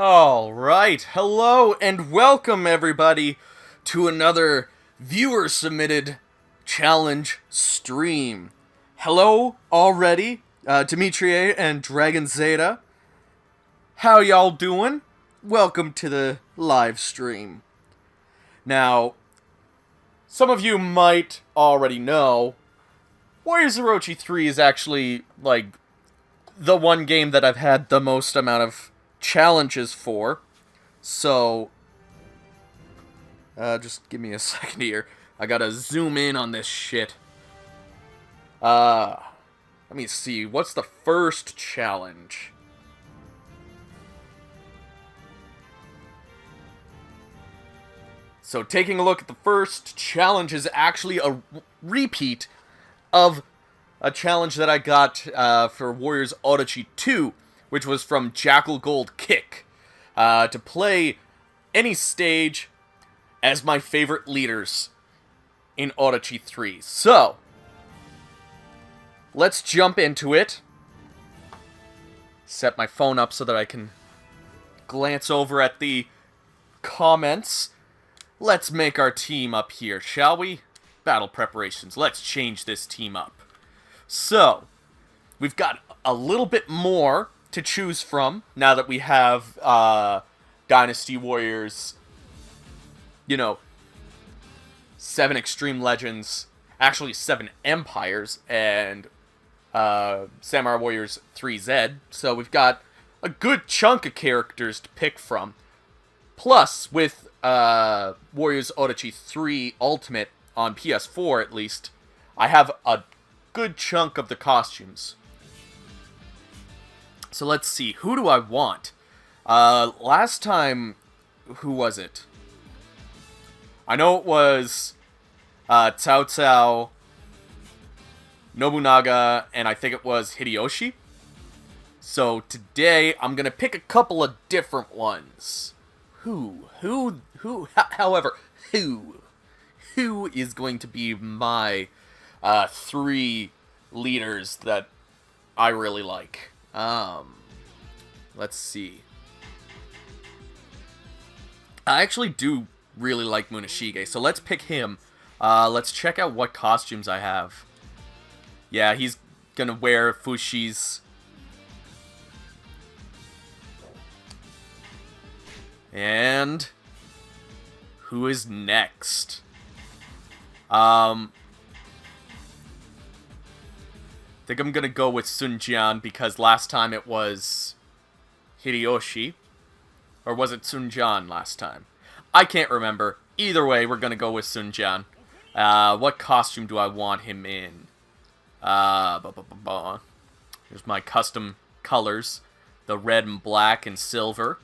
Alright, hello and welcome everybody to another viewer-submitted challenge stream. Hello already, Dimitri and Dragon Zeta. How y'all doing? Welcome to the live stream. Now, some of you might already know, Warriors Orochi 3 is actually, the one game that I've had the most amount of challenges for. So, just give me a second here. I gotta zoom in on this shit. Let me see. What's the first challenge? So, taking a look at the first challenge is actually a repeat of a challenge that I got for Warriors Orochi 2, which was from Jackal Gold Kick, to play any stage as my favorite leaders in Orochi 3. So, let's jump into it. Set my phone up so that I can glance over at the comments. Let's make our team up here, shall we? Battle preparations. Let's change this team up. So, we've got a little bit more to choose from now that we have Dynasty Warriors, 7 Extreme Legends, actually 7 Empires, and Samurai Warriors 3Z. So we've got a good chunk of characters to pick from. Plus, with Warriors Orochi 3 Ultimate on PS4 at least, I have a good chunk of the costumes. So let's see, who do I want? Last time, who was it? I know it was Cao Cao, Nobunaga, and I think it was Hideyoshi. So today, I'm gonna pick a couple of different ones. Who is going to be my 3 leaders that I really like? Let's see. I actually do really like Munashige, so let's pick him. Let's check out what costumes I have. Yeah, he's gonna wear Fushi's. And who is next? I think I'm gonna go with Sun Jian because last time it was Hideyoshi. Or was it Sun Jian last time? I can't remember. Either way, we're gonna go with Sun Jian. What costume do I want him in? Here's my custom colors. The red and black and silver.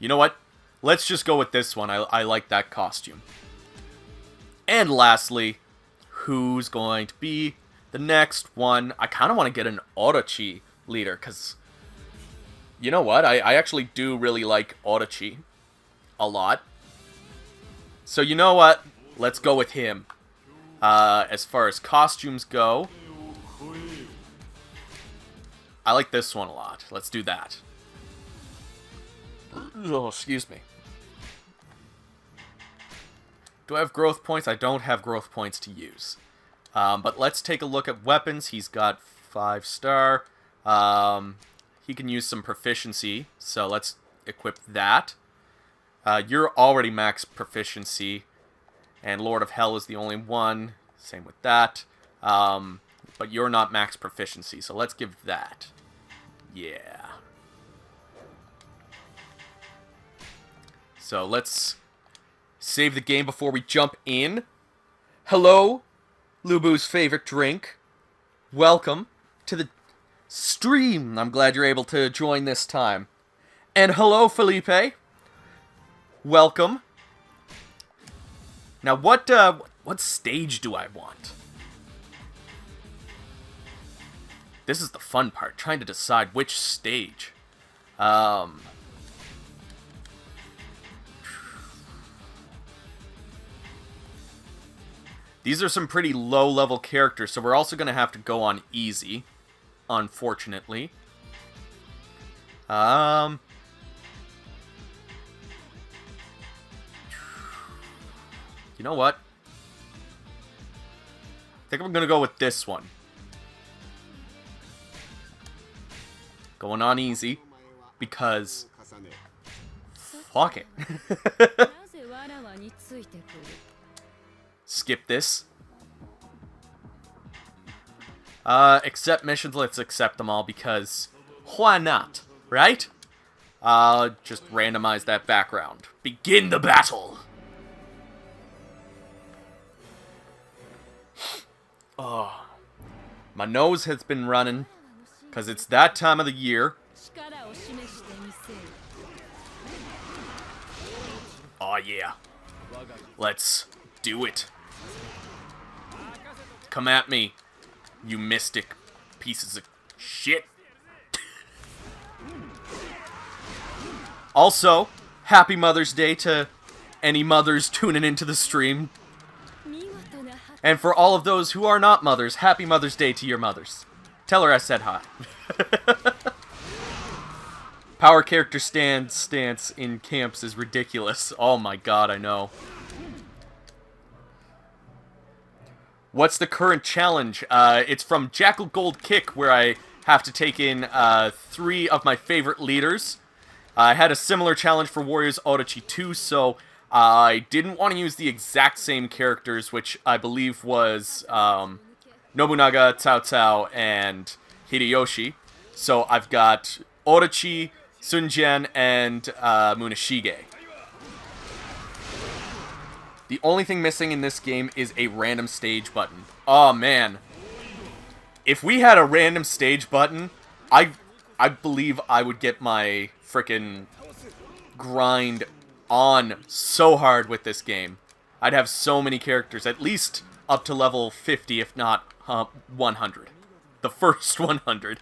You know what? Let's just go with this one. I like that costume. And lastly, who's going to be the next one? I kind of want to get an Orochi leader, because you know what? I actually do really like Orochi a lot. So you know what? Let's go with him. As far as costumes go, I like this one a lot. Let's do that. Oh, excuse me. Do I have growth points? I don't have growth points to use. But let's take a look at weapons. He's got 5-star. He can use some proficiency, so let's equip that. You're already max proficiency, and Lord of Hell is the only one. Same with that. But you're not max proficiency, so let's give that. Yeah. So let's save the game before we jump in. Hello, Lubu's favorite drink. Welcome to the stream. I'm glad you're able to join this time. And hello, Felipe. Welcome. Now, what stage do I want? This is the fun part, trying to decide which stage. These are some pretty low-level characters, so we're also going to have to go on easy, unfortunately. You know what? I think I'm going to go with this one. Going on easy, because fuck it. Skip this. Accept missions, let's accept them all, because why not, right? Just randomize that background. Begin the battle! Oh, my nose has been running, because it's that time of the year. Oh yeah. Let's do it. Come at me, you mystic pieces of shit. Also, happy Mother's Day to any mothers tuning into the stream. And for all of those who are not mothers, happy Mother's Day to your mothers. Tell her I said hi. Power character stance in camps is ridiculous. Oh my god, I know. What's the current challenge? It's from Jackal Gold Kick, where I have to take in 3 of my favorite leaders. I had a similar challenge for Warriors Orochi 2, so I didn't want to use the exact same characters, which I believe was Nobunaga, Cao Cao, and Hideyoshi. So I've got Orochi, Sunjian, and Munashige. The only thing missing in this game is a random stage button. Oh man. If we had a random stage button, I believe I would get my frickin' grind on so hard with this game. I'd have so many characters, at least up to level 50, if not 100. The first 100.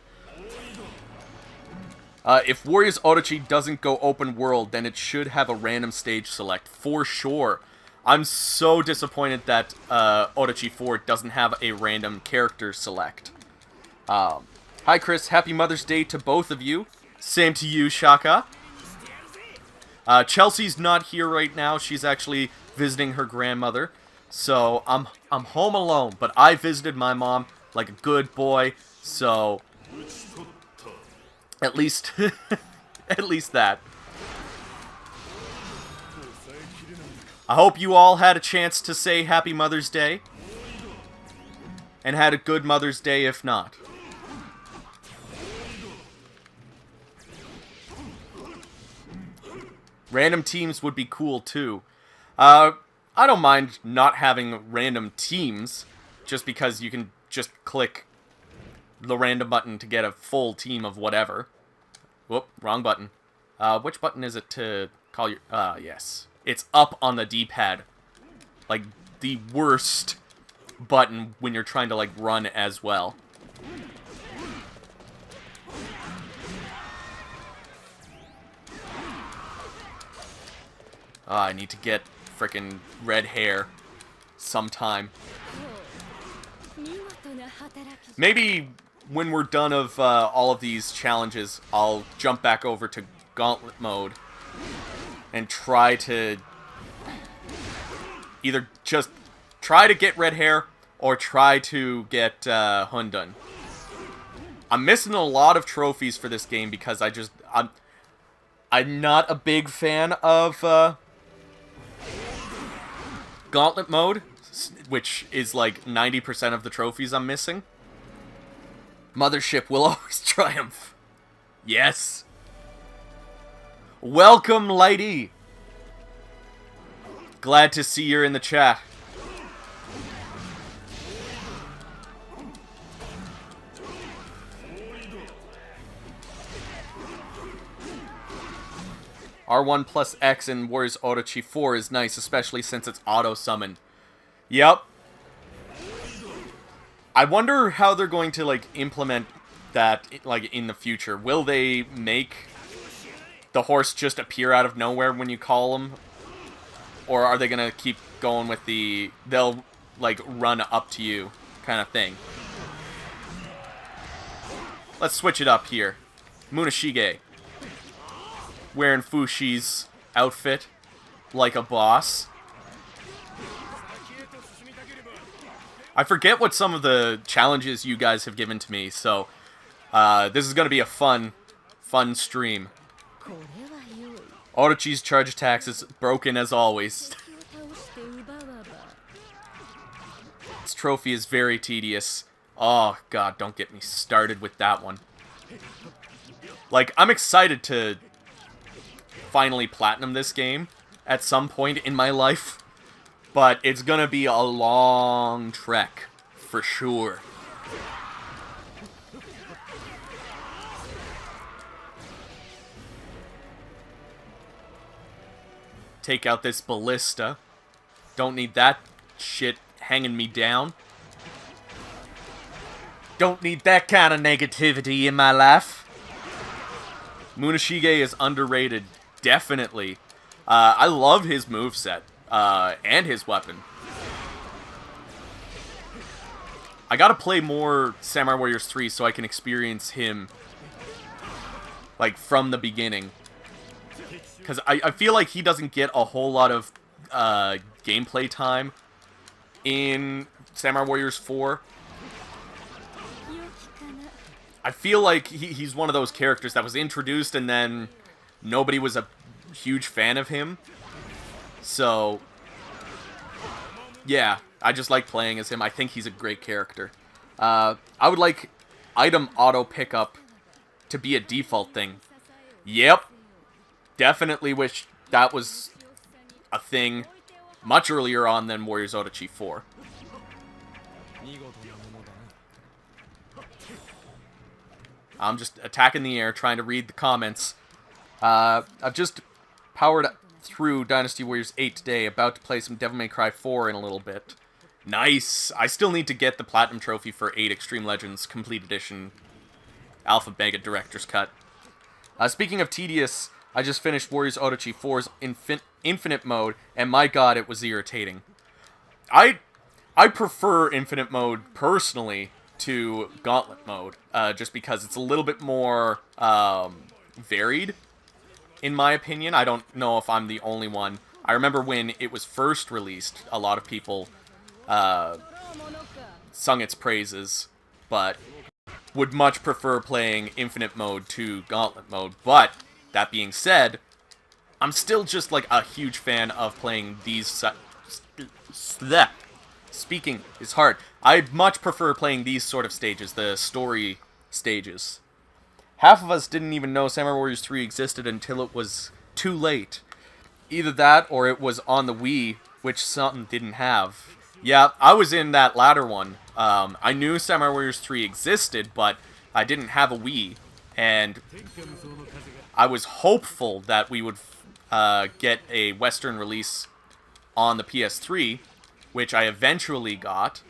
If Warriors Orochi doesn't go open world, then it should have a random stage select, for sure. I'm so disappointed that Orochi 4 doesn't have a random character select. Hi Chris, happy Mother's Day to both of you. Same to you, Shaka. Chelsea's not here right now. She's actually visiting her grandmother. So I'm home alone, but I visited my mom like a good boy. So at least at least that. I hope you all had a chance to say Happy Mother's Day. And had a good Mother's Day if not. Random teams would be cool too. I don't mind not having random teams, just because you can just click the random button to get a full team of whatever. Whoop, wrong button. Which button is it to call your... yes. It's up on the D-pad. Like, the worst button when you're trying to, like, run as well. I need to get frickin' red hair sometime. Maybe when we're done of all of these challenges, I'll jump back over to Gauntlet mode and try to either just try to get red hair or try to get Hundun. I'm missing a lot of trophies for this game because I'm not a big fan of Gauntlet mode, which is like 90% of the trophies I'm missing. Mothership will always triumph. Yes. Welcome, Lighty. Glad to see you're in the chat. R1 plus X in Warriors Orochi 4 is nice, especially since it's auto-summoned. Yep. I wonder how they're going to, like, implement that, like, in the future. Will they make the horse just appear out of nowhere when you call him? Or are they going to keep going with the... They'll like, run up to you kind of thing. Let's switch it up here. Munashige. Wearing Fushi's outfit like a boss. I forget what some of the challenges you guys have given to me, so this is going to be a fun stream. Orochi's charge attacks is broken as always. This trophy is very tedious. Oh god, don't get me started with that one. Like, I'm excited to finally platinum this game at some point in my life, but it's gonna be a long trek, for sure. Take out this ballista. Don't need that shit hanging me down. Don't need that kind of negativity in my life. Munashige is underrated, definitely. I love his moveset, and his weapon. I gotta play more Samurai Warriors 3 so I can experience him, like, from the beginning. Because I feel like he doesn't get a whole lot of gameplay time in Samurai Warriors 4. I feel like he's one of those characters that was introduced and then nobody was a huge fan of him. So, yeah, I just like playing as him. I think he's a great character. I would like item auto pickup to be a default thing. Yep. Definitely wish that was a thing much earlier on than Warriors Orochi 4. I'm just attacking the air, trying to read the comments. I've just powered through Dynasty Warriors 8 today, about to play some Devil May Cry 4 in a little bit. Nice! I still need to get the Platinum Trophy for 8 Extreme Legends Complete Edition Alpha Mega Director's Cut. Speaking of tedious, I just finished Warriors Orochi 4's Infinite Mode, and my god, it was irritating. I prefer Infinite Mode, personally, to Gauntlet Mode, just because it's a little bit more varied, in my opinion. I don't know if I'm the only one. I remember when it was first released, a lot of people sung its praises, but would much prefer playing Infinite Mode to Gauntlet Mode. But, that being said, I'm still just like a huge fan of playing these Speaking is hard. I much prefer playing these sort of stages, the story stages. Half of us didn't even know Samurai Warriors 3 existed until it was too late. Either that, or it was on the Wii, which some didn't have. Yeah, I was in that latter one. I knew Samurai Warriors 3 existed, but I didn't have a Wii, and I was hopeful that we would get a Western release on the PS3, which I eventually got,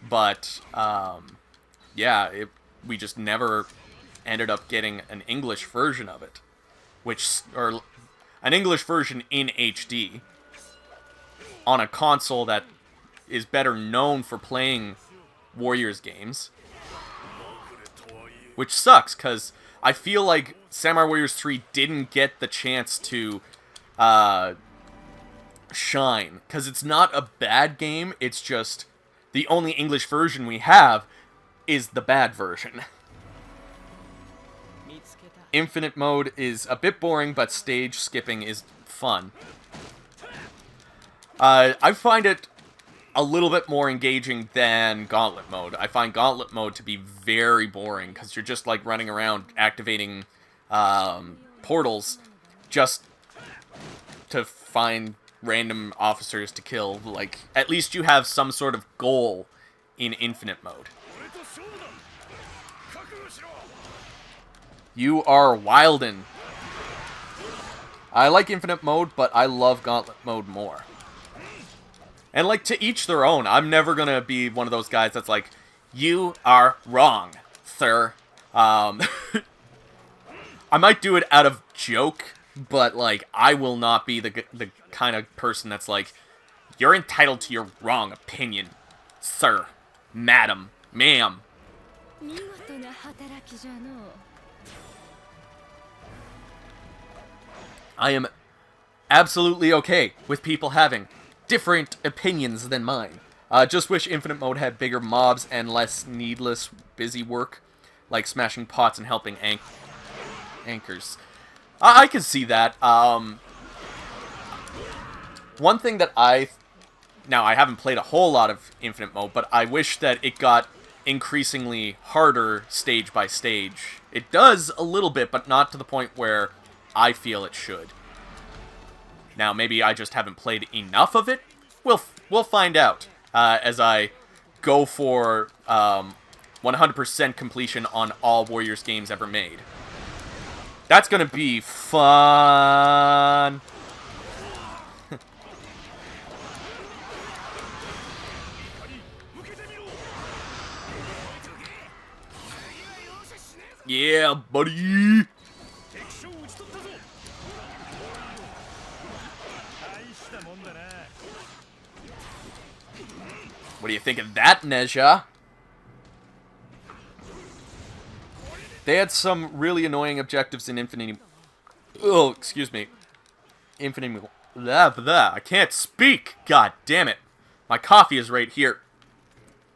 but, yeah, we just never ended up getting an English version of it, or an English version in HD, on a console that is better known for playing Warriors games, which sucks, because I feel like Samurai Warriors 3 didn't get the chance to, shine, because it's not a bad game, it's just the only English version we have is the bad version. Infinite Mode is a bit boring, but stage skipping is fun. I find it a little bit more engaging than Gauntlet Mode. I find Gauntlet Mode to be very boring, because you're just like running around activating portals just to find random officers to kill. Like, at least you have some sort of goal in Infinite Mode. You are wildin'. I like Infinite Mode, but I love Gauntlet Mode more. And, like, to each their own. I'm never gonna be one of those guys that's like, you are wrong, sir. I might do it out of joke, but, like, I will not be the kind of person that's like, you're entitled to your wrong opinion. sir, madam, ma'am. I am absolutely okay with people having different opinions than mine. Just wish Infinite Mode had bigger mobs and less needless busy work, like smashing pots and helping anchors. I can see that. One thing that now I haven't played a whole lot of Infinite Mode, but I wish that it got increasingly harder stage by stage. It does a little bit, but not to the point where I feel it should. Now, maybe I just haven't played enough of it? We'll find out as I go for 100% completion on all Warriors games ever made. That's gonna be fun! Yeah, buddy! What do you think of that, Nezha? They had some really annoying objectives in Infinity... Oh, excuse me. Infinity... Blah, blah. I can't speak! God damn it. My coffee is right here.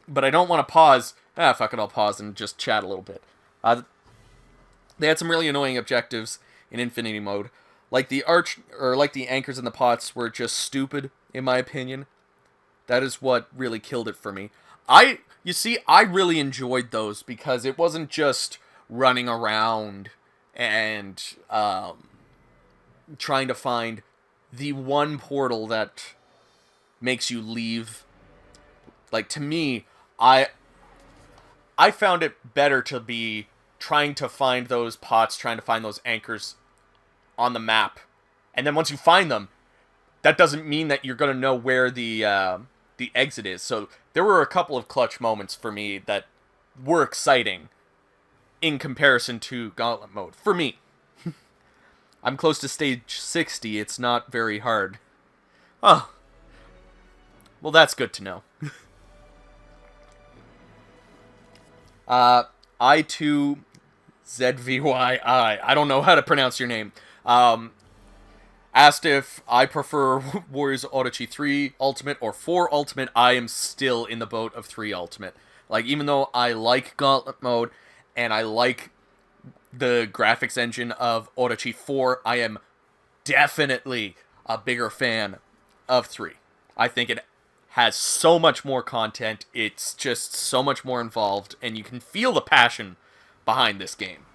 But I don't want to pause. Fuck it, I'll pause and just chat a little bit. They had some really annoying objectives in Infinity Mode. Like the anchors in the pots were just stupid, in my opinion. That is what really killed it for me. You see, I really enjoyed those because it wasn't just running around and trying to find the one portal that makes you leave. Like, to me, I found it better to be trying to find those pots, trying to find those anchors on the map. And then once you find them, that doesn't mean that you're going to know where the exit is. So there were a couple of clutch moments for me that were exciting in comparison to Gauntlet Mode. For me. I'm close to stage 60. It's not very hard. Oh. Well, that's good to know. I2ZVYI. I don't know how to pronounce your name. Asked if I prefer Warriors Orochi 3 Ultimate or 4 Ultimate. I am still in the boat of 3 Ultimate. Like, even though I like Gauntlet Mode and I like the graphics engine of Orochi 4, I am definitely a bigger fan of 3. I think it has so much more content, it's just so much more involved, and you can feel the passion behind this game.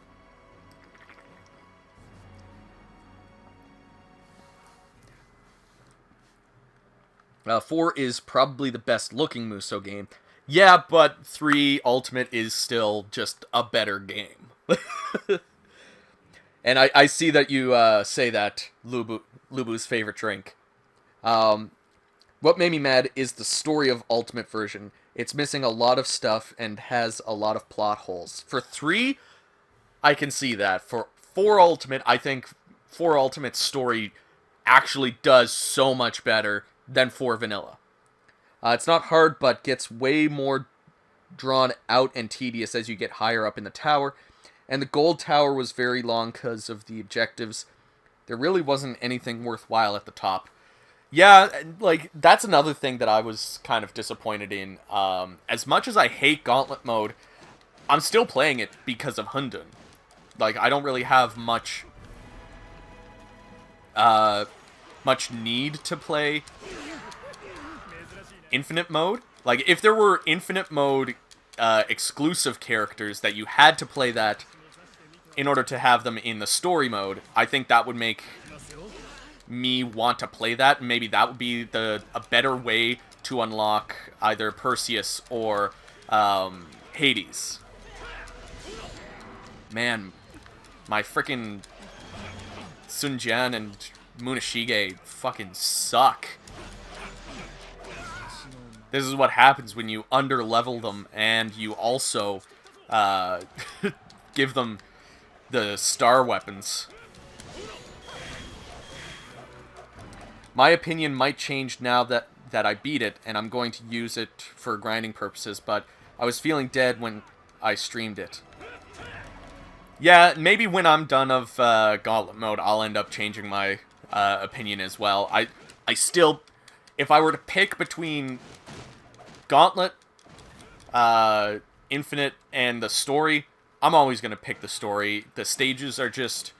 Four is probably the best looking Musou game. Yeah, but 3 Ultimate is still just a better game. And I see that you say that, Lubu's favorite drink. What made me mad is the story of Ultimate version. It's missing a lot of stuff and has a lot of plot holes. For 3, I can see that. For 4 Ultimate, I think 4 Ultimate's story actually does so much better than 4 Vanilla. It's not hard, but gets way more drawn out and tedious as you get higher up in the tower. And the gold tower was very long because of the objectives. There really wasn't anything worthwhile at the top. Yeah, like, that's another thing that I was kind of disappointed in. As much as I hate Gauntlet Mode, I'm still playing it because of Hundun. Like, I don't really have much need to play Infinite Mode. Like, if there were Infinite Mode exclusive characters that you had to play that in order to have them in the story mode, I think that would make me want to play that. Maybe that would be a better way to unlock either Perseus or Hades. Man, my frickin' Sunjian and Munashige fucking suck. This is what happens when you under-level them and you also give them the star weapons. My opinion might change now that that I beat it, and I'm going to use it for grinding purposes, but I was feeling dead when I streamed it. Yeah, maybe when I'm done of Gauntlet mode, I'll end up changing my opinion as well. I still, if I were to pick between Gauntlet, Infinite, and the story, I'm always going to pick the story. The stages are just,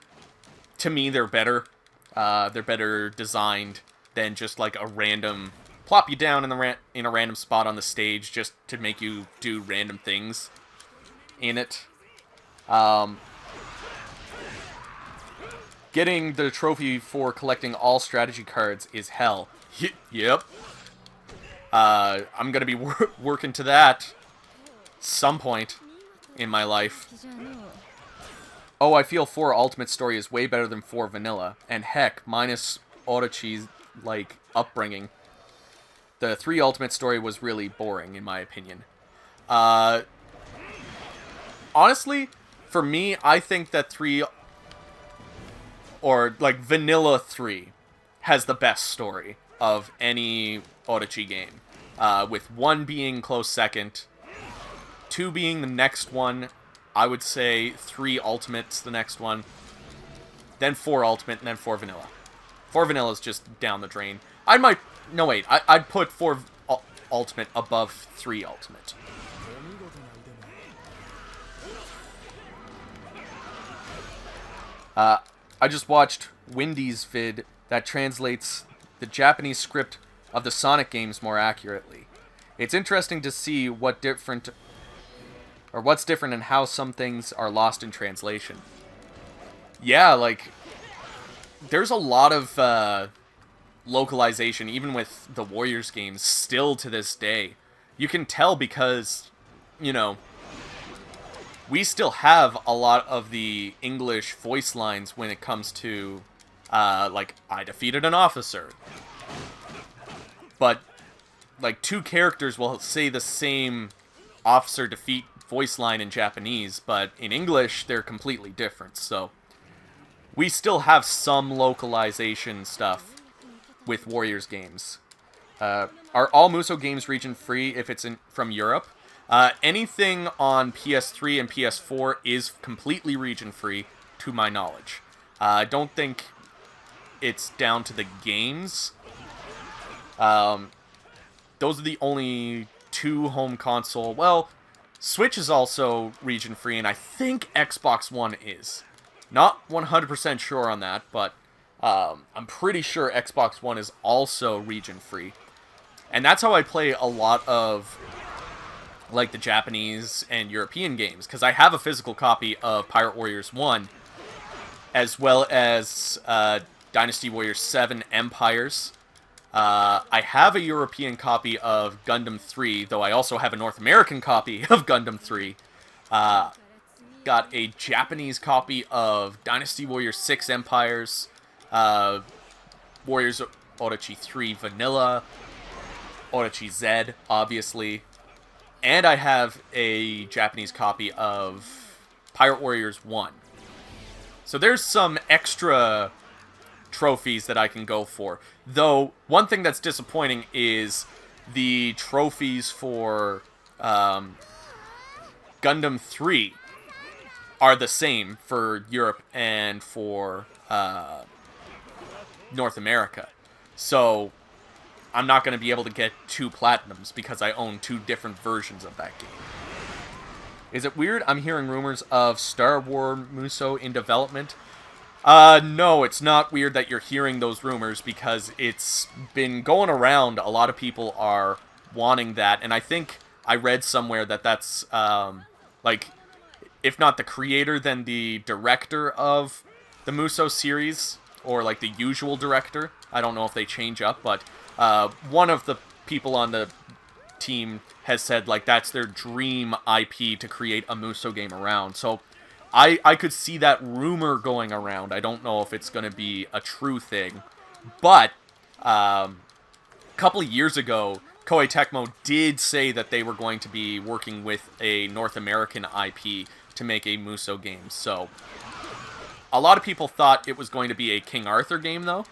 to me, they're better. They're better designed than just like a random, plop you down in a random spot on the stage just to make you do random things in it. Getting the trophy for collecting all strategy cards is hell. Yep. I'm gonna be working to that some point in my life. Oh, I feel 4 Ultimate Story is way better than 4 Vanilla. And heck, minus Orochi's, like, upbringing. The 3 Ultimate Story was really boring, in my opinion. Honestly, for me, I think that 3... or, like, Vanilla 3 has the best story of any Orochi game. With 1 being close second, 2 being the next one, I would say 3 Ultimate's the next one, then 4 Ultimate, and then 4 Vanilla. 4 Vanilla is just down the drain. No wait, I'd put 4 Ultimate above 3 Ultimate. I just watched Windy's vid that translates the Japanese script of the Sonic games more accurately. It's interesting to see what's different in how some things are lost in translation. Yeah, like, there's a lot of localization, even with the Warriors games, still to this day. You can tell because, you know, we still have a lot of the English voice lines when it comes to, like, I defeated an officer. But, like, 2 characters will say the same officer defeat voice line in Japanese, but in English, they're completely different, so we still have some localization stuff with Warriors games. Are all Musou games region-free if it's from Europe? Anything on PS3 and PS4 is completely region-free, to my knowledge. I don't think it's down to the games. Those are the only 2 home console... Well, Switch is also region-free, and I think Xbox One is. Not 100% sure on that, but I'm pretty sure Xbox One is also region-free. And that's how I play a lot of, like, the Japanese and European games, because I have a physical copy of Pirate Warriors 1, as well as Dynasty Warriors 7 Empires. I have a European copy of Gundam 3, though I also have a North American copy of Gundam 3. Got a Japanese copy of Dynasty Warriors 6 Empires, Warriors Orochi 3 Vanilla, Orochi Z, obviously. And I have a Japanese copy of Pirate Warriors 1. So there's some extra trophies that I can go for. Though, one thing that's disappointing is the trophies for Gundam 3 are the same for Europe and for North America. So, I'm not going to be able to get 2 platinums because I own 2 different versions of that game. Is it weird I'm hearing rumors of Star Wars Musou in development? No, it's not weird that you're hearing those rumors because it's been going around. A lot of people are wanting that, and I think I read somewhere that that's, like, if not the creator, then the director of the Musou series, or, like, the usual director. I don't know if they change up, but one of the people on the team has said, like, that's their dream IP to create a Musou game around, so I could see that rumor going around. I don't know if it's going to be a true thing. But, a couple of years ago, Koei Tecmo did say that they were going to be working with a North American IP to make a Musou game. So, a lot of people thought it was going to be a King Arthur game, though.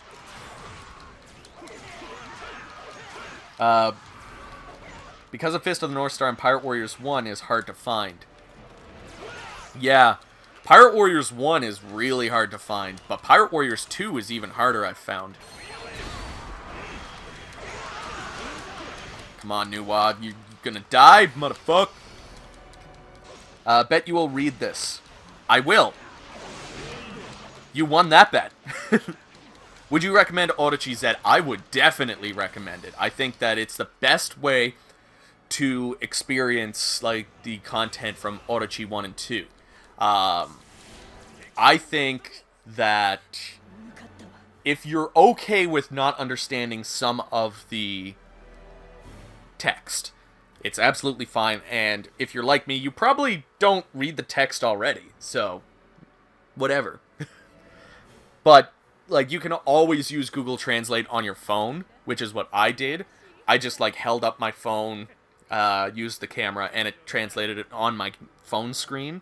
Because of Fist of the North Star and Pirate Warriors 1 is hard to find. Yeah, Pirate Warriors 1 is really hard to find, but Pirate Warriors 2 is even harder, I've found. Come on, Nuwad, you gonna die, motherfucker? Bet you will read this. I will. You won that bet. Would you recommend Orochi Z? I would definitely recommend it. I think that it's the best way to experience like the content from Orochi 1 and 2. I think that if you're okay with not understanding some of the text, it's absolutely fine. And if you're like me, you probably don't read the text already, so whatever. But like, you can always use Google Translate on your phone, which is what I did. I just like held up my phone, used the camera, and it translated it on my phone screen.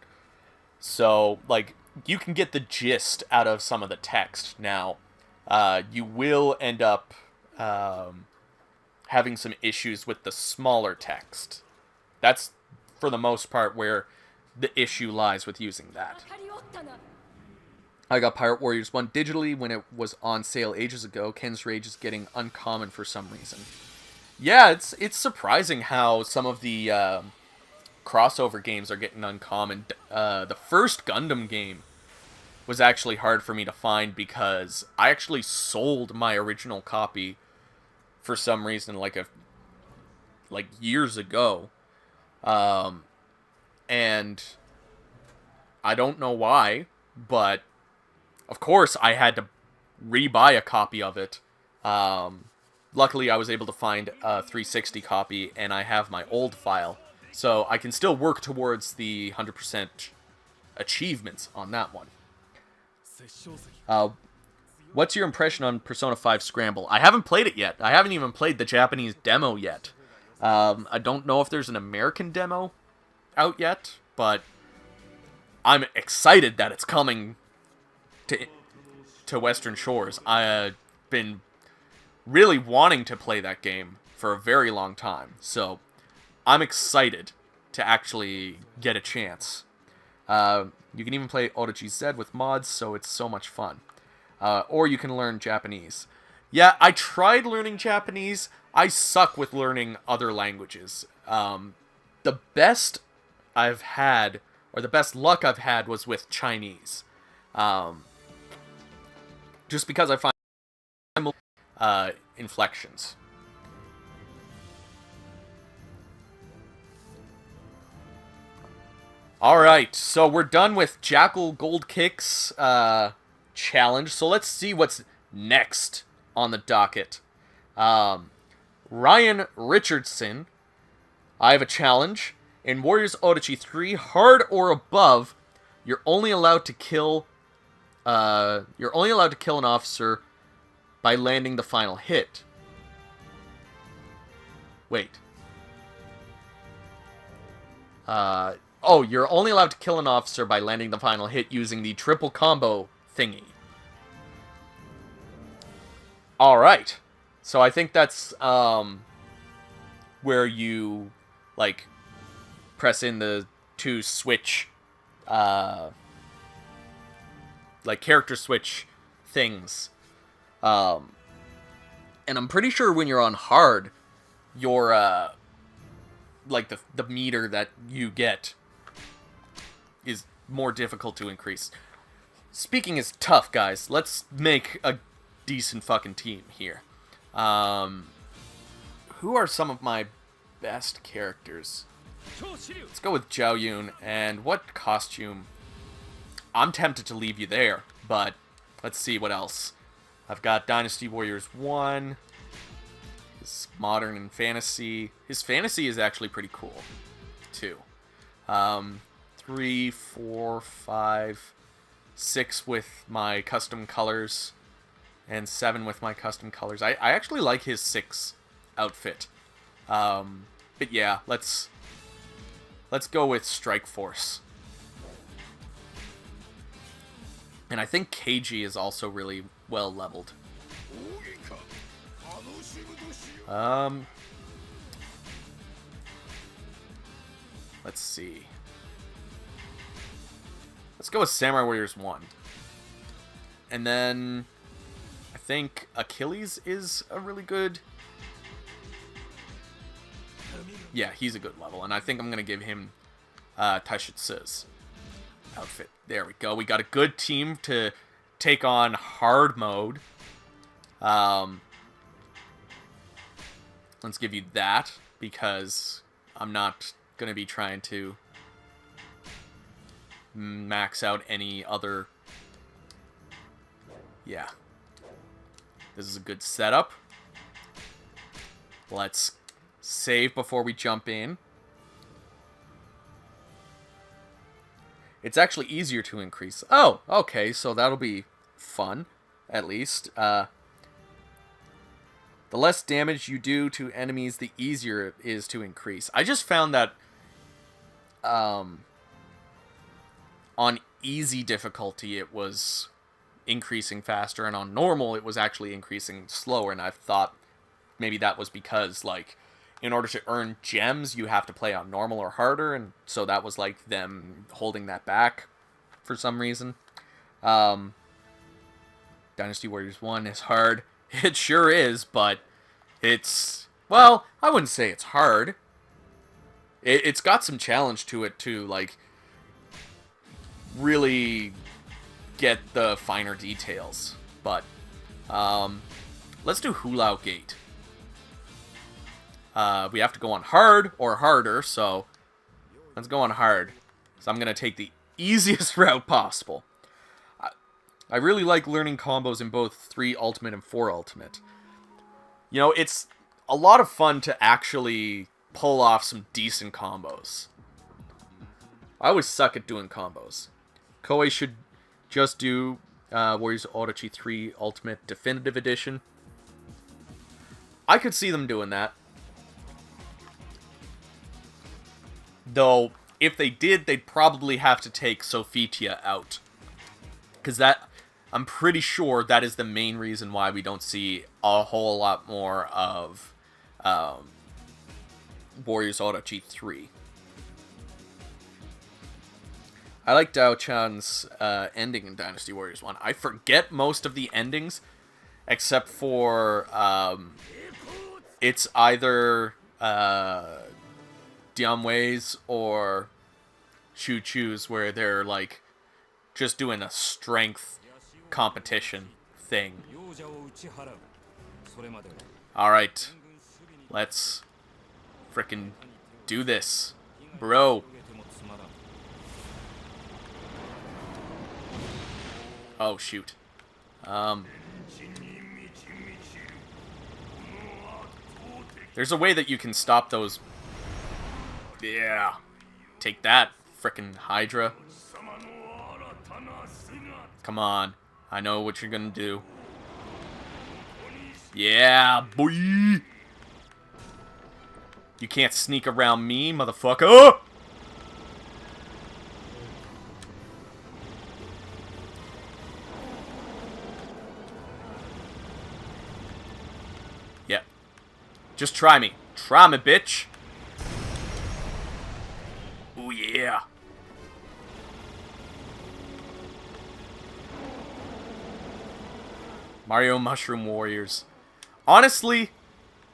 So like, you can get the gist out of some of the text. Now, you will end up having some issues with the smaller text. That's, for the most part, where the issue lies with using that. I got Pirate Warriors 1 digitally when it was on sale ages ago. Ken's Rage is getting uncommon for some reason. Yeah, it's surprising how some of the crossover games are getting uncommon. The first Gundam game was actually hard for me to find because I actually sold my original copy for some reason, like years ago, and I don't know why, but of course I had to rebuy a copy of it. Luckily, I was able to find a 360 copy, and I have my old file, so I can still work towards the 100% achievements on that one. What's your impression on Persona 5 Scramble? I haven't played it yet. I haven't even played the Japanese demo yet. I don't know if there's an American demo out yet, but I'm excited that it's coming to Western Shores. I've been really wanting to play that game for a very long time, so I'm excited to actually get a chance. You can even play Orochi Z with mods, so it's so much fun. Or you can learn Japanese. Yeah, I tried learning Japanese. I suck with learning other languages. The best I've had, or the best luck I've had, was with Chinese. Just because I find inflections. Alright, so we're done with Jackal Gold Kicks challenge. So let's see what's next on the docket. Ryan Richardson, I have a challenge. In Warriors Orochi 3, hard or above, you're only allowed to kill an officer by landing the final hit. Wait. Oh, you're only allowed to kill an officer by landing the final hit using the triple combo thingy. Alright. So I think that's where you like press in the two switch like character switch things. And I'm pretty sure when you're on hard, your like the meter that you get is more difficult to increase. Speaking is tough, guys. Let's make a decent fucking team here. Who are some of my best characters? Let's go with Zhao Yun. And what costume? I'm tempted to leave you there, but let's see what else. I've got Dynasty Warriors 1. His modern and fantasy. His fantasy is actually pretty cool, too. 3, 4, 5, 6 with my custom colors, and 7 with my custom colors. I actually like his 6 outfit. But yeah, let's go with Strike Force. And I think KG is also really well leveled. Let's see. Let's go with Samurai Warriors 1. And then I think Achilles is a really good... Yeah, he's a good level. And I think I'm going to give him Taishutsu's outfit. There we go. We got a good team to take on hard mode. Let's give you that, because I'm not going to be trying to max out any other... Yeah. This is a good setup. Let's save before we jump in. It's actually easier to increase. Oh, okay, so that'll be fun, at least. The less damage you do to enemies, the easier it is to increase. I just found that on easy difficulty it was increasing faster, and on normal it was actually increasing slower, and I thought maybe that was because, like, in order to earn gems, you have to play on normal or harder, and so that was, like, them holding that back for some reason. Dynasty Warriors 1 is hard. It sure is, but it's... Well, I wouldn't say it's hard. It's got some challenge to it, to, like, really get the finer details. But, let's do Hulao Gate. We have to go on hard or harder, so let's go on hard. So I'm going to take the easiest route possible. I really like learning combos in both 3 Ultimate and 4 Ultimate. You know, it's a lot of fun to actually pull off some decent combos. I always suck at doing combos. Koei should just do Warriors Orochi 3 Ultimate Definitive Edition. I could see them doing that. Though, if they did, they'd probably have to take Sophitia out. Because that, I'm pretty sure that is the main reason why we don't see a whole lot more of Warriors Orochi 3. I like Dao-chan's ending in Dynasty Warriors 1. I forget most of the endings, except for it's either Dianwei's or Choo Choo's, where they're like just doing a strength competition thing. Alright, let's frickin' do this, bro. Oh, shoot. There's a way that you can stop those. Yeah. Take that, frickin' Hydra. Come on. I know what you're gonna do. Yeah, boy! You can't sneak around me, motherfucker! Oh! Yeah. Just try me. Try me, bitch! Oh, yeah. Mario Mushroom Warriors. Honestly,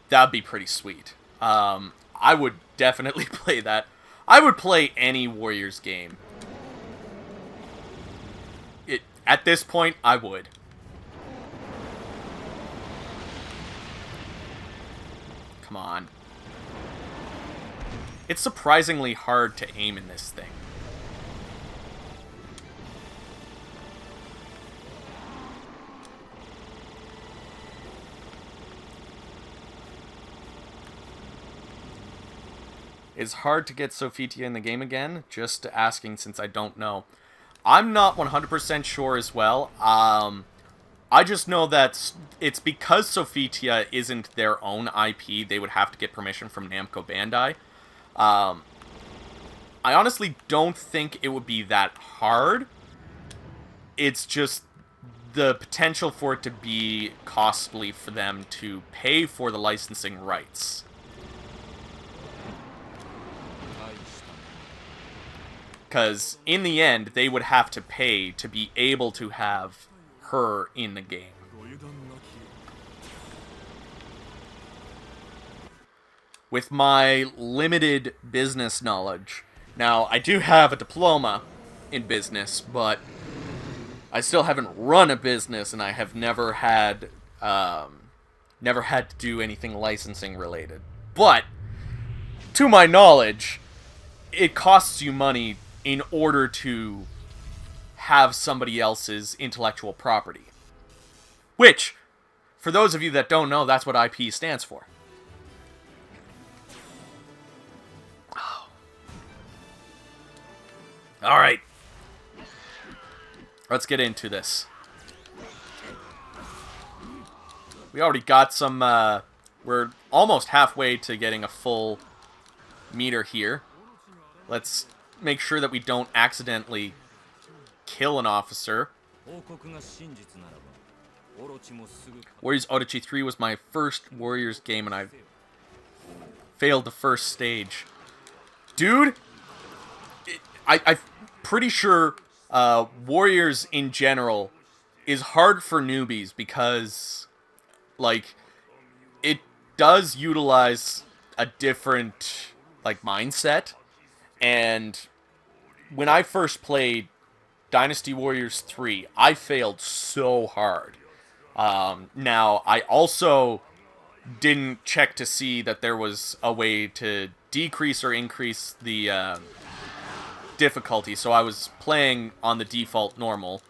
that'd be pretty sweet. I would definitely play that. I would play any Warriors game. At this point, I would. Come on. It's surprisingly hard to aim in this thing. It's hard to get Sophitia in the game again. Just asking since I don't know. I'm not 100% sure as well. I just know that it's because Sophitia isn't their own IP, they would have to get permission from Namco Bandai. I honestly don't think it would be that hard. It's just the potential for it to be costly for them to pay for the licensing rights. Because in the end, they would have to pay to be able to have her in the game. With my limited business knowledge, now I do have a diploma in business, but I still haven't run a business, and I have never had to do anything licensing related. But to my knowledge, it costs you money in order to have somebody else's intellectual property. Which, for those of you that don't know, that's what IP stands for. Oh. Alright. Let's get into this. We already got some, we're almost halfway to getting a full meter here. Let's make sure that we don't accidentally kill an officer. Warriors Orochi 3 was my first Warriors game, and I failed the first stage. Dude, I'm pretty sure Warriors in general is hard for newbies because, like, it does utilize a different, like, mindset. And when I first played Dynasty Warriors 3, I failed so hard. Now, I also didn't check to see that there was a way to decrease or increase the difficulty, so I was playing on the default normal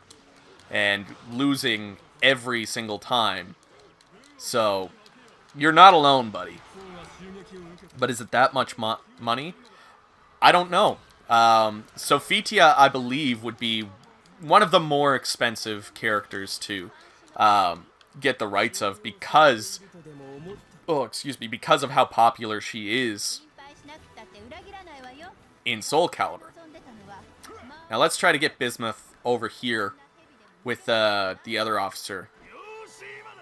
and losing every single time. So, you're not alone, buddy. But is it that much money? I don't know. Sophitia, I believe, would be one of the more expensive characters to get the rights of because... Oh, excuse me. Because of how popular she is in Soul Calibur. Now let's try to get Bismuth over here with the other officer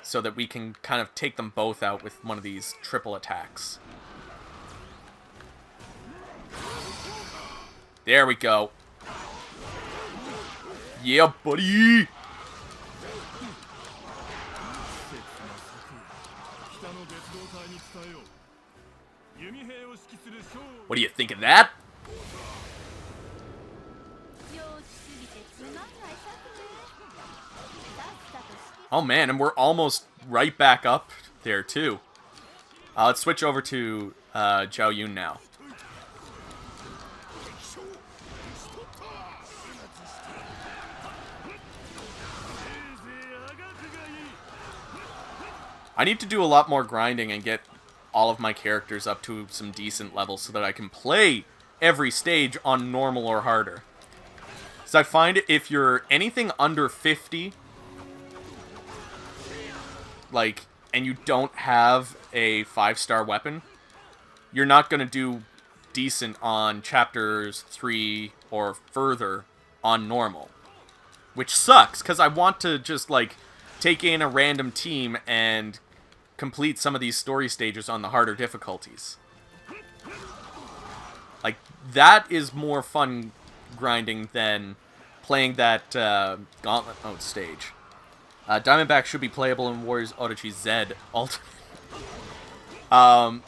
so that we can kind of take them both out with one of these triple attacks. There we go. Yeah, buddy! What do you think of that? Oh man, and we're almost right back up there too. Let's switch over to Zhao Yun now. I need to do a lot more grinding and get all of my characters up to some decent levels so that I can play every stage on normal or harder. So I find if you're anything under 50, like, and you don't have a 5-star weapon, you're not going to do decent on chapters 3 or further on normal. Which sucks, because I want to just, like, take in a random team and complete some of these story stages on the harder difficulties. Like, that is more fun grinding than playing that Gauntlet mode stage. Diamondback should be playable in Warriors Orochi Z Ultimate. I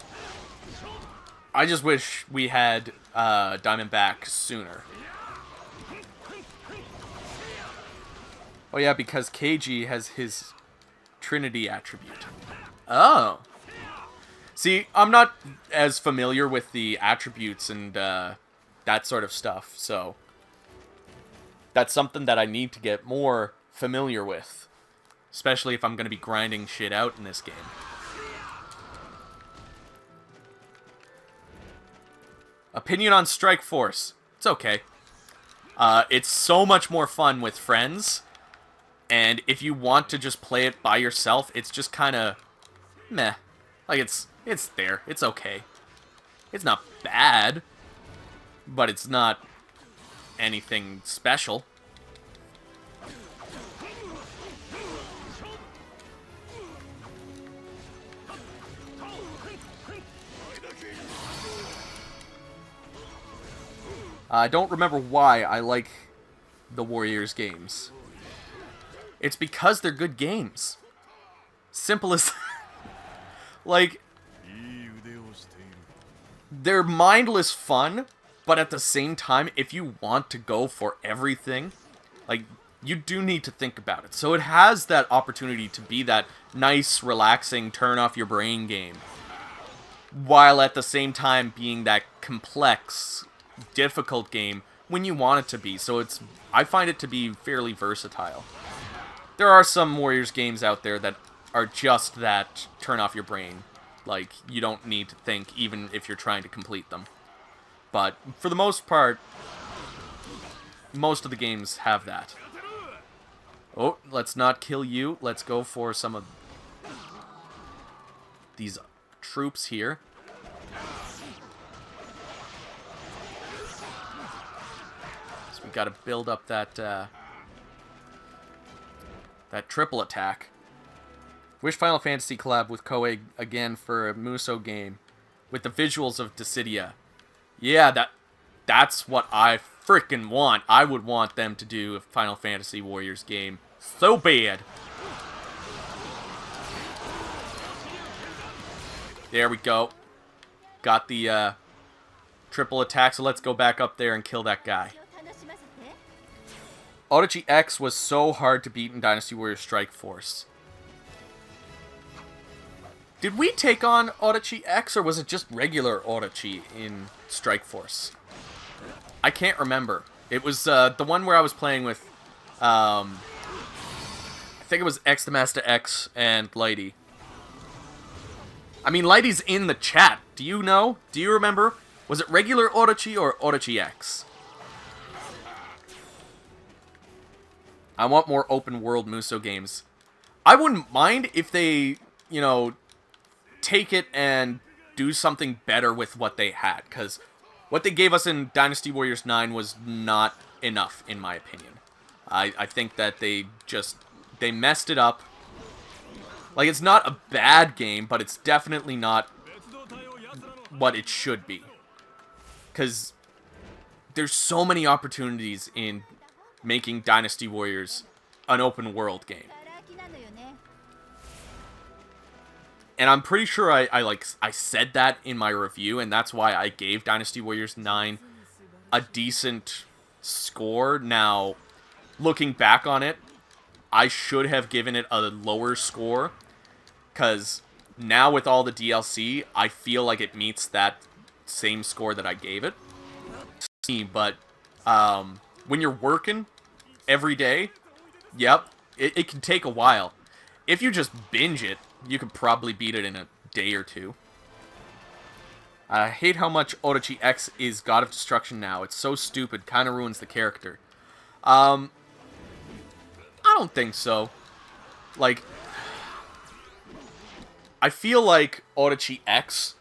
just wish we had Diamondback sooner. Oh yeah, because KG has his Trinity attribute. Oh. See, I'm not as familiar with the attributes and that sort of stuff, so that's something that I need to get more familiar with, especially if I'm going to be grinding shit out in this game. Opinion on Strike Force. It's okay. It's so much more fun with friends, and if you want to just play it by yourself, it's just kind of meh. Like, it's there. It's okay. It's not bad, but it's not I don't remember why I like the Warriors games. It's because they're good games. Simple as... like, they're mindless fun, but at the same time, if you want to go for everything, like, you do need to think about it. So it has that opportunity to be that nice, relaxing, turn-off-your-brain game, while at the same time being that complex, difficult game when you want it to be. So I find it to be fairly versatile. There are some Warriors games out there that are just that turn-off-your-brain. Like, you don't need to think, even if you're trying to complete them. But, for the most part, most of the games have that. Oh, let's not kill you. Let's go for some of these troops here. So we gotta build up that, that triple attack. Wish Final Fantasy collab with Koei again for a Musou game with the visuals of Dissidia. Yeah, that's what I freaking want. I would want them to do a Final Fantasy Warriors game so bad. There we go. Got the triple attack, so let's go back up there and kill that guy. Orochi X was so hard to beat in Dynasty Warriors Strike Force. Did we take on Orochi X, or was it just regular Orochi in Strike Force? I can't remember. It was the one where I was playing with, I think it was X the Master X and Lighty. I mean, Lighty's in the chat. Do you know? Do you remember? Was it regular Orochi or Orochi X? I want more open world Musou games. I wouldn't mind if they, you know, take it and do something better with what they had, because what they gave us in Dynasty Warriors 9 was not enough, in my opinion. I think that they messed it up. Like, it's not a bad game, but it's definitely not what it should be. Because there's so many opportunities in making Dynasty Warriors an open world game. And I'm pretty sure I said that in my review, and that's why I gave Dynasty Warriors 9 a decent score. Now, looking back on it, I should have given it a lower score, because now with all the DLC, I feel like it meets that same score that I gave it. But when you're working every day, yep, it can take a while. If you just binge it, you could probably beat it in a day or two. I hate how much Orochi X is God of Destruction now. It's so stupid, kind of ruins the character. I don't think so. Like, I feel like Orochi X,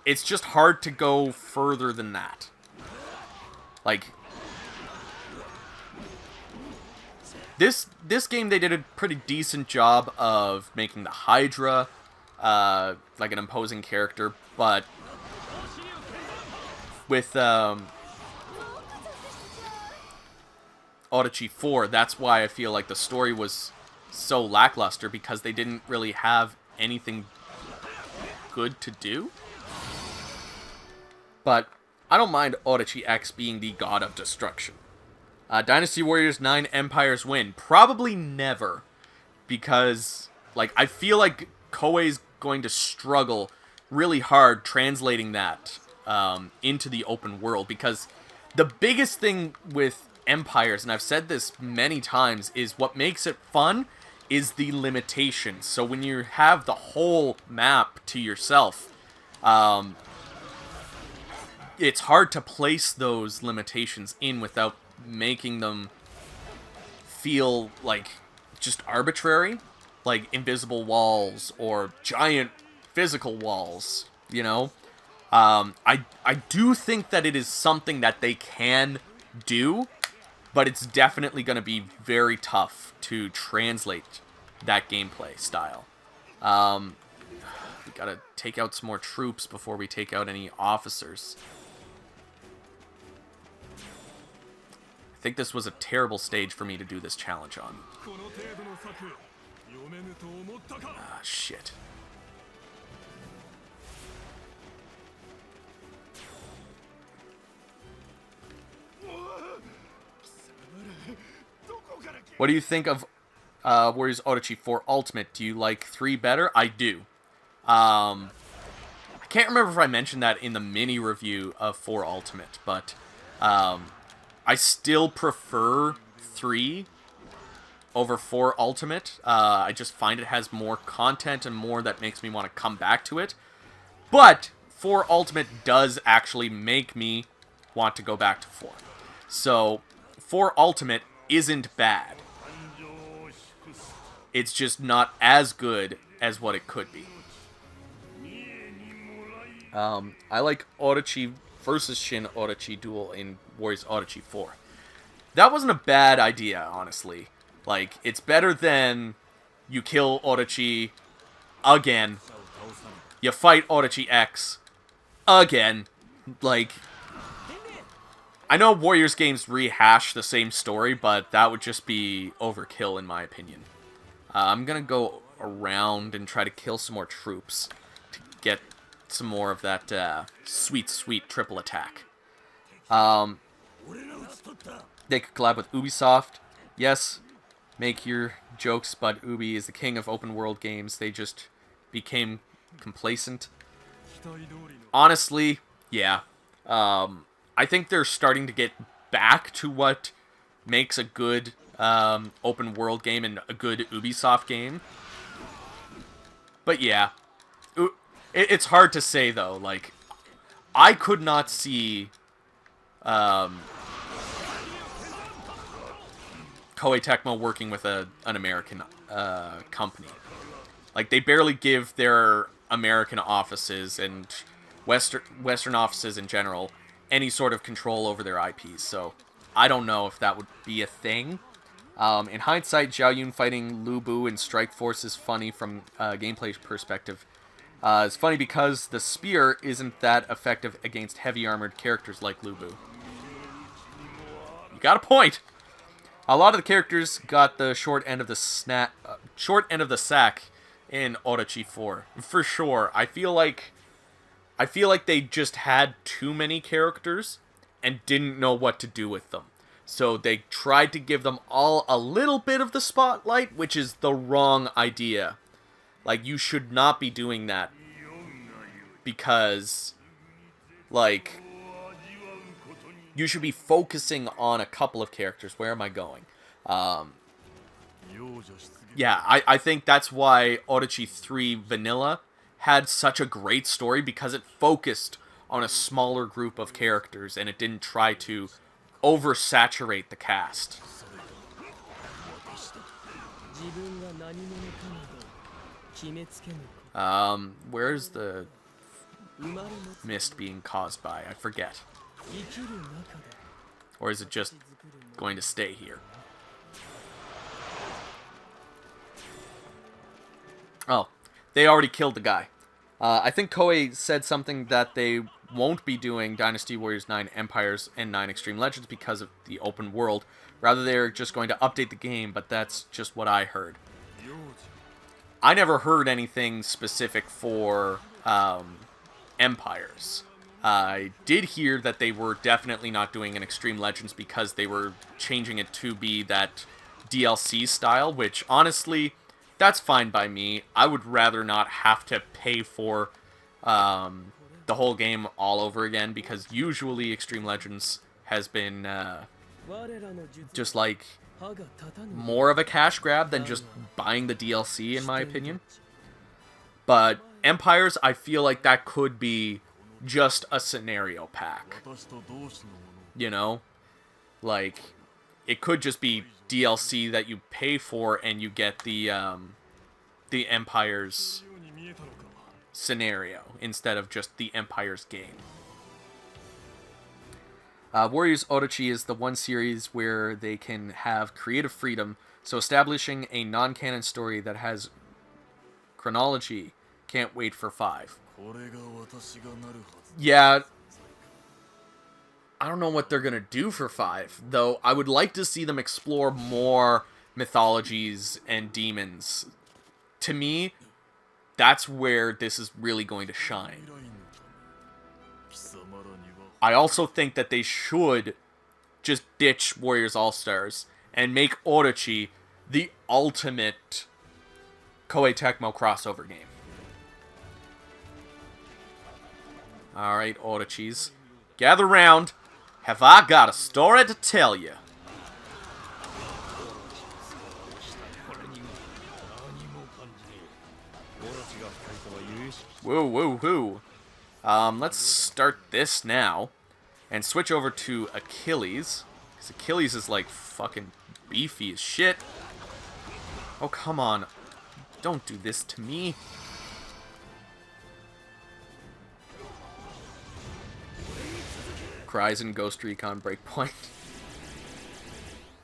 it's just hard to go further than that. Like, this game, they did a pretty decent job of making the Hydra like an imposing character, but with Orochi 4, that's why I feel like the story was so lackluster, because they didn't really have anything good to do. But I don't mind Orochi X being the God of Destruction. Dynasty Warriors 9 Empires Win. Probably never. Because, like, I feel like Koei's going to struggle really hard translating that into the open world. Because the biggest thing with Empires, and I've said this many times, is what makes it fun is the limitations. So when you have the whole map to yourself, it's hard to place those limitations in without making them feel like just arbitrary, like invisible walls or giant physical walls, you know? I do think that it is something that they can do, but it's definitely going to be very tough to translate that gameplay style. We gotta take out some more troops before we take out any officers. think this was a terrible stage for me to do this challenge on. Ah, shit. What do you think of Warriors Orochi 4 Ultimate? Do you like 3 better? I do. I can't remember if I mentioned that in the mini review of 4 Ultimate, but I still prefer 3 over 4 Ultimate. I just find it has more content and more that makes me want to come back to it. But 4 Ultimate does actually make me want to go back to 4. So 4 Ultimate isn't bad. It's just not as good as what it could be. I like Orochi versus Shin Orochi duel in Warriors Orochi 4. That wasn't a bad idea, honestly. Like, it's better than you kill Orochi again, you fight Orochi X again. Like, I know Warriors games rehash the same story, but that would just be overkill in my opinion. I'm gonna go around and try to kill some more troops to get some more of that sweet, sweet triple attack. They could collab with Ubisoft. Yes, make your jokes, but Ubi is the king of open world games. They just became complacent. Honestly, yeah. I think they're starting to get back to what makes a good open world game and a good Ubisoft game. But yeah, it's hard to say though. Like, I could not see Koei Tecmo working with an American company. Like, they barely give their American offices and Western offices in general any sort of control over their IPs. So I don't know if that would be a thing. In hindsight, Zhao Yun fighting Lu Bu in Strike Force is funny from a gameplay perspective. It's funny because the spear isn't that effective against heavy armored characters like Lu Bu. You got a point. A lot of the characters got the short end of the sack in Orochi 4, for sure. I feel like they just had too many characters and didn't know what to do with them. So they tried to give them all a little bit of the spotlight, which is the wrong idea. Like, you should not be doing that. Because, like, you should be focusing on a couple of characters. Where am I going? Yeah, I think that's why Orochi 3 Vanilla had such a great story, because it focused on a smaller group of characters and it didn't try to oversaturate the cast. Where's the mist being caused by? I forget. Or is it just going to stay here? Oh, they already killed the guy. I think Koei said something that they won't be doing Dynasty Warriors 9 Empires and 9 Extreme Legends because of the open world. Rather, they're just going to update the game, but that's just what I heard. I never heard anything specific for Empires. I did hear that they were definitely not doing an Extreme Legends because they were changing it to be that DLC style, which, honestly, that's fine by me. I would rather not have to pay for the whole game all over again, because usually Extreme Legends has been just like more of a cash grab than just buying the DLC, in my opinion. But Empires, I feel like that could be just a scenario pack. You know? Like, it could just be DLC that you pay for and you get the Empire's scenario instead of just the Empire's game. Warriors Orochi is the one series where they can have creative freedom, so establishing a non-canon story that has chronology. Can't wait for 5. Yeah, I don't know what they're going to do for 5, though I would like to see them explore more mythologies and demons. To me, that's where this is really going to shine. I also think that they should just ditch Warriors All-Stars and make Orochi the ultimate Koei Tecmo crossover game. Alright, Orochis. Gather round. Have I got a story to tell you? Woo, woo, woo. Let's start this now. And switch over to Achilles. Because Achilles is like fucking beefy as shit. Oh, come on. Don't do this to me. Cries and Ghost Recon Breakpoint.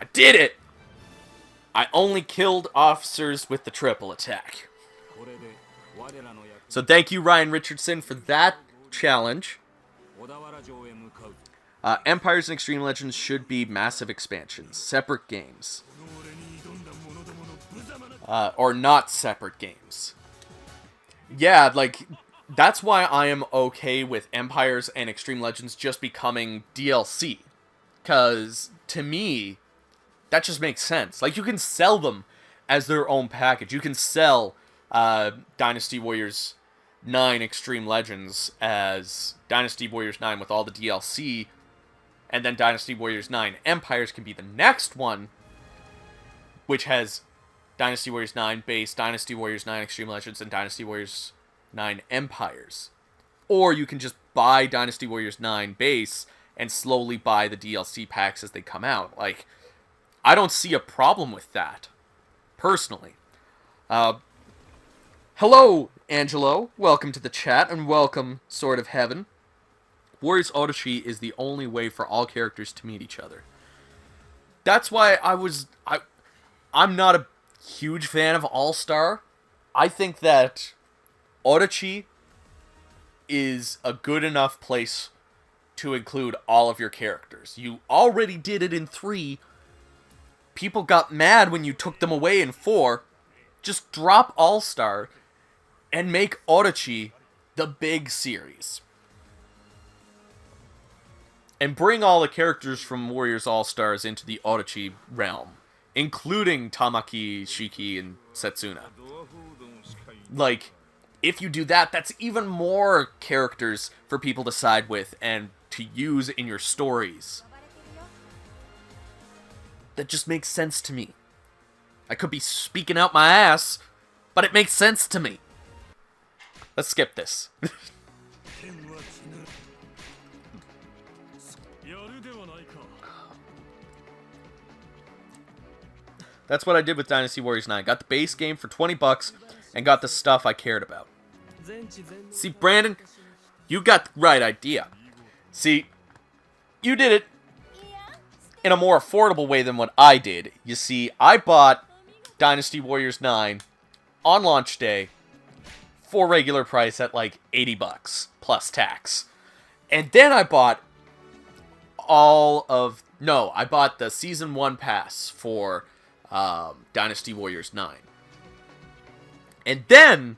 I did it! I only killed officers with the triple attack. So thank you, Ryan Richardson, for that challenge. Empires and Extreme Legends should be massive expansions. Separate games. Or not separate games. Yeah, like... That's why I am okay with Empires and Extreme Legends just becoming DLC. Because, to me, that just makes sense. Like, you can sell them as their own package. You can sell Dynasty Warriors 9 Extreme Legends as Dynasty Warriors 9 with all the DLC. And then Dynasty Warriors 9 Empires can be the next one, which has Dynasty Warriors 9 base, Dynasty Warriors 9 Extreme Legends, and Dynasty Warriors 9 Empires. Or you can just buy Dynasty Warriors 9 base and slowly buy the DLC packs as they come out. Like, I don't see a problem with that, personally. Hello, Angelo. Welcome to the chat, and welcome, Sword of Heaven. Warriors Orochi is the only way for all characters to meet each other. That's why I'm not a huge fan of All-Star. I think that Orochi is a good enough place to include all of your characters. You already did it in 3. People got mad when you took them away in 4. Just drop All-Star and make Orochi the big series. And bring all the characters from Warriors All-Stars into the Orochi realm, including Tamaki, Shiki, and Setsuna. Like... If you do that, that's even more characters for people to side with and to use in your stories. That just makes sense to me. I could be speaking out my ass, but it makes sense to me. Let's skip this. That's what I did with Dynasty Warriors 9. Got the base game for 20 bucks and got the stuff I cared about. See, Brandon, you got the right idea. See, you did it in a more affordable way than what I did. You see, I bought Dynasty Warriors 9 on launch day for regular price at like 80 bucks plus tax. And then I bought I bought the Season 1 pass for Dynasty Warriors 9. And then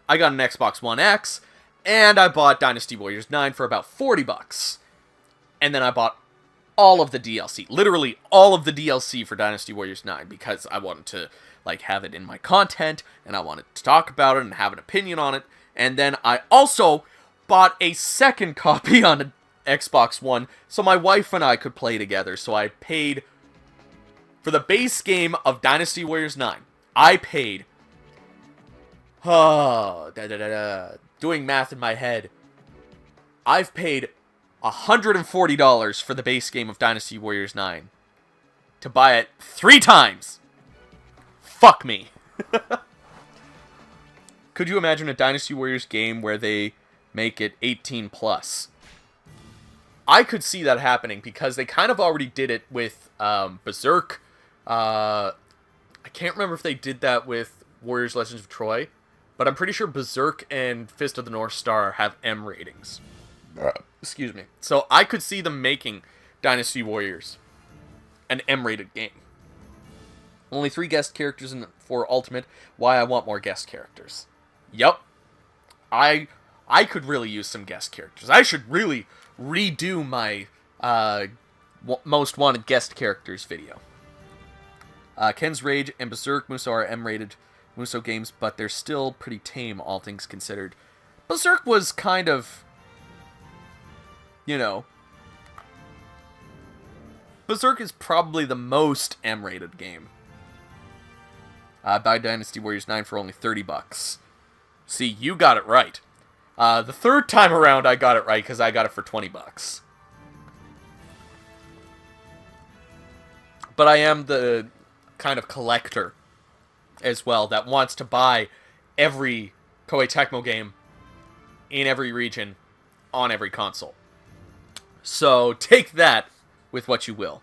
I got an Xbox One X, and I bought Dynasty Warriors 9 for about 40 bucks. And then I bought all of the DLC, literally all of the DLC for Dynasty Warriors 9, because I wanted to like have it in my content, and I wanted to talk about it and have an opinion on it. And then I also bought a second copy on an Xbox One, so my wife and I could play together. So I paid for the base game of Dynasty Warriors 9. I paid doing math in my head. I've paid $140 for the base game of Dynasty Warriors 9 to buy it 3 times. Fuck me. Could you imagine a Dynasty Warriors game where they make it 18 plus? I could see that happening because they kind of already did it with Berserk. I can't remember if they did that with Warriors Legends of Troy, but I'm pretty sure Berserk and Fist of the North Star have M ratings. Excuse me. So I could see them making Dynasty Warriors an M-rated game. Only 3 guest characters for Ultimate. Why I want more guest characters. Yup. I could really use some guest characters. I should really redo my most wanted guest characters video. Ken's Rage and Berserk Musou are M-rated Musou games, but they're still pretty tame, all things considered. Berserk was kind of, you know, Berserk is probably the most M-rated game. Buy Dynasty Warriors 9 for only $30. See, you got it right. The third time around, I got it right because I got it for $20. But I am the kind of collector as well that wants to buy every Koei Tecmo game in every region on every console. So take that with what you will.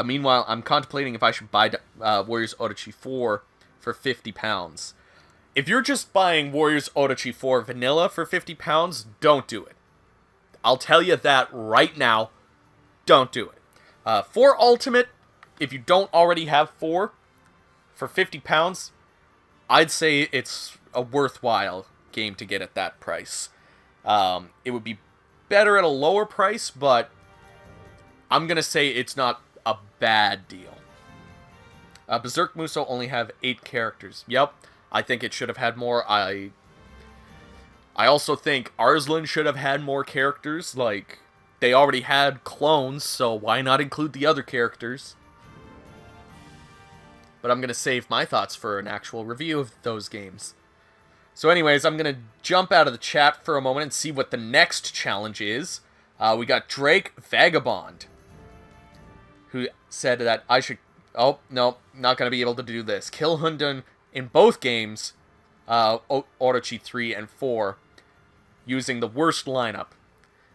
Meanwhile, I'm contemplating if I should buy Warriors Orochi 4 for £50. If you're just buying Warriors Orochi 4 vanilla for £50, don't do it. I'll tell you that right now. Don't do it. For Ultimate, if you don't already have 4 for £50, I'd say it's a worthwhile game to get at that price. It would be better at a lower price, but I'm going to say it's not a bad deal. Berserk Musou only have 8 characters. Yep, I think it should have had more. I also think Arslan should have had more characters. Like, they already had clones, so why not include the other characters? But I'm going to save my thoughts for an actual review of those games. So anyways, I'm going to jump out of the chat for a moment and see what the next challenge is. We got Drake Vagabond, who said that I should... Oh, no, not going to be able to do this. Kill Hundun in both games, Orochi 3 and 4, using the worst lineup.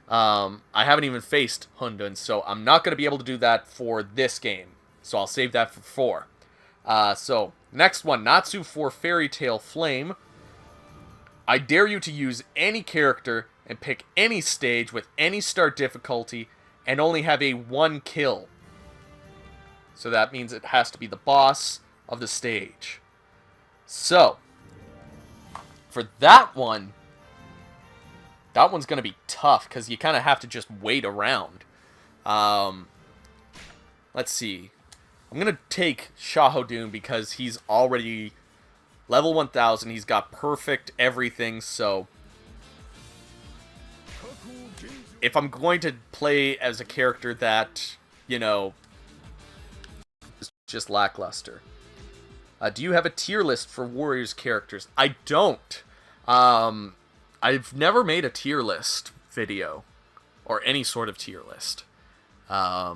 I haven't even faced Hundun, so I'm not going to be able to do that for this game. So I'll save that for 4. So, next one, Natsu for Fairy Tail Flame. I dare you to use any character and pick any stage with any start difficulty and only have a 1 kill. So that means it has to be the boss of the stage. So, for that one's going to be tough because you kind of have to just wait around. Let's see. I'm going to take Shahodun because he's already level 1000. He's got perfect everything, so if I'm going to play as a character that, you know, is just lackluster. Do you have a tier list for Warriors characters? I don't. I've never made a tier list video or any sort of tier list. I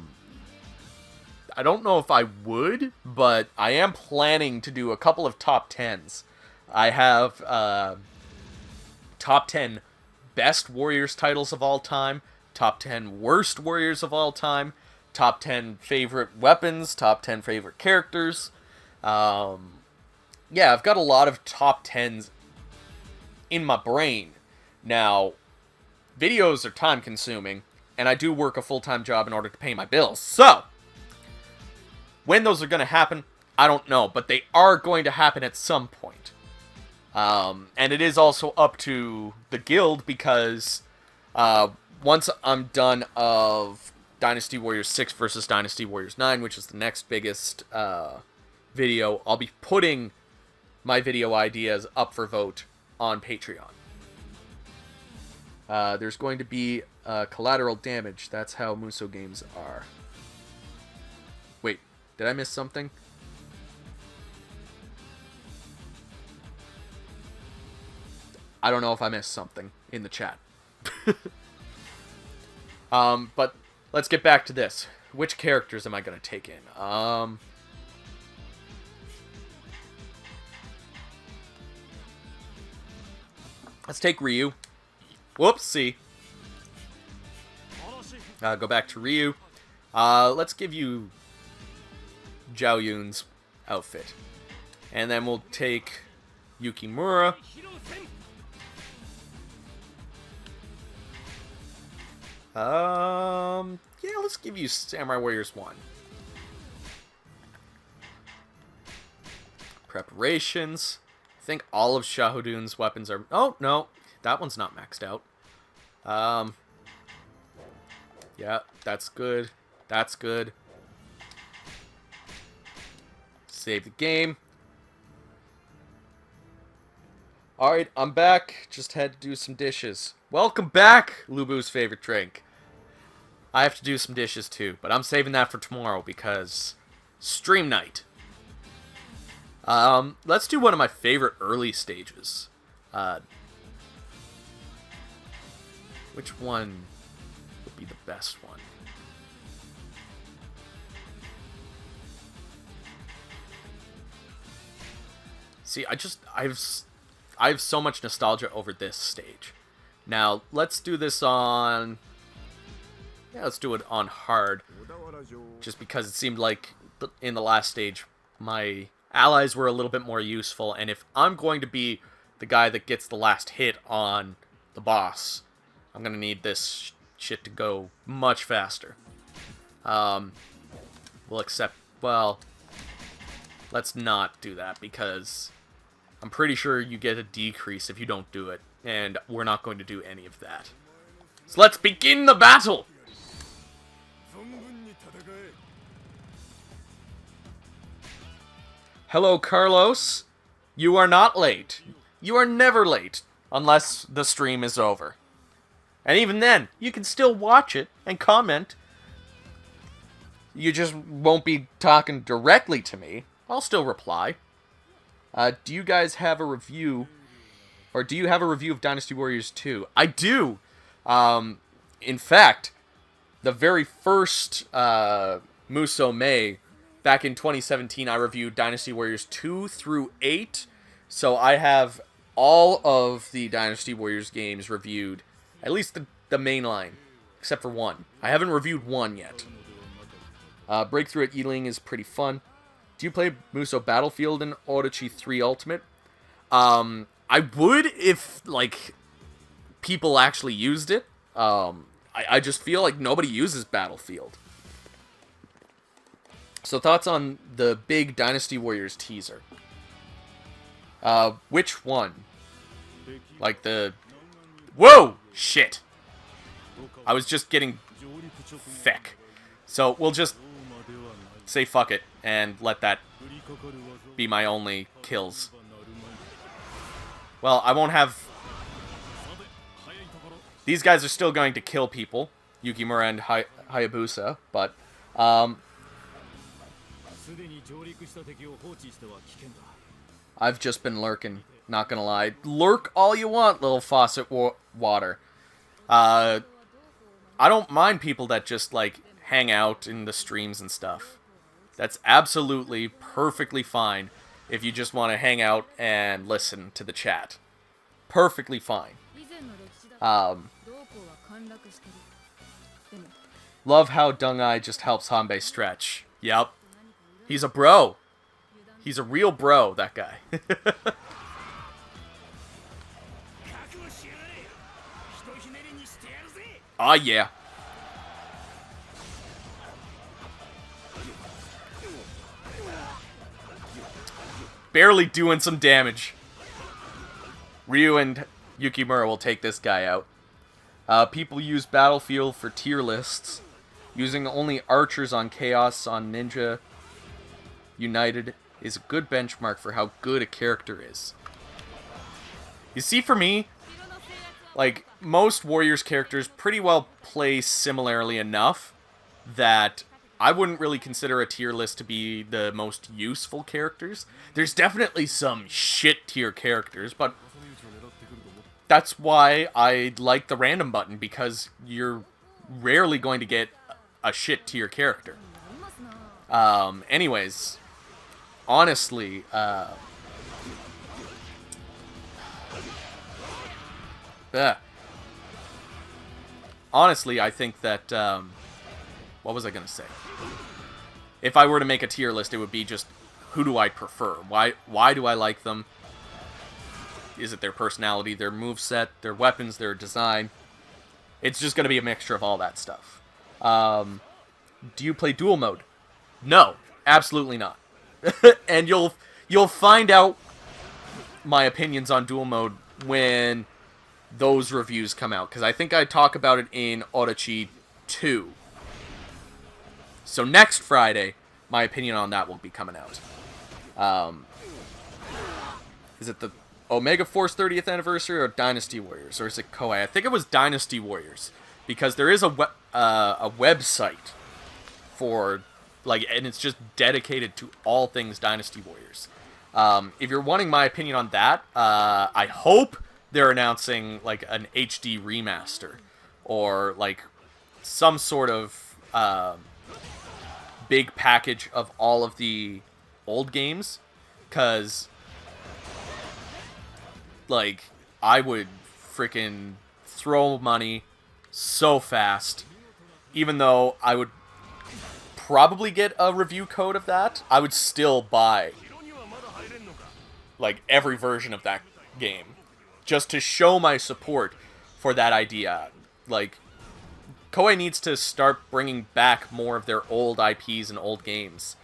don't know if I would, but I am planning to do a couple of top 10s. I have top 10 best Warriors titles of all time, top 10 worst Warriors of all time, top 10 favorite weapons, top 10 favorite characters. Yeah, I've got a lot of top 10s in my brain. Now, videos are time consuming, and I do work a full-time job in order to pay my bills. So, when those are going to happen, I don't know, but they are going to happen at some point. And it is also up to the guild, because once I'm done of Dynasty Warriors 6 versus Dynasty Warriors 9, which is the next biggest video, I'll be putting my video ideas up for vote on Patreon. There's going to be collateral damage. That's how Musou games are. Wait, did I miss something? I don't know if I missed something in the chat. But let's get back to this. Which characters am I going to take in? Let's take Ryu. Whoopsie. Go back to Ryu. Let's give you Zhao Yun's outfit. And then we'll take Yukimura. Yeah, let's give you Samurai Warriors 1. Preparations. I think all of Shahudun's weapons are... Oh, no. That one's not maxed out. Yeah, that's good. That's good. Save the game. Alright, I'm back. Just had to do some dishes. Welcome back, Lubu's favorite drink. I have to do some dishes too, but I'm saving that for tomorrow because stream night. Let's do one of my favorite early stages. Which one would be the best one? See, I have so much nostalgia over this stage. Now, let's do this on... Yeah, let's do it on hard. Just because it seemed like in the last stage, my allies were a little bit more useful. And if I'm going to be the guy that gets the last hit on the boss, I'm going to need this shit to go much faster. We'll accept... Well, let's not do that because... I'm pretty sure you get a decrease if you don't do it, and we're not going to do any of that. So let's begin the battle! Hello, Carlos. You are not late. You are never late, unless the stream is over. And even then, you can still watch it and comment. You just won't be talking directly to me. I'll still reply. Do you guys have a review, or do you have a review of Dynasty Warriors 2? I do! In fact, the very first Musou May, back in 2017, I reviewed Dynasty Warriors 2 through 8, so I have all of the Dynasty Warriors games reviewed, at least the main line, except for one. I haven't reviewed one yet. Breakthrough at Yiling is pretty fun. Do you play Musou Battlefield and Orochi 3 Ultimate? I would if, like, people actually used it. I just feel like nobody uses Battlefield. So thoughts on the big Dynasty Warriors teaser? Which one? Like the... Whoa! Shit! I was just getting... feck. So we'll just... say fuck it, and let that be my only kills. Well, I won't have... These guys are still going to kill people, Yukimura and Hayabusa, but, I've just been lurking, not gonna lie. Lurk all you want, little faucet water. I don't mind people that just, like, hang out in the streams and stuff. That's absolutely perfectly fine if you just want to hang out and listen to the chat. Perfectly fine. Love how Dungai just helps Hanbei stretch. Yep. He's a bro. He's a real bro, that guy. Aw, yeah. Barely doing some damage. Ryu and Yukimura will take this guy out. People use Battlefield for tier lists. Using only archers on Chaos on Ninja United is a good benchmark for how good a character is. You see, for me, like, most Warriors characters pretty well play similarly enough that I wouldn't really consider a tier list to be the most useful characters. There's definitely some shit tier characters, but that's why I like the random button, because you're rarely going to get a shit tier character. Anyways, honestly, honestly, I think that, what was I gonna say? If I were to make a tier list, it would be just, who do I prefer? Why do I like them? Is it their personality, their moveset, their weapons, their design? It's just going to be a mixture of all that stuff. Do you play dual mode? No, absolutely not. And you'll find out my opinions on dual mode when those reviews come out, because I think I talk about it in Orochi 2. So next Friday, my opinion on that will be coming out. Is it the Omega Force 30th anniversary or Dynasty Warriors, or is it Koei? I think it was Dynasty Warriors, because there is a website for, like, and it's just dedicated to all things Dynasty Warriors. If you're wanting my opinion on that, I hope they're announcing, like, an HD remaster, or, like, some sort of big package of all of the old games, because, like, I would freaking throw money so fast, even though I would probably get a review code of that, I would still buy, like, every version of that game, just to show my support for that idea. Like, Koei needs to start bringing back more of their old IPs and old games.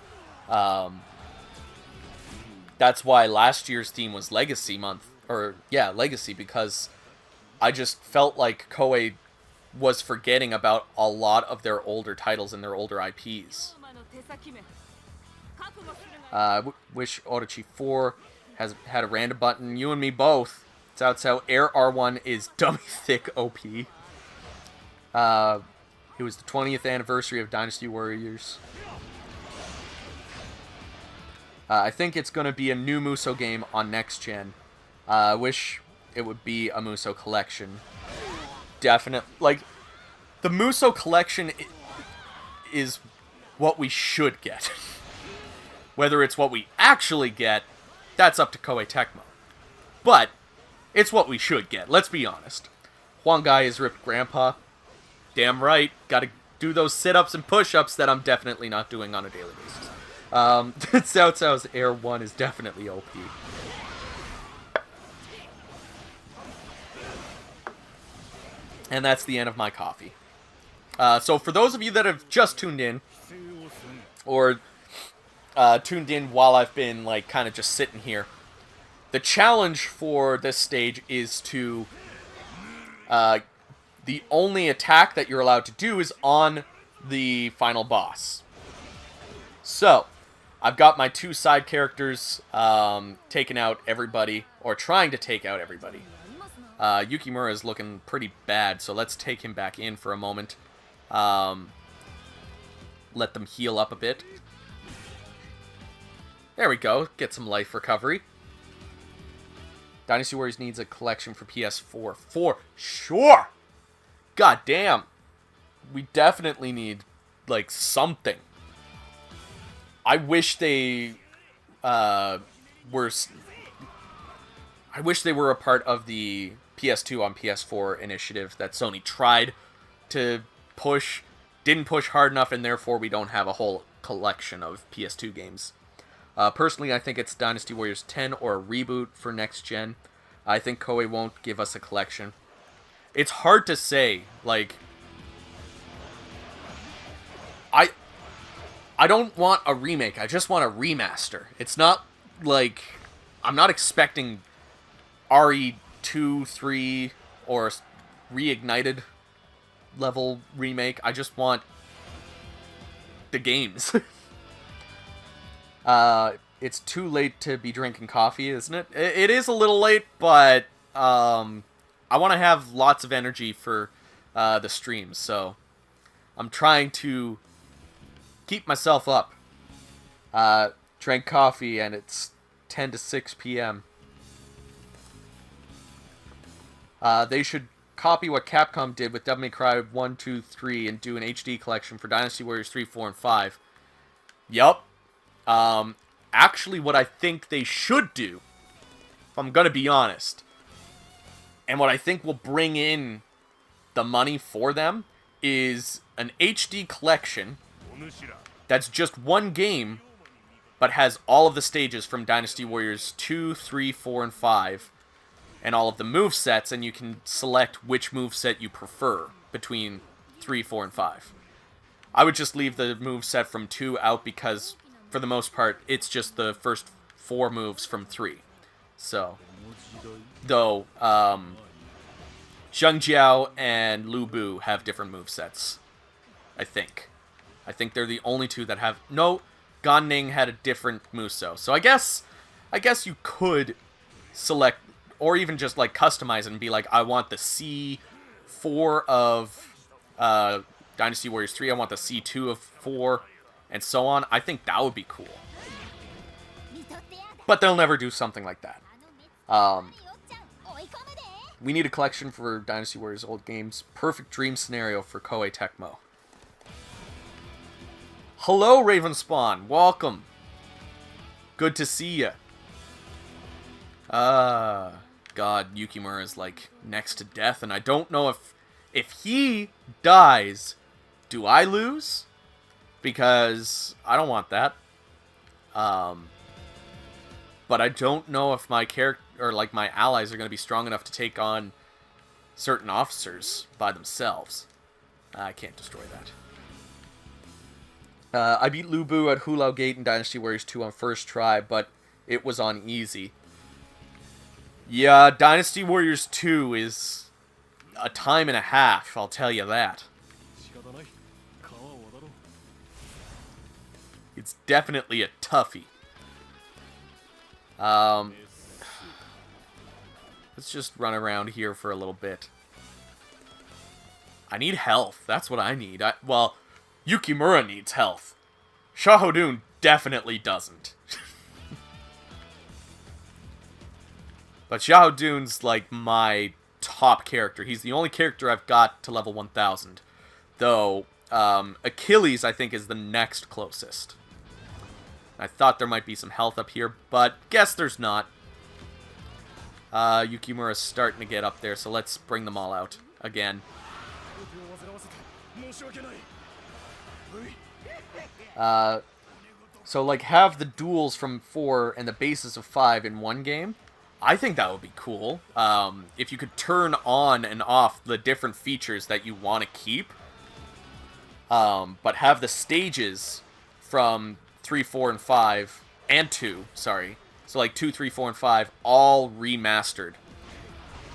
That's why last year's theme was Legacy Month, or, yeah, Legacy, because I just felt like Koei was forgetting about a lot of their older titles and their older IPs. Wish Orochi 4 has had a random button. You and me both. It's how Air R1 is dummy thick OP. It was the 20th anniversary of Dynasty Warriors. I think it's going to be a new Musou game on next gen. I wish it would be a Musou collection. Definite, like, the Musou collection is what we should get. Whether it's what we actually get, that's up to Koei Tecmo. But it's what we should get, let's be honest. Huangai is ripped grandpa. Damn right, gotta do those sit-ups and push-ups that I'm definitely not doing on a daily basis. Cao Cao's Air 1 is definitely OP. And that's the end of my coffee. So for those of you that have just tuned in, or tuned in while I've been, like, kind of just sitting here, the challenge for this stage is to, the only attack that you're allowed to do is on the final boss. So, I've got my two side characters taking out everybody, or trying to take out everybody. Yukimura is looking pretty bad, so let's take him back in for a moment. Let them heal up a bit. There we go, get some life recovery. Dynasty Warriors needs a collection for PS4. For sure! God damn. We definitely need, like, something. I wish they were... I wish they were a part of the PS2 on PS4 initiative that Sony tried to push, didn't push hard enough, and therefore we don't have a whole collection of PS2 games. Personally, I think it's Dynasty Warriors 10 or a reboot for next gen. I think Koei won't give us a collection. It's hard to say, like... I don't want a remake, I just want a remaster. It's not, like... I'm not expecting RE2, 3, or Reignited level remake. I just want the games. It's too late to be drinking coffee, isn't it? It is a little late, but I want to have lots of energy for the streams, so I'm trying to keep myself up. Drank coffee, and it's 10 to 6 p.m. They should copy what Capcom did with Devil May Cry 1, 2, 3 and do an HD collection for Dynasty Warriors 3, 4, and 5. Yup. Actually, what I think they should do, if I'm going to be honest, and what I think will bring in the money for them, is an HD collection that's just one game, but has all of the stages from Dynasty Warriors 2, 3, 4, and 5, and all of the movesets, and you can select which moveset you prefer. between 3, 4, and 5. I would just leave the move set from 2 out because, for the most part, it's just the first 4 moves from 3. So, though, Zhengjiao and Lu Bu have different move sets, I think. I think they're the only 2 that have... No, Gan Ning had a different Musou. So I guess you could select, or even just like customize it and be like, I want the C4 of Dynasty Warriors 3, I want the C2 of 4, and so on. I think that would be cool. But they'll never do something like that. We need a collection for Dynasty Warriors old games. Perfect dream scenario for Koei Tecmo. Hello, Ravenspawn. Welcome. Good to see ya. God, Yukimura is like next to death, and I don't know if he dies, do I lose? Because I don't want that. But I don't know if my character or like my allies are going to be strong enough to take on certain officers by themselves. I can't destroy that. I beat Lu Bu at Hulao Gate in Dynasty Warriors 2 on first try, but it was on easy. Yeah, Dynasty Warriors 2 is a time and a half, I'll tell you that. It's definitely a toughie. Let's just run around here for a little bit. I need health. That's what I need. Well, Yukimura needs health. Xiaohodun definitely doesn't. But Xiaohodun's like my top character. He's the only character I've got to level 1000. Though, Achilles, I think, is the next closest. I thought there might be some health up here, but guess there's not. Yukimura's starting to get up there, so let's bring them all out again. So, like, have the duels from 4 and the bases of 5 in one game. I think that would be cool. If you could turn on and off the different features that you want to keep. But have the stages from 3, 4, and 5, and 2, sorry. So, like, 2, 3, 4, and 5, all remastered.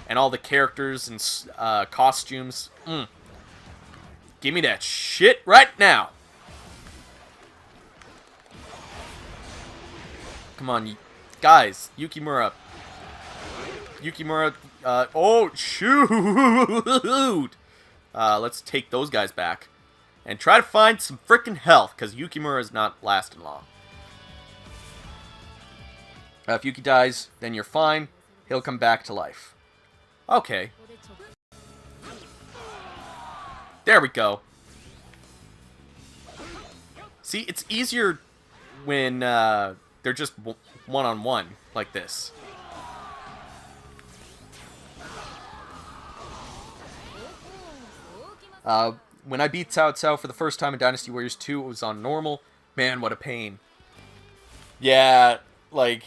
And all the characters and costumes. Give me that shit right now. Come on, guys. Yukimura. Oh, shoot. Let's take those guys back. And try to find some frickin' health, because Yukimura is not lasting long. If Yuki dies, then you're fine. He'll come back to life. Okay. There we go. See, it's easier when they're just one-on-one like this. When I beat Cao Cao for the first time in Dynasty Warriors 2, it was on normal. Man, what a pain. Yeah, like,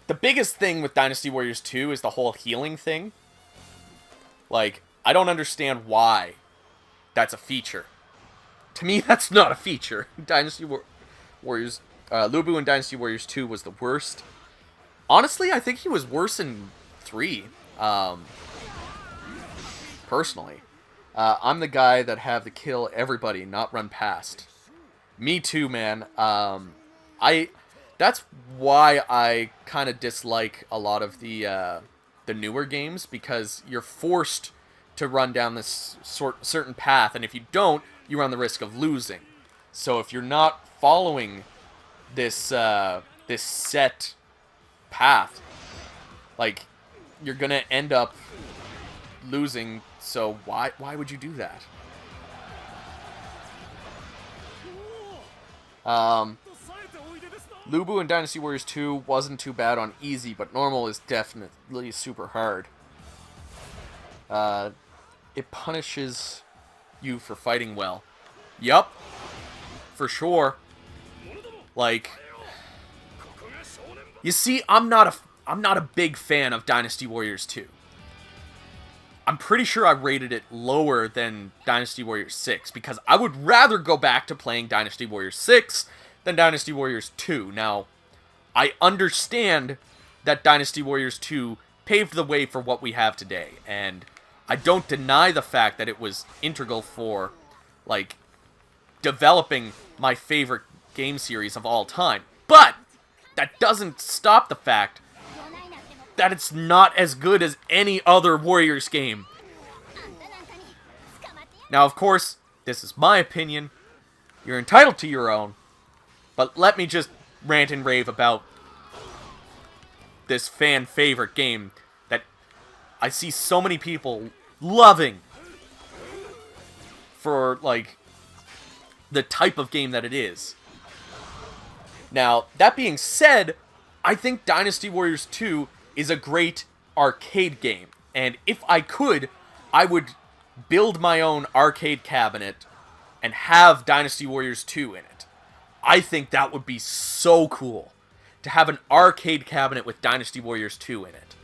the biggest thing with Dynasty Warriors 2 is the whole healing thing. Like, I don't understand why that's a feature. To me, that's not a feature. Dynasty Warriors... Lu Bu in Dynasty Warriors 2 was the worst. Honestly, I think he was worse in 3. Personally. I'm the guy that have to kill everybody, not run past. Me too, man. That's why I kind of dislike a lot of the newer games, because you're forced to run down this certain path, and if you don't, you run the risk of losing. So if you're not following this this set path, like, you're gonna end up losing. So why would you do that? Lu Bu in Dynasty Warriors 2 wasn't too bad on easy, but normal is definitely super hard. It punishes you for fighting well. Yup. For sure. Like, you see, I'm not a big fan of Dynasty Warriors 2. I'm pretty sure I rated it lower than Dynasty Warriors 6, because I would rather go back to playing Dynasty Warriors 6 than Dynasty Warriors 2. Now, I understand that Dynasty Warriors 2 paved the way for what we have today, and I don't deny the fact that it was integral for, like, developing my favorite game series of all time. But that doesn't stop the fact that it's not as good as any other Warriors game. Now, of course, this is my opinion. You're entitled to your own. But let me just rant and rave about this fan favorite game that I see so many people loving for, like, the type of game that it is. Now, that being said, I think Dynasty Warriors 2 is a great arcade game. And if I could, I would build my own arcade cabinet and have Dynasty Warriors 2 in it. I think that would be so cool, to have an arcade cabinet with Dynasty Warriors 2 in it.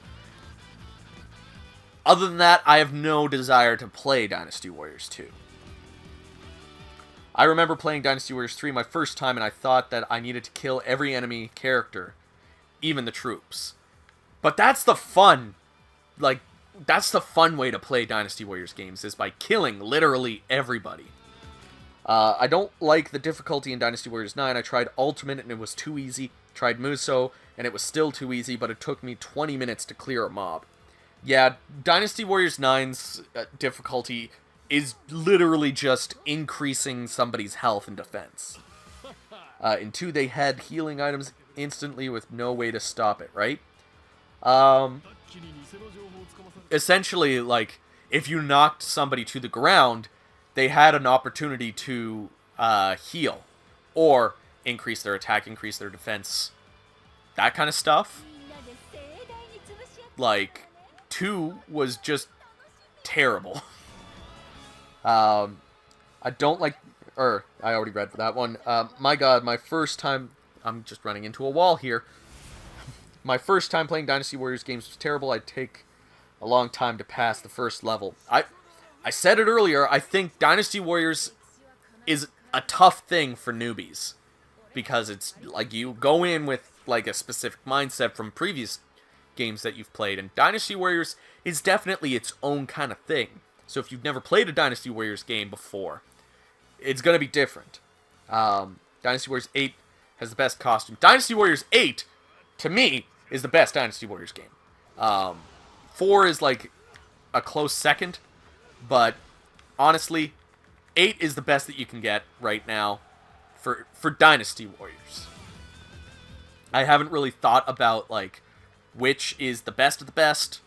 Other than that, I have no desire to play Dynasty Warriors 2. I remember playing Dynasty Warriors 3 my first time, and I thought that I needed to kill every enemy character, even the troops. But that's the fun, like, that's the fun way to play Dynasty Warriors games, is by killing literally everybody. I don't like the difficulty in Dynasty Warriors 9. I tried Ultimate and it was too easy. Tried Musou and it was still too easy, but it took me 20 minutes to clear a mob. Yeah, Dynasty Warriors 9's difficulty is literally just increasing somebody's health and defense. In 2, they had healing items instantly with no way to stop it, right? Essentially, like, if you knocked somebody to the ground, they had an opportunity to heal, or increase their attack, increase their defense, that kind of stuff. Like, 2 was just terrible. I don't like, I already read for that one. My god, my first time, I'm just running into a wall here. My first time playing Dynasty Warriors games was terrible. I'd take a long time to pass the first level. I said it earlier, I think Dynasty Warriors is a tough thing for newbies. Because it's, like, you go in with, like, a specific mindset from previous games that you've played. And Dynasty Warriors is definitely its own kind of thing. So if you've never played a Dynasty Warriors game before, it's going to be different. Dynasty Warriors 8 has the best costume. Dynasty Warriors 8, to me, is the best Dynasty Warriors game. 4 is, like, a close second. But, honestly, 8 is the best that you can get right now for Dynasty Warriors. I haven't really thought about, like, which is the best of the best.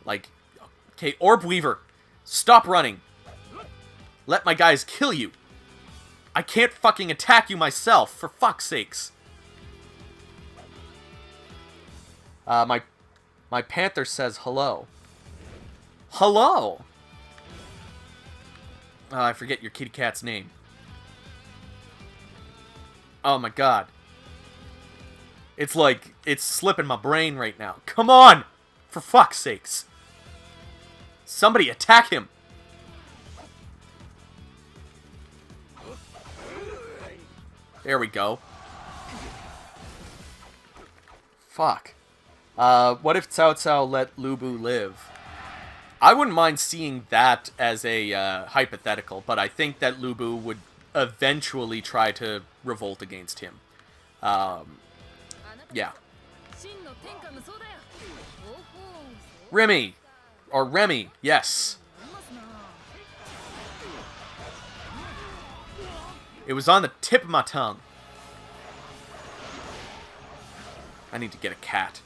Like, okay, Orb Weaver, stop running. Let my guys kill you. I can't fucking attack you myself, for fuck's sakes. My Panther says hello. Hello! I forget your kitty cat's name. Oh my god. It's like, it's slipping my brain right now. Come on! For fuck's sakes. Somebody attack him! There we go. Fuck. What if Cao Cao let Lu Bu live? I wouldn't mind seeing that as a hypothetical, but I think that Lu Bu would eventually try to revolt against him. Yeah. Remy! Or Remy, yes. It was on the tip of my tongue. I need to get a cat.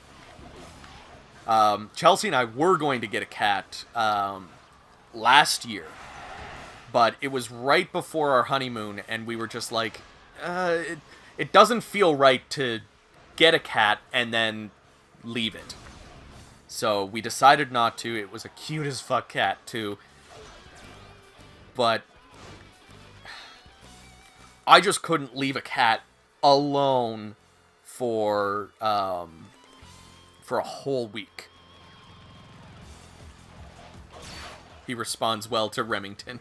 Chelsea and I were going to get a cat last year, but it was right before our honeymoon, and we were just like, it doesn't feel right to get a cat and then leave it. So we decided not to. It was a cute as fuck cat, too. But I just couldn't leave a cat alone for a whole week. He responds well to Remington.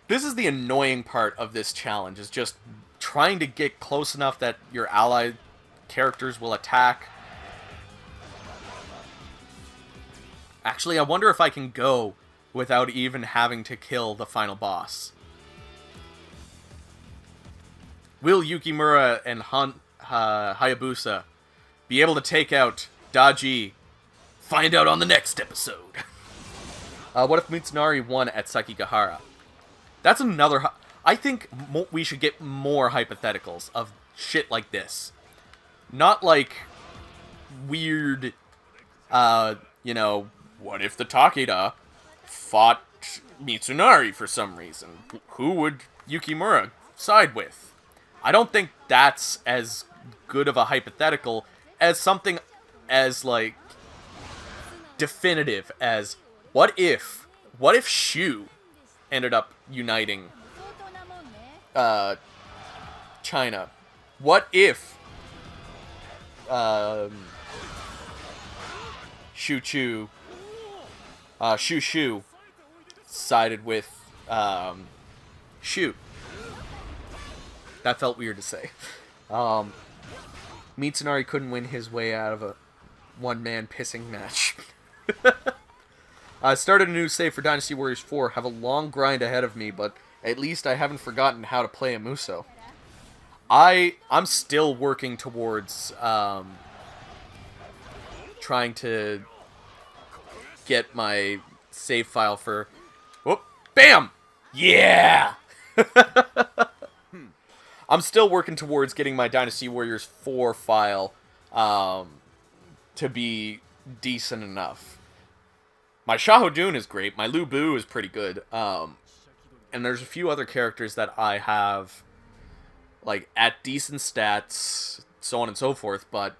This is the annoying part of this challenge, is just trying to get close enough that your allied characters will attack. Actually, I wonder if I can go without even having to kill the final boss. Will Yukimura and Hayabusa be able to take out Daji? Find out on the next episode. What if Mitsunari won at Sekigahara? That's another... I think we should get more hypotheticals of shit like this. Not like weird, you know, what if the Takeda fought Mitsunari for some reason? Who would Yukimura side with? I don't think that's as good of a hypothetical as something as, like, definitive as, what if Shu ended up uniting China? What if Shu sided with Shu? That felt weird to say. Mitsunari couldn't win his way out of a one-man pissing match. I started a new save for Dynasty Warriors 4. Have a long grind ahead of me, but at least I haven't forgotten how to play a Musou. I'm still working towards trying to get my save file for... Whoop! Bam! Yeah! I'm still working towards getting my Dynasty Warriors 4 file to be decent enough. My Shahodun is great. My Lu Bu is pretty good. And there's a few other characters that I have, like, at decent stats, so on and so forth, but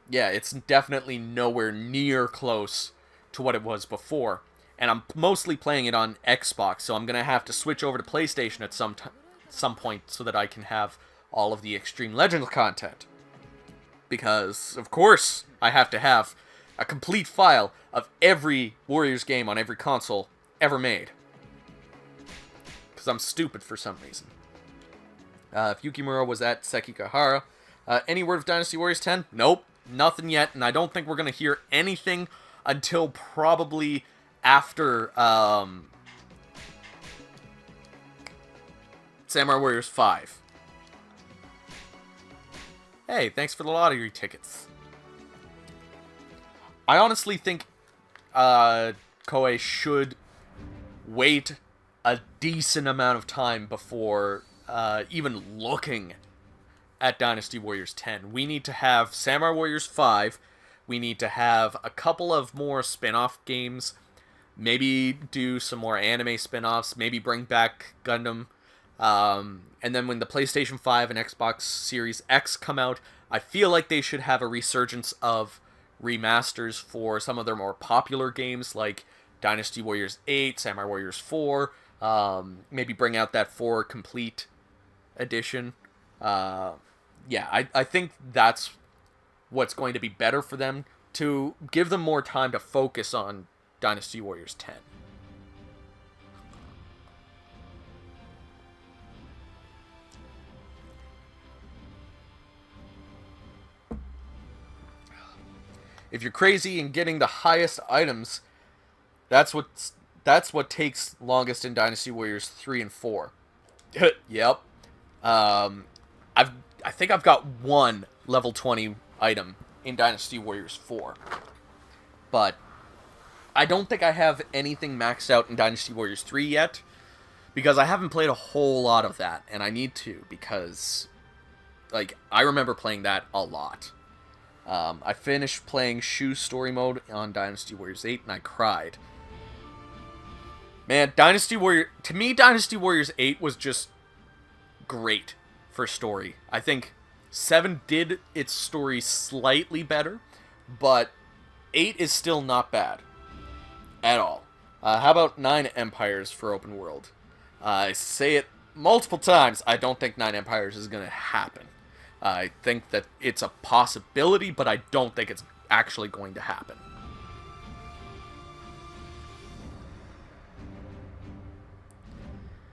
yeah, it's definitely nowhere near close to what it was before. And I'm mostly playing it on Xbox, so I'm going to have to switch over to PlayStation at some point so that I can have all of the Extreme Legends content. Because, of course, I have to have a complete file of every Warriors game on every console ever made. Because I'm stupid for some reason. If Yukimura was at Sekigahara, any word of Dynasty Warriors 10? Nope, nothing yet, and I don't think we're going to hear anything until probably after Samurai Warriors 5. Hey, thanks for the lottery tickets. I honestly think Koei should wait a decent amount of time before even looking at Dynasty Warriors 10. We need to have Samurai Warriors 5. We need to have a couple of more spin-off games. Maybe do some more anime spin-offs. Maybe bring back Gundam. And then when the PlayStation 5 and Xbox Series X come out, I feel like they should have a resurgence of remasters for some of their more popular games, like Dynasty Warriors 8, Samurai Warriors 4. Maybe bring out that 4 complete edition. Yeah, I think that's what's going to be better for them, to give them more time to focus on Dynasty Warriors 10. If you're crazy and getting the highest items, that's what takes longest in Dynasty Warriors 3 and 4. Yep. I think I've got one level 20 item in Dynasty Warriors 4. But I don't think I have anything maxed out in Dynasty Warriors 3 yet, because I haven't played a whole lot of that, and I need to, because, like, I remember playing that a lot. I finished playing Shu story mode on Dynasty Warriors 8, and I cried. Man, to me, Dynasty Warriors 8 was just great for story. I think 7 did its story slightly better, but 8 is still not bad at all. How about 9 Empires for open world? I say it multiple times, I don't think 9 Empires is going to happen. I think that it's a possibility, but I don't think it's actually going to happen.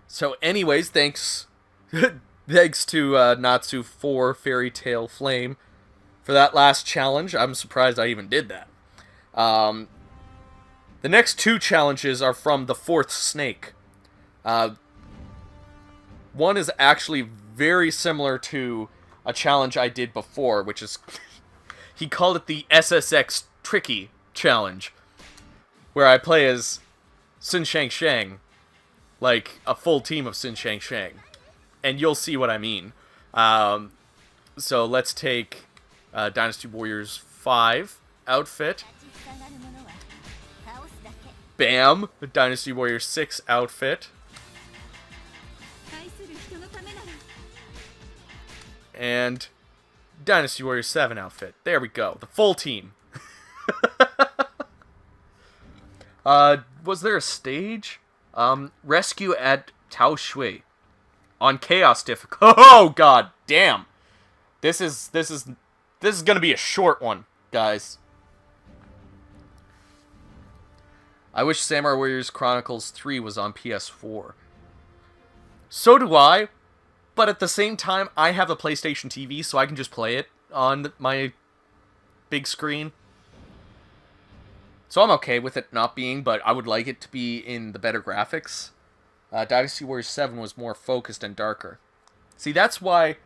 So anyways, thanks thanks to Natsu for Fairy Tail Flame for that last challenge. I'm surprised I even did that. The next 2 challenges are from the 4th Snake. One is actually very similar to a challenge I did before, which is... he called it the SSX Tricky Challenge, where I play as Sun Shang Shang, like a full team of Sun Shang Shang. And you'll see what I mean. So let's take Dynasty Warriors 5 outfit. Bam! The Dynasty Warriors 6 outfit. And Dynasty Warriors 7 outfit. There we go. The full team. Was there a stage? Rescue at Tao Shui. On Chaos difficulty. Oh, god damn. This is gonna be a short one, guys. I wish Samurai Warriors Chronicles 3 was on PS4. So do I. But at the same time, I have a PlayStation TV, so I can just play it on my big screen. So I'm okay with it not being, but I would like it to be in the better graphics. Dynasty Warriors 7 was more focused and darker. See, that's why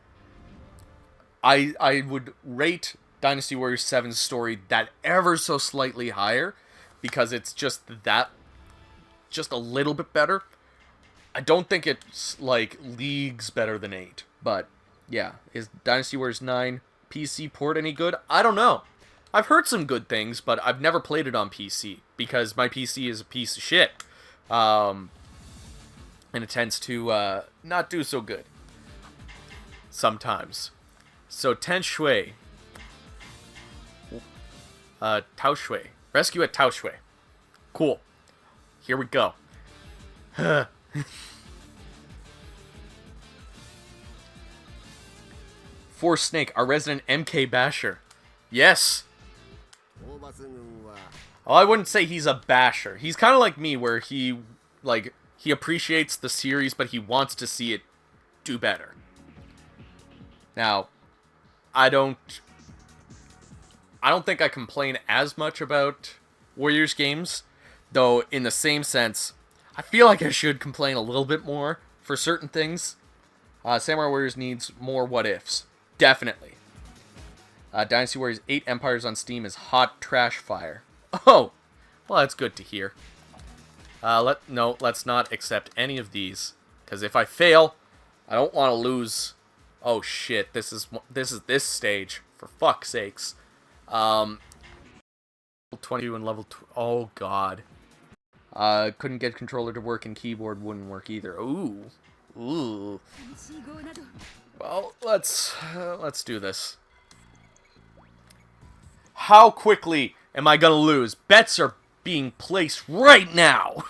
I would rate Dynasty Warriors 7's story that ever so slightly higher, because it's just a little bit better. I don't think it's, like, leagues better than 8. But, yeah. Is Dynasty Warriors 9 PC port any good? I don't know. I've heard some good things, but I've never played it on PC. Because my PC is a piece of shit. And it tends to not do so good. Sometimes. So, Ten Shui. Tao Shui. Rescue at Tao Shui. Cool. Here we go. For Snake, our resident MK basher. Yes. Well, I wouldn't say he's a basher. He's kind of like me, where he appreciates the series, but he wants to see it do better. Now, I don't think I complain as much about Warriors games, though in the same sense, I feel like I should complain a little bit more for certain things. Samurai Warriors needs more what-ifs. Definitely. Dynasty Warriors 8 Empires on Steam is hot trash fire. Oh! Well, that's good to hear. Let's not accept any of these. Because if I fail, I don't want to lose... Oh, shit. This is this stage. For fuck's sakes. Level 22 and level... Oh, God. Couldn't get controller to work and keyboard wouldn't work either. Ooh. Ooh. Well, let's do this. How quickly am I gonna lose? Bets are being placed right now.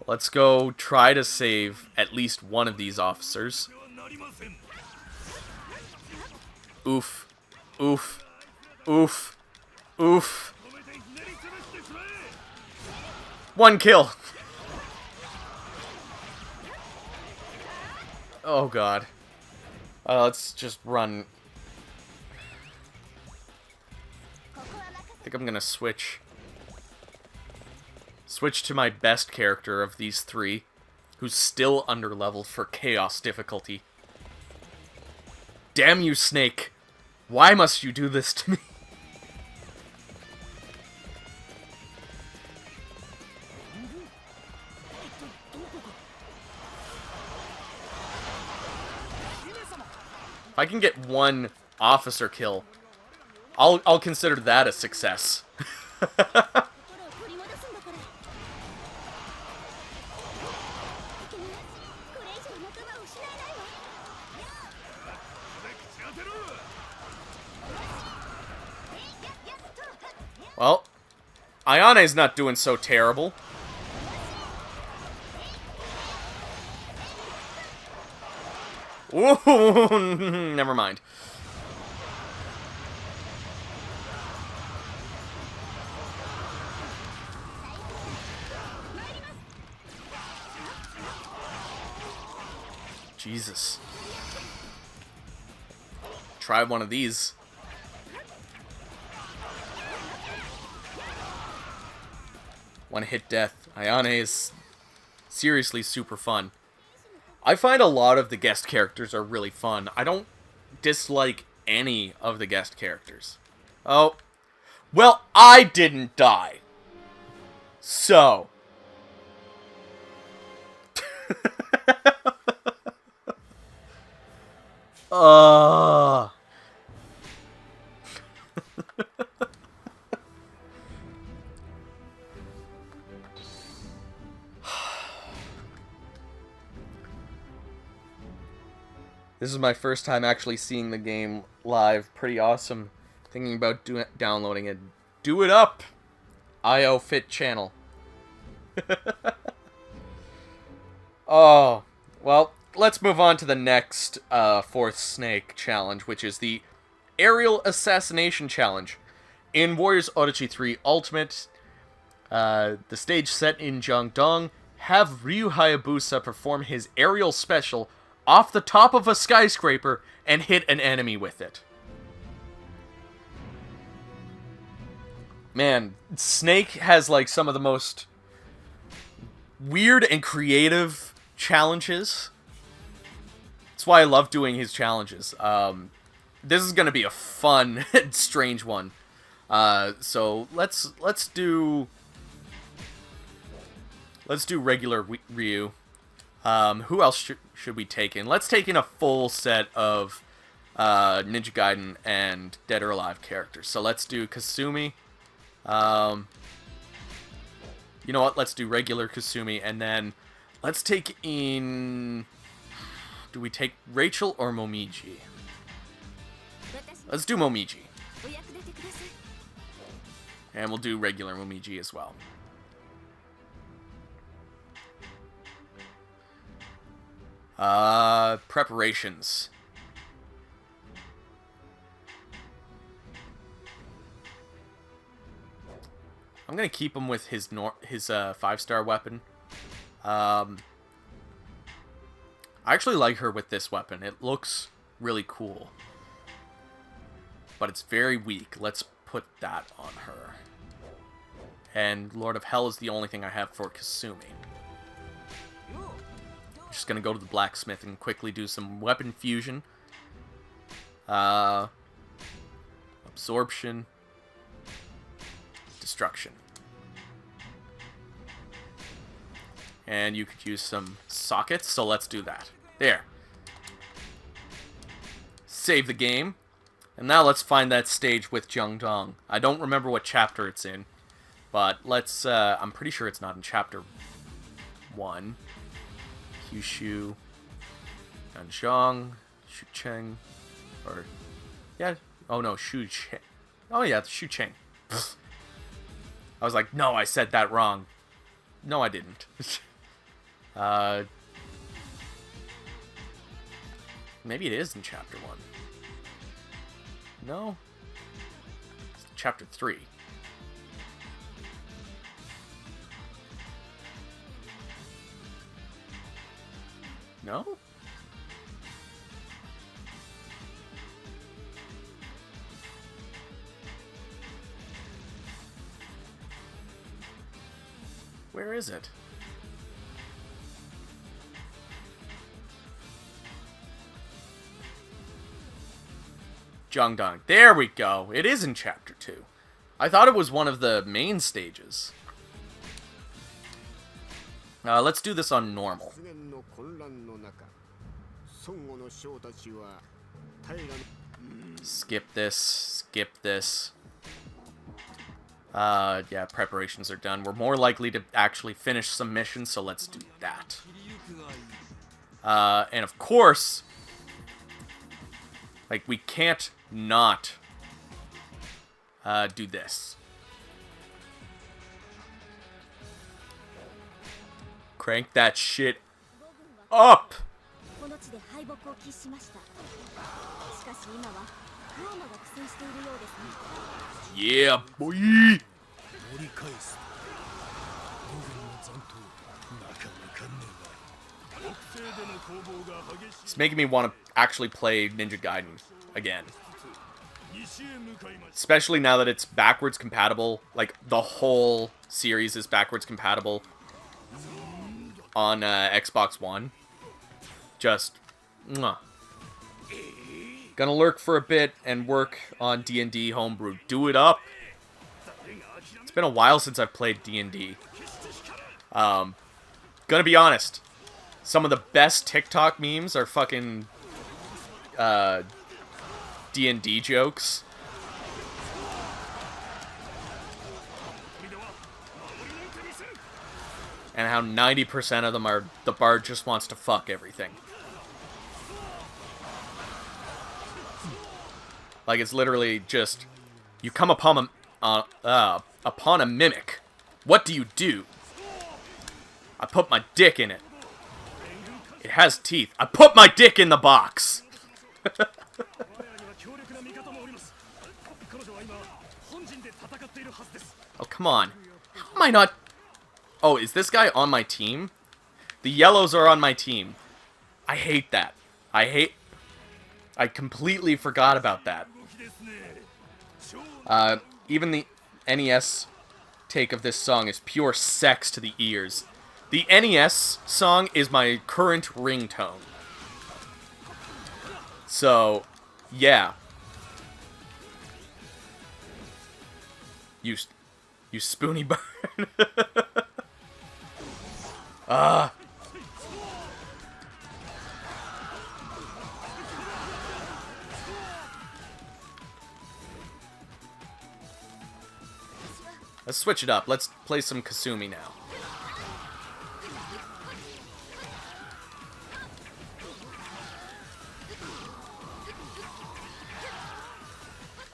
Let's go try to save at least one of these officers. Oof. Oof. Oof. Oof. 1 kill. Oh, God. Let's just run. I think I'm gonna switch to my best character of these 3, who's still underleveled for chaos difficulty. Damn you, Snake. Why must you do this to me? If I can get 1 officer kill, I'll consider that a success. Well, Ayane's not doing so terrible. Ooh, never mind. Jesus. Try one of these. One hit death. Ayane is seriously super fun. I find a lot of the guest characters are really fun. I don't dislike any of the guest characters. Oh. Well, I didn't die. So. This is my first time actually seeing the game live. Pretty awesome. Thinking about downloading it. Do it up! IO Fit channel. Oh, well, let's move on to the next fourth snake challenge, which is the Aerial Assassination Challenge. In Warriors Orochi 3 Ultimate, the stage set in Jiangdong, have Ryu Hayabusa perform his aerial special off the top of a skyscraper and hit an enemy with it. Man, Snake has like some of the most weird and creative challenges. That's why I love doing his challenges. This is gonna be a fun and strange one. So let's do regular Ryu. Who else should we take in? Let's take in a full set of Ninja Gaiden and Dead or Alive characters. So let's do Kasumi. You know what? Let's do regular Kasumi, and then let's take in... Do we take Rachel or Momiji? Let's do Momiji. And we'll do regular Momiji as well. Preparations. I'm gonna keep him with his 5-star weapon. I actually like her with this weapon. It looks really cool, but it's very weak. Let's put that on her. And Lord of Hell is the only thing I have for Kasumi. Just gonna go to the blacksmith and quickly do some weapon fusion. Absorption. Destruction. And you could use some sockets, so let's do that. There. Save the game. And now let's find that stage with Jiangdong. I don't remember what chapter it's in, but let's, I'm pretty sure it's not in chapter 1. Kyushu, Nanzhong, Shucheng, or, yeah, oh no, Shucheng. Oh yeah, it's Shucheng. I was like, no, I said that wrong. No, I didn't. Maybe it is in chapter 1. No? It's chapter 3. No? Where is it? Jiangdong. There we go. It is in chapter 2. I thought it was one of the main stages. Let's do this on normal. Skip this. Skip this. Yeah, preparations are done. We're more likely to actually finish some missions, so let's do that. And of course, like, we can't not do this. Crank that shit up! Yeah, boy! It's making me want to actually play Ninja Gaiden again. Especially now that it's backwards compatible. Like, the whole series is backwards compatible on Xbox One. Just, mwah. Gonna lurk for a bit and work on D&D Homebrew. Do it up! It's been a while since I've played D&D. Gonna be honest. Some of the best TikTok memes are fucking D&D jokes. And how 90% of them are the bard just wants to fuck everything. Like, it's literally just, you come upon a mimic. What do you do? I put my dick in it. It has teeth. I put my dick in the box. Oh, come on. How am I not... Oh, is this guy on my team? The yellows are on my team. I hate that. I completely forgot about that. Even the NES take of this song is pure sex to the ears. The NES song is my current ringtone. So, yeah. You spoony bird. Let's switch it up. Let's play some Kasumi now.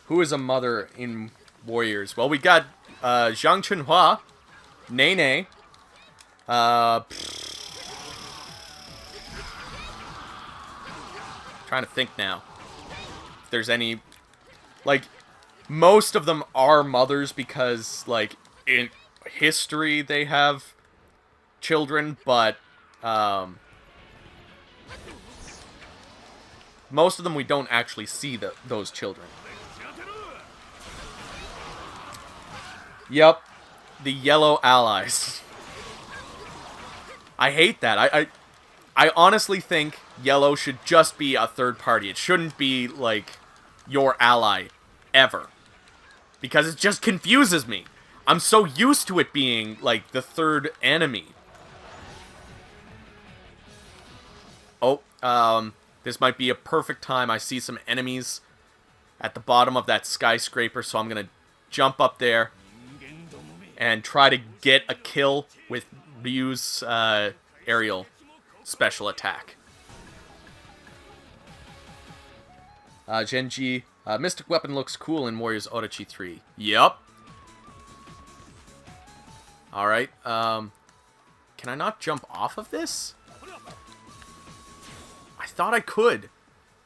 Who is a mother in Warriors? Well, we got Zhang Chunhua, Nene, trying to think now. If there's any, like, most of them are mothers because, like, in history they have children, but most of them we don't actually see those children. Yep, the yellow allies. I hate that. I honestly think yellow should just be a third party. It shouldn't be, like, your ally, ever. Because it just confuses me. I'm so used to it being, like, the third enemy. Oh, this might be a perfect time. I see some enemies at the bottom of that skyscraper, so I'm gonna jump up there and try to get a kill with Ryu's aerial special attack. Genji, Mystic Weapon looks cool in Warriors Orochi 3. Yup. Alright, can I not jump off of this? I thought I could.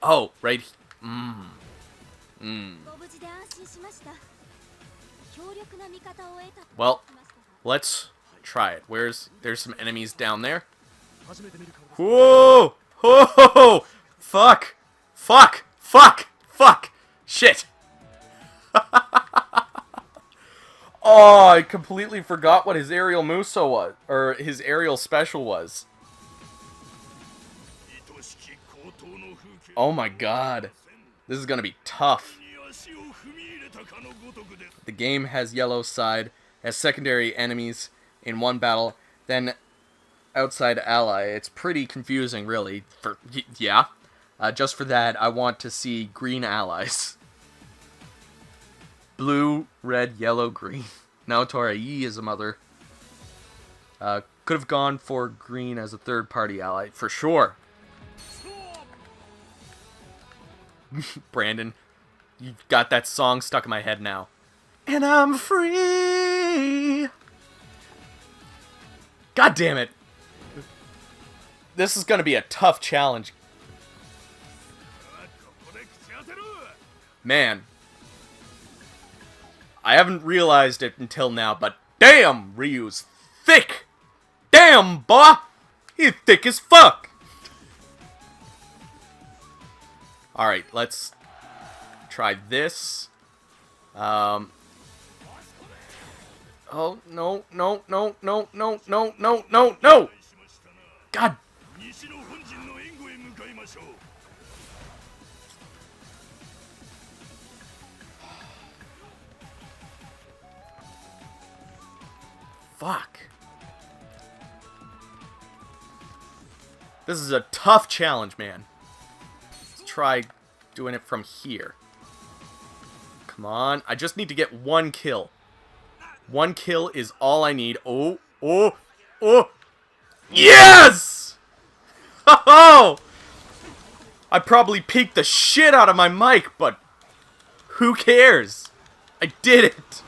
Oh, right. Well, let's try it. There's some enemies down there. Whoa! Whoa! Fuck! Fuck! Fuck! Fuck! Shit! Oh, I completely forgot what his aerial Musou was, or his aerial special was. Oh my god. This is gonna be tough. The game has yellow side as secondary enemies in one battle, then outside ally. It's pretty confusing, really. Yeah. Just for that, I want to see green allies. Blue, red, yellow, green. Now Torai is a mother. Could have gone for green as a third-party ally, for sure. Brandon, you've got that song stuck in my head now. And I'm free! God damn it! This is gonna be a tough challenge. Man. I haven't realized it until now, but damn, Ryu's thick! Damn, boy! He's thick as fuck! Alright, let's try this. Oh, no, no, no, no, no, no, no, no, no! God! Fuck. This is a tough challenge, man. Let's try doing it from here. Come on. I just need to get one kill. One kill is all I need. Oh, oh, oh. Yes! Oh! I probably peeked the shit out of my mic, but who cares? I did it!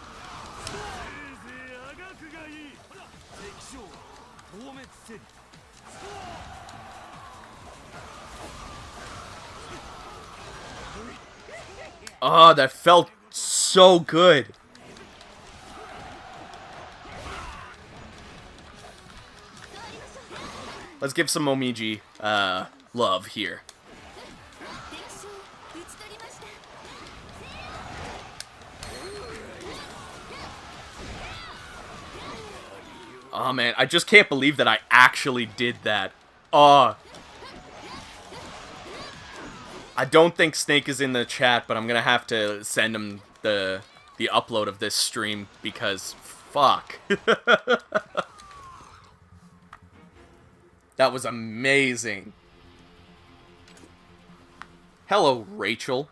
Oh, that felt so good. Let's give some Momiji love here. Oh man, I just can't believe that I actually did that. Oh. I don't think Snake is in the chat, but I'm gonna have to send him the upload of this stream because fuck. That was amazing. Hello, Rachel.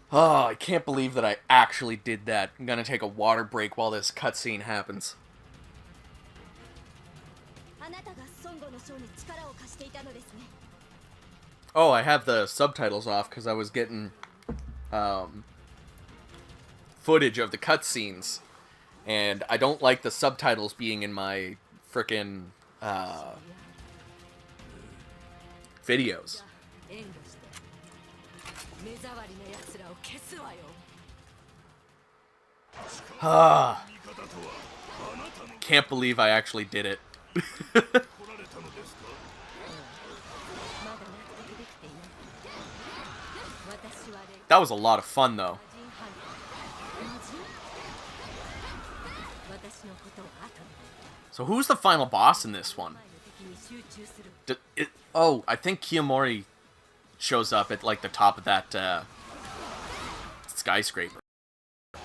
Oh, I can't believe that I actually did that. I'm gonna take a water break while this cutscene happens. Oh, I have the subtitles off because I was getting footage of the cutscenes, and I don't like the subtitles being in my frickin' videos. Ah, can't believe I actually did it. That was a lot of fun, though. So who's the final boss in this one? Oh, I think Kiyomori shows up at, like, the top of that skyscraper.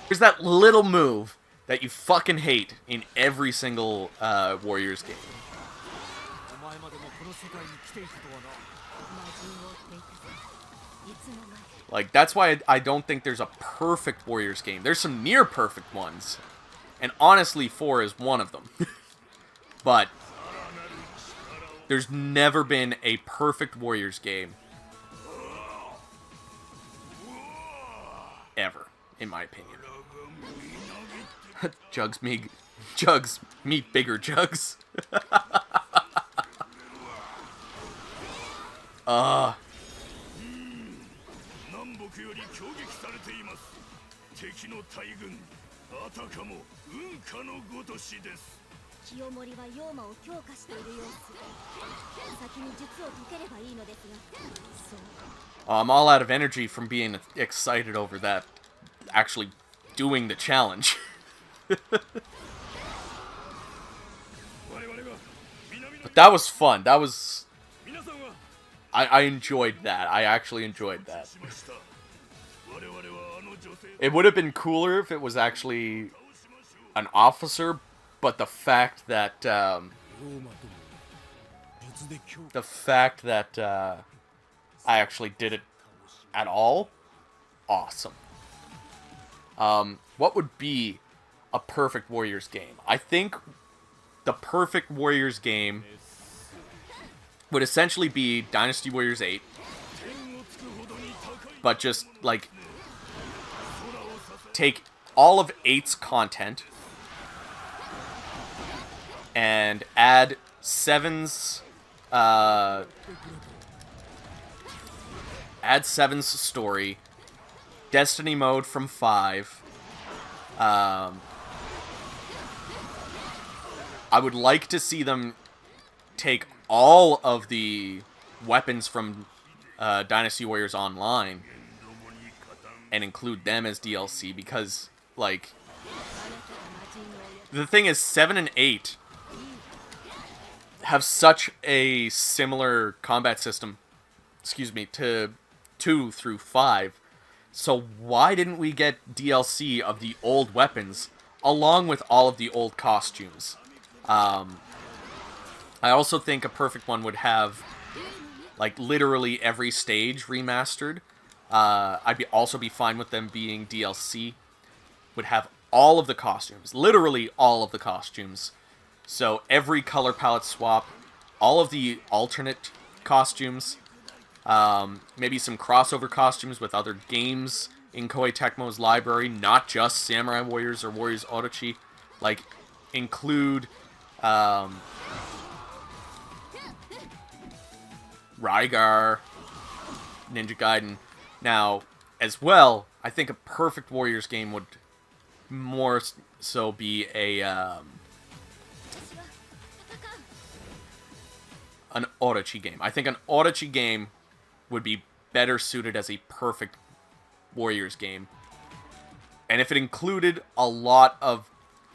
There's that little move that you fucking hate in every single Warriors game. Like, that's why I don't think there's a perfect Warriors game. There's some near-perfect ones. And honestly, 4 is one of them. But there's never been a perfect Warriors game. Ever, in my opinion. Jugs meet bigger jugs. I'm all out of energy from being excited over that. Actually doing the challenge. But that was fun. That was... I enjoyed that. I actually enjoyed that. It would have been cooler if it was actually an officer, but the fact that I actually did it at all, awesome. What would be a perfect Warriors game? I think the perfect Warriors game would essentially be Dynasty Warriors 8, but just, like, take all of 8's content and add 7's, add 7's story, Destiny mode from 5, I would like to see them take all of the weapons from Dynasty Warriors Online and include them as DLC, because, like, the thing is, 7 and 8 have such a similar combat system, to 2 through 5, so why didn't we get DLC of the old weapons along with all of the old costumes? I also think a perfect one would have, like, literally every stage remastered. I'd also be fine with them being DLC. Would have all of the costumes, literally all of the costumes. So every color palette swap, all of the alternate costumes, maybe some crossover costumes with other games in Koei Tecmo's library, not just Samurai Warriors or Warriors Orochi. Like, include Rygar, Ninja Gaiden. Now, as well, I think a perfect Warriors game would more so be an Orochi game. I think an Orochi game would be better suited as a perfect Warriors game. And if it included a lot of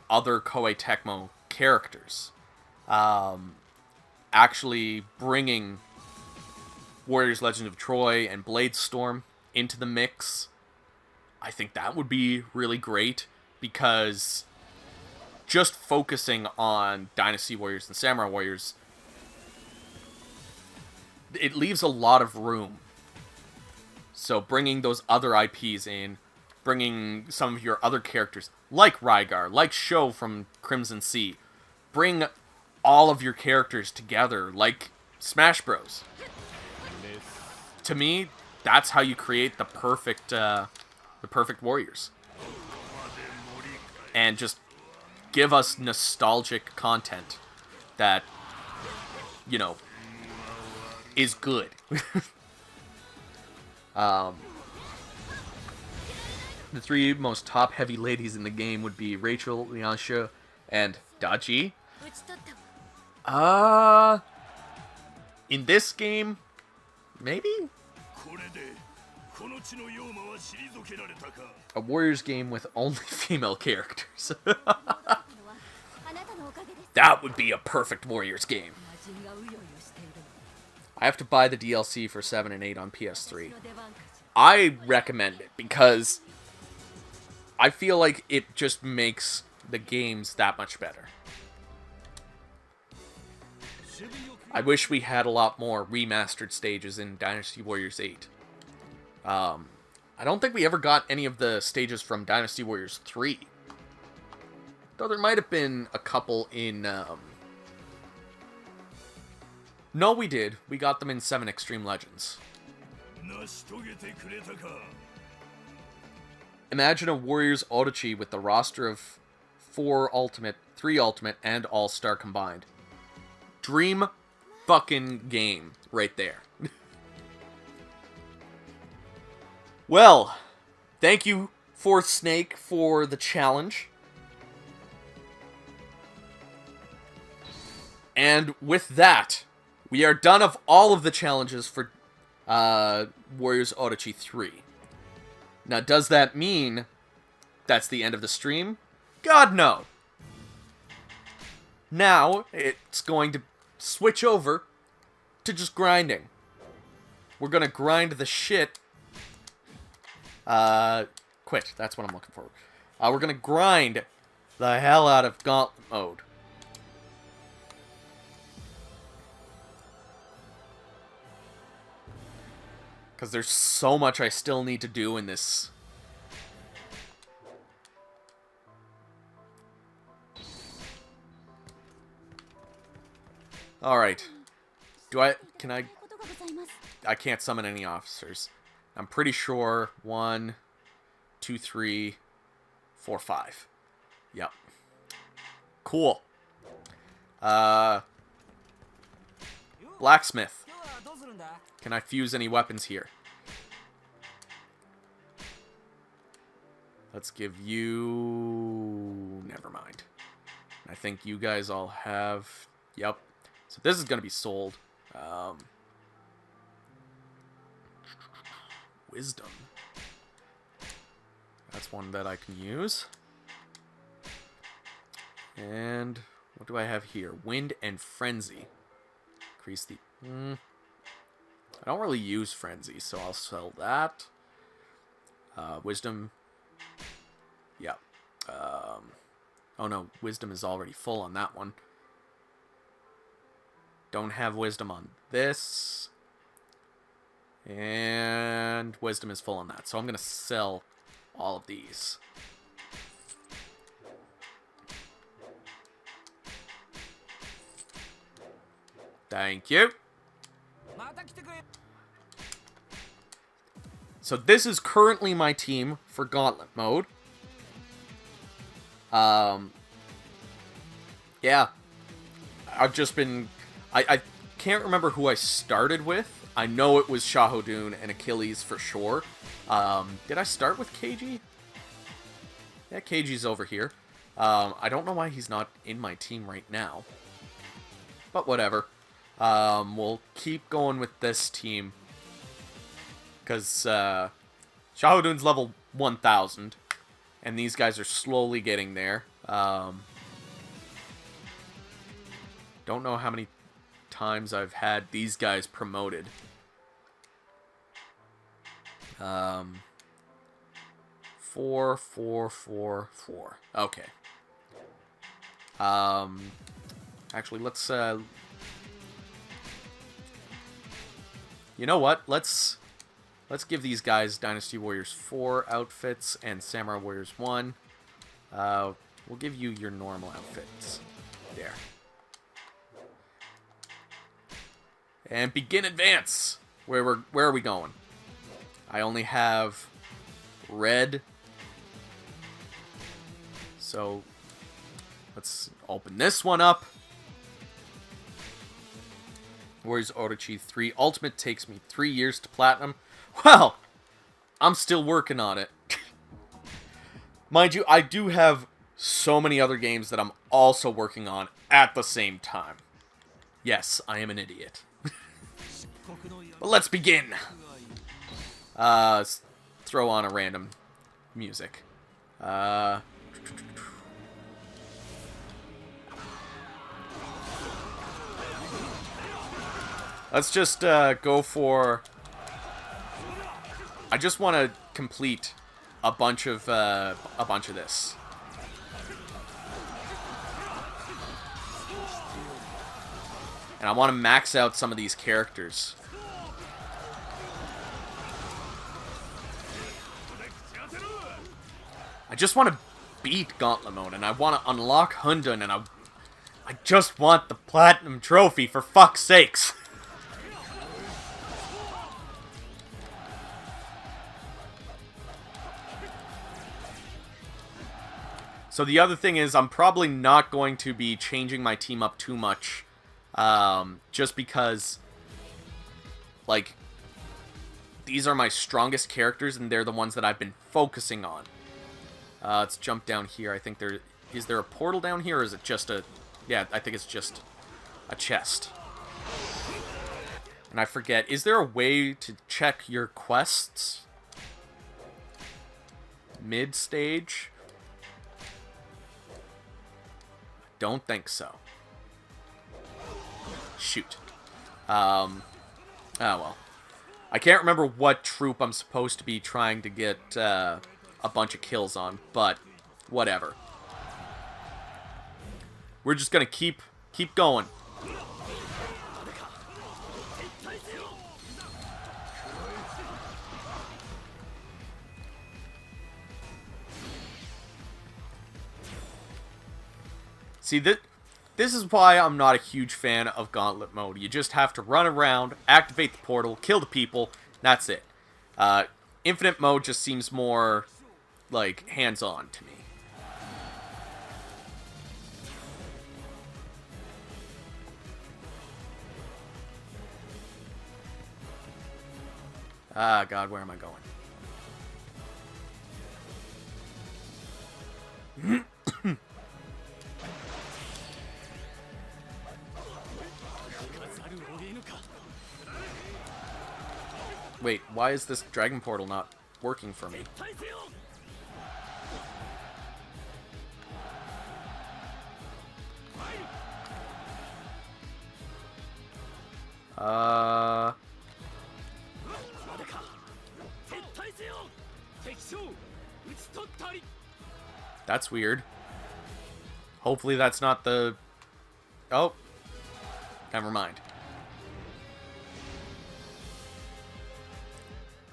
other Koei Tecmo characters, actually bringing Warriors Legend of Troy and Bladestorm into the mix, I think that would be really great, because just focusing on Dynasty Warriors and Samurai Warriors, it leaves a lot of room. So bringing those other IPs in, bringing some of your other characters, like Rygar, like Sho from Crimson Sea, bring all of your characters together, like Smash Bros. To me, that's how you create the perfect Warriors. And just give us nostalgic content that, you know, is good. The 3 most top-heavy ladies in the game would be Rachel, Liansha, and Dachi. In this game, maybe? A Warriors game with only female characters. That would be a perfect Warriors game. I have to buy the DLC for 7 and 8 on PS3. I recommend it because I feel like it just makes the games that much better. I wish we had a lot more remastered stages in Dynasty Warriors 8. I don't think we ever got any of the stages from Dynasty Warriors 3. Though there might have been a couple in... No, we did. We got them in 7 Extreme Legends. Imagine a Warriors Orochi with the roster of 4 Ultimate, 3 Ultimate, and All-Star combined. Dream fucking game right there. Well, thank you, Fourth Snake, for the challenge. And with that, we are done of all of the challenges for Warriors Orochi 3. Now, does that mean that's the end of the stream? God, no! Now, it's going to switch over to just grinding. We're gonna grind the shit... quit. That's what I'm looking for. We're gonna grind the hell out of Gauntlet mode. Because there's so much I still need to do in this. Alright. can I can't summon any officers. I'm pretty sure 1, 2, 3, 4, 5. Yep. Cool. Blacksmith. Can I fuse any weapons here? Let's give you... Never mind. I think you guys all have... Yep. So this is going to be sold. Wisdom. That's one that I can use. And what do I have here? Wind and Frenzy. Increase the... I don't really use Frenzy, so I'll sell that. Wisdom. Yep. Oh no, Wisdom is already full on that one. Don't have Wisdom on this. And Wisdom is full on that. So I'm going to sell all of these. Thank you. So this is currently my team for Gauntlet mode. Yeah. I've just been... I can't remember who I started with. I know it was Shahodun and Achilles for sure. Did I start with KG? Yeah, KG's over here. I don't know why he's not in my team right now. But whatever. We'll keep going with this team. Because Shahodun's level 1000. And these guys are slowly getting there. Don't know how many times I've had these guys promoted. 4, 4, 4, 4. Okay. Actually, let's you know what? Let's give these guys Dynasty Warriors 4 outfits and Samurai Warriors 1. We'll give you your normal outfits. There. And begin advance. Where are we going? I only have red. So let's open this one up. Warriors Orochi 3 Ultimate takes me 3 years to platinum. Well, I'm still working on it. Mind you, I do have so many other games that I'm also working on at the same time. Yes, I am an idiot. But let's begin. Let's throw on a random music. Let's just go for... I just want to complete a bunch of this. And I want to max out some of these characters. I just want to beat Gauntlet mode, and I want to unlock Hundun, and I just want the Platinum Trophy, for fuck's sakes. So the other thing is, I'm probably not going to be changing my team up too much. Just because, like, these are my strongest characters, and they're the ones that I've been focusing on. Let's jump down here. I think is there a portal down here, or is it just a... Yeah, I think it's just a chest. And I forget, is there a way to check your quests? Mid-stage? Don't think so. Shoot. Oh well. I can't remember what troop I'm supposed to be trying to get a bunch of kills on, but whatever. We're just gonna keep going. See, This is why I'm not a huge fan of Gauntlet mode. You just have to run around, activate the portal, kill the people, that's it. Infinite mode just seems more, like, hands-on to me. Ah, God, where am I going? Wait, why is this dragon portal not working for me? That's weird. Hopefully that's not the... Oh. Never mind.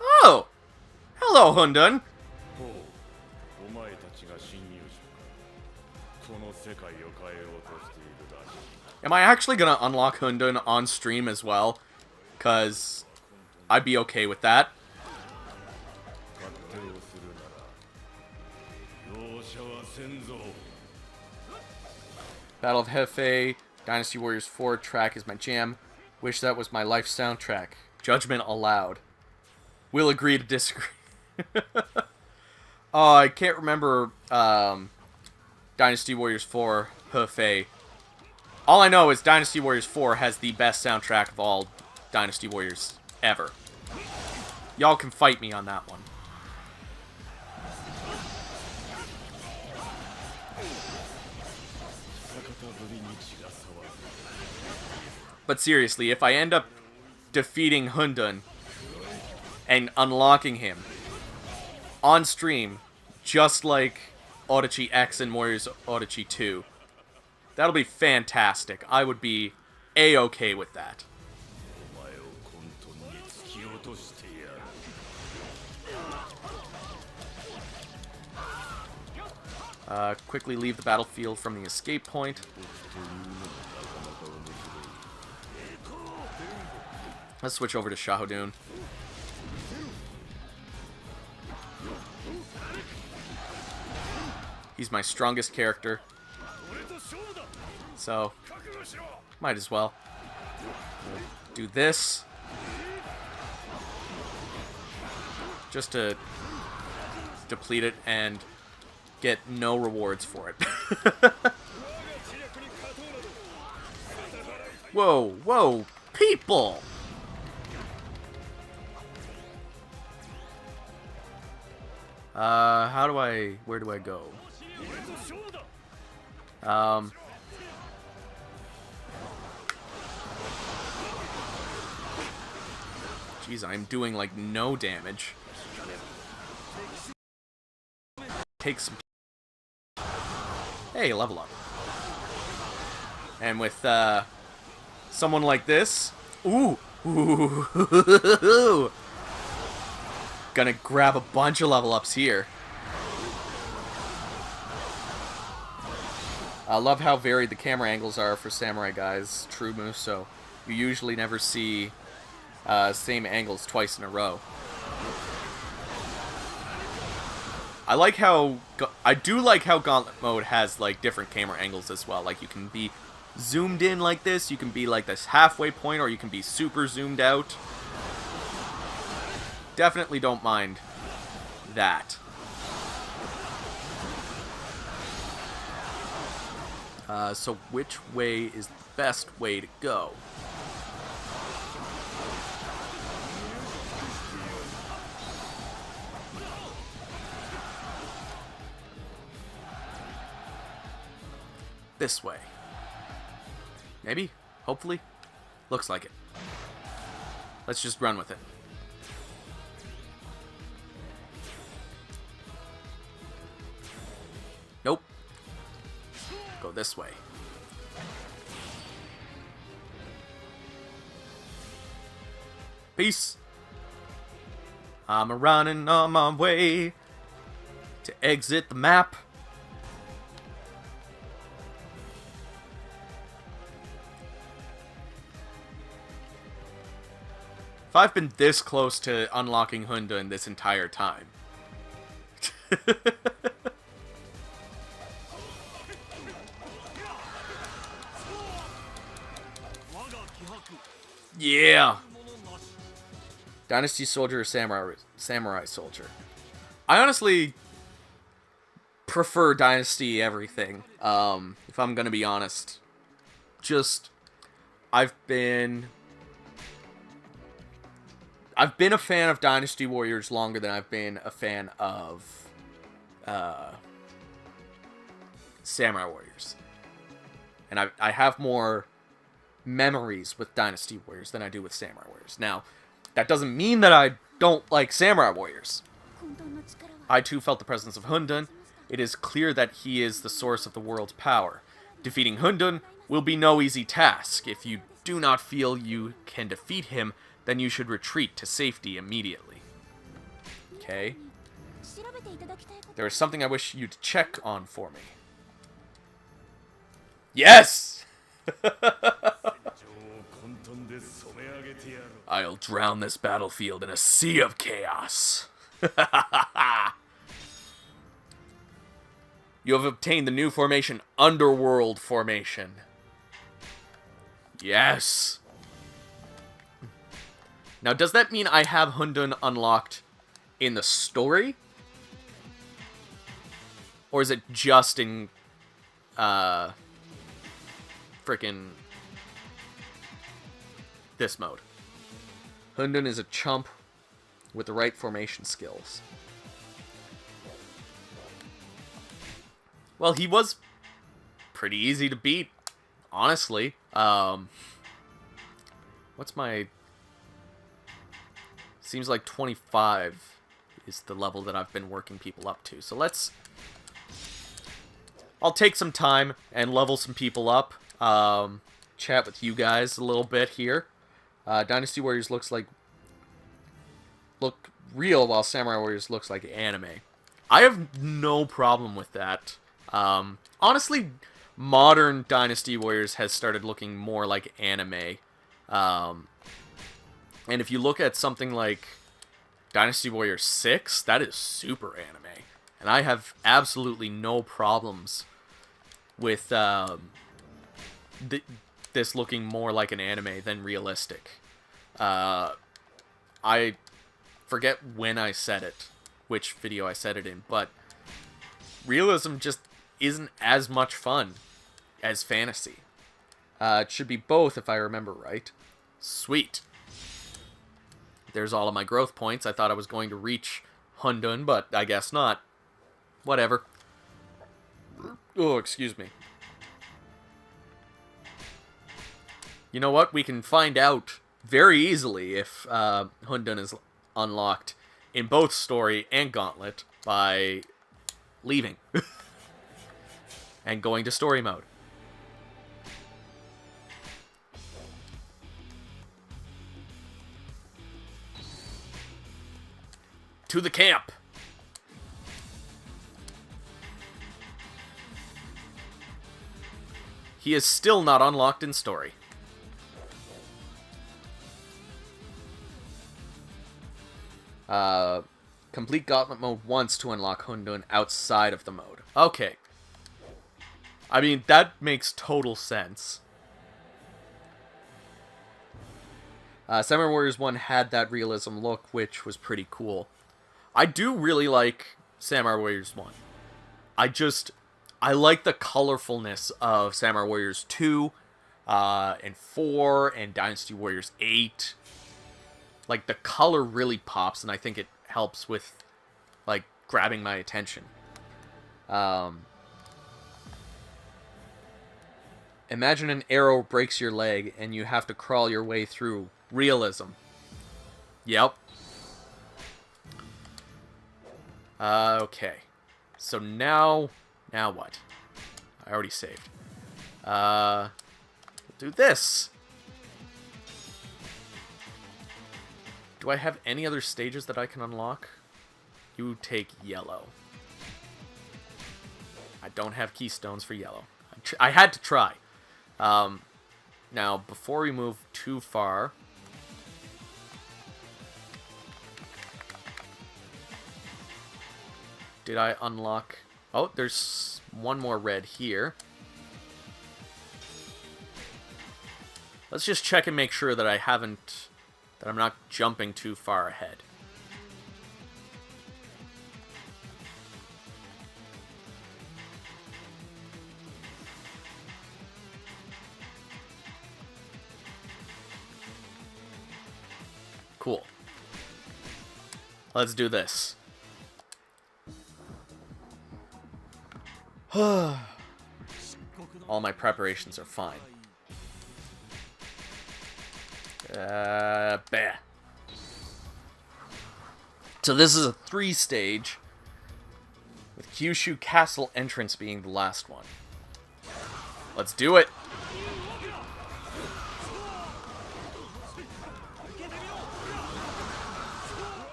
Oh! Hello, Hundun! Am I actually gonna unlock Hundun on stream as well? Cause I'd be okay with that. Battle of Hefe, Dynasty Warriors 4 track is my jam. Wish that was my life soundtrack. Judgment allowed. We'll agree to disagree. Oh, I can't remember Dynasty Warriors 4 Hefe. All I know is Dynasty Warriors 4 has the best soundtrack of all Dynasty Warriors ever. Y'all can fight me on that one. But seriously, if I end up defeating Hundun and unlocking him on stream, just like Orochi X and Warriors Orochi 2, that'll be fantastic. I would be A-okay with that. Quickly leave the battlefield from the escape point. Let's switch over to Shahodun. He's my strongest character. So, might as well. Do this. Just to deplete it and get no rewards for it. Whoa, whoa, people! Where do I go? Jeez, I'm doing like no damage. Take some... Hey, level up. And with, someone like this... Ooh! Ooh! Gonna grab a bunch of level ups here. I love how varied the camera angles are for Samurai Guys. True Musou. You usually never see same angles twice in a row. I do like how Gauntlet mode has like different camera angles as well. Like you can be zoomed in like this, you can be like this halfway point, or you can be super zoomed out. Definitely don't mind that. So which way is the best way to go? This way. Maybe? Hopefully? Looks like it. Let's just run with it. Nope. Go this way. Peace. I'm running on my way to exit the map. if I've been this close to unlocking Hundun this entire time. Yeah! Dynasty Soldier or Samurai Soldier? I honestly prefer Dynasty everything, if I'm gonna be honest. Just, I've been a fan of Dynasty Warriors longer than I've been a fan of Samurai Warriors. And I have more memories with Dynasty Warriors than I do with Samurai Warriors. Now, that doesn't mean that I don't like Samurai Warriors. I too felt the presence of Hundun. It is clear that he is the source of the world's power. Defeating Hundun will be no easy task. If you do not feel you can defeat him, then you should retreat to safety immediately. Okay. There is something I wish you'd check on for me. Yes! I'll drown this battlefield in a sea of chaos. You have obtained the new formation, Underworld Formation. Yes. Now, does that mean I have Hundun unlocked in the story? Or is it just in, frickin' this mode? Hundun is a chump with the right formation skills. Well, he was pretty easy to beat, honestly. What's my... Seems like 25 is the level that I've been working people up to. So let's... I'll take some time and level some people up. Chat with you guys a little bit here. Dynasty Warriors look real, while Samurai Warriors looks like anime. I have no problem with that. Honestly, modern Dynasty Warriors has started looking more like anime. And if you look at something like Dynasty Warriors 6, that is super anime. And I have absolutely no problems with this looking more like an anime than realistic. I forget when I said it, which video I said it in, but realism just isn't as much fun as fantasy. It should be both if I remember right. Sweet. There's all of my growth points. I thought I was going to reach Hundun, but I guess not. Whatever. Oh, excuse me. You know what? We can find out very easily if Hundun is unlocked in both story and Gauntlet by leaving and going to story mode. To the camp. He is still not unlocked in story. Complete Gauntlet mode once to unlock Hundun outside of the mode. Okay. I mean, that makes total sense. Samurai Warriors 1 had that realism look, which was pretty cool. I do really like Samurai Warriors 1. I like the colorfulness of Samurai Warriors 2, and 4, and Dynasty Warriors 8. Like, the color really pops, and I think it helps with, like, grabbing my attention. Imagine an arrow breaks your leg, and you have to crawl your way through. Realism. Yep. Okay. So now what? I already saved. We'll do this. Do I have any other stages that I can unlock? You take yellow. I don't have keystones for yellow. I had to try. Now, before we move too far, did I unlock... Oh, there's one more red here. Let's just check and make sure that I haven't... that I'm not jumping too far ahead. Cool. Let's do this. All my preparations are fine. Bah. So this is a 3-stage, with Kyushu Castle entrance being the last one. Let's do it!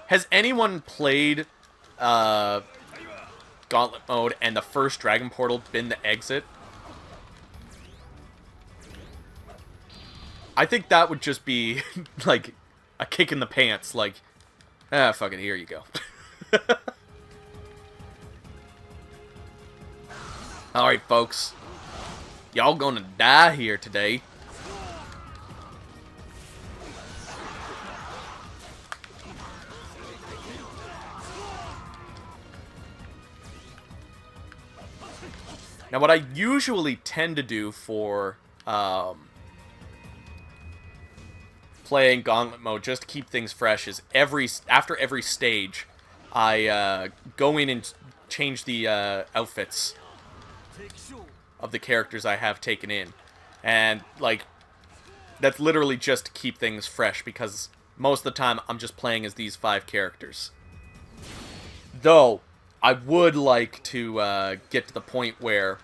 Has anyone played Gauntlet mode and the first Dragon Portal been the exit? I think that would just be, like, a kick in the pants, like, ah, fuck it, here you go. Alright, folks. Y'all gonna die here today. Now, what I usually tend to do for playing Gauntlet mode, just to keep things fresh, is after every stage, I go in and change the outfits of the characters I have taken in. And, like, that's literally just to keep things fresh, because most of the time I'm just playing as these 5 characters. Though, I would like to get to the point where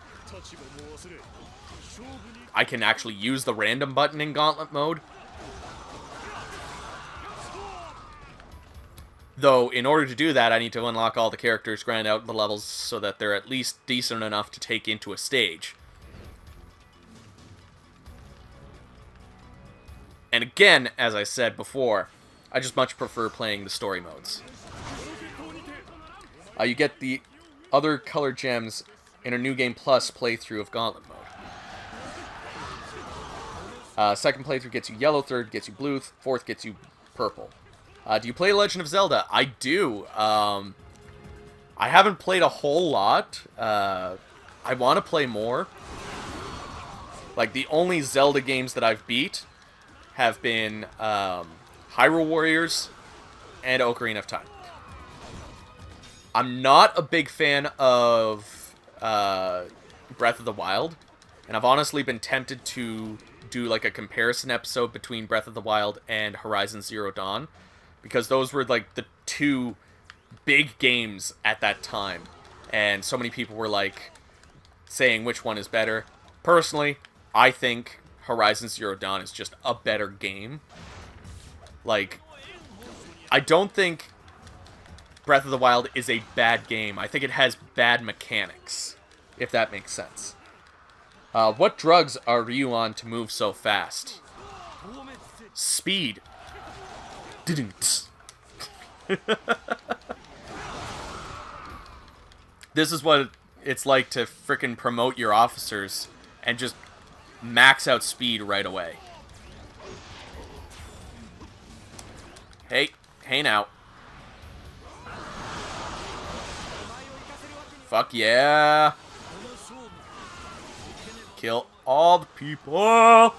I can actually use the random button in Gauntlet mode. Though, in order to do that, I need to unlock all the characters, grind out the levels so that they're at least decent enough to take into a stage. And again, as I said before, I just much prefer playing the story modes. You get the other color gems in a New Game Plus playthrough of Gauntlet mode. Second playthrough gets you yellow, third gets you blue, fourth gets you purple. Do you play Legend of Zelda? I do. I haven't played a whole lot. I want to play more. Like, the only Zelda games that I've beat have been Hyrule Warriors and Ocarina of Time. I'm not a big fan of Breath of the Wild, and I've honestly been tempted to do like a comparison episode between Breath of the Wild and Horizon Zero Dawn, because those were like the 2 big games at that time, and so many people were like saying which one is better. Personally, I think Horizon Zero Dawn is just a better game. Like, I don't think Breath of the Wild is a bad game. I think it has bad mechanics, if that makes sense. What drugs are you on to move so fast? Speed. This is what it's like to frickin' promote your officers and just max out speed right away. Hey now. Fuck yeah. Kill all the people.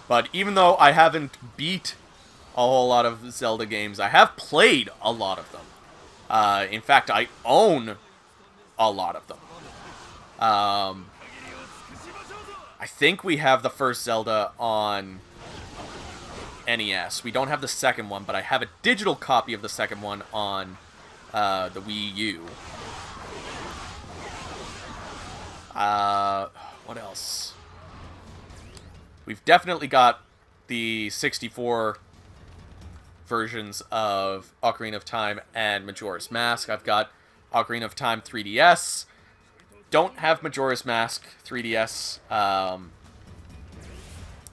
But even though I haven't beat a whole lot of Zelda games, I have played a lot of them. In fact, I own a lot of them. I think we have the first Zelda on NES. We don't have the second one, but I have a digital copy of the second one on the Wii U. What else? We've definitely got the 64 versions of Ocarina of Time and Majora's Mask. I've got Ocarina of Time 3DS. Don't have Majora's Mask 3DS.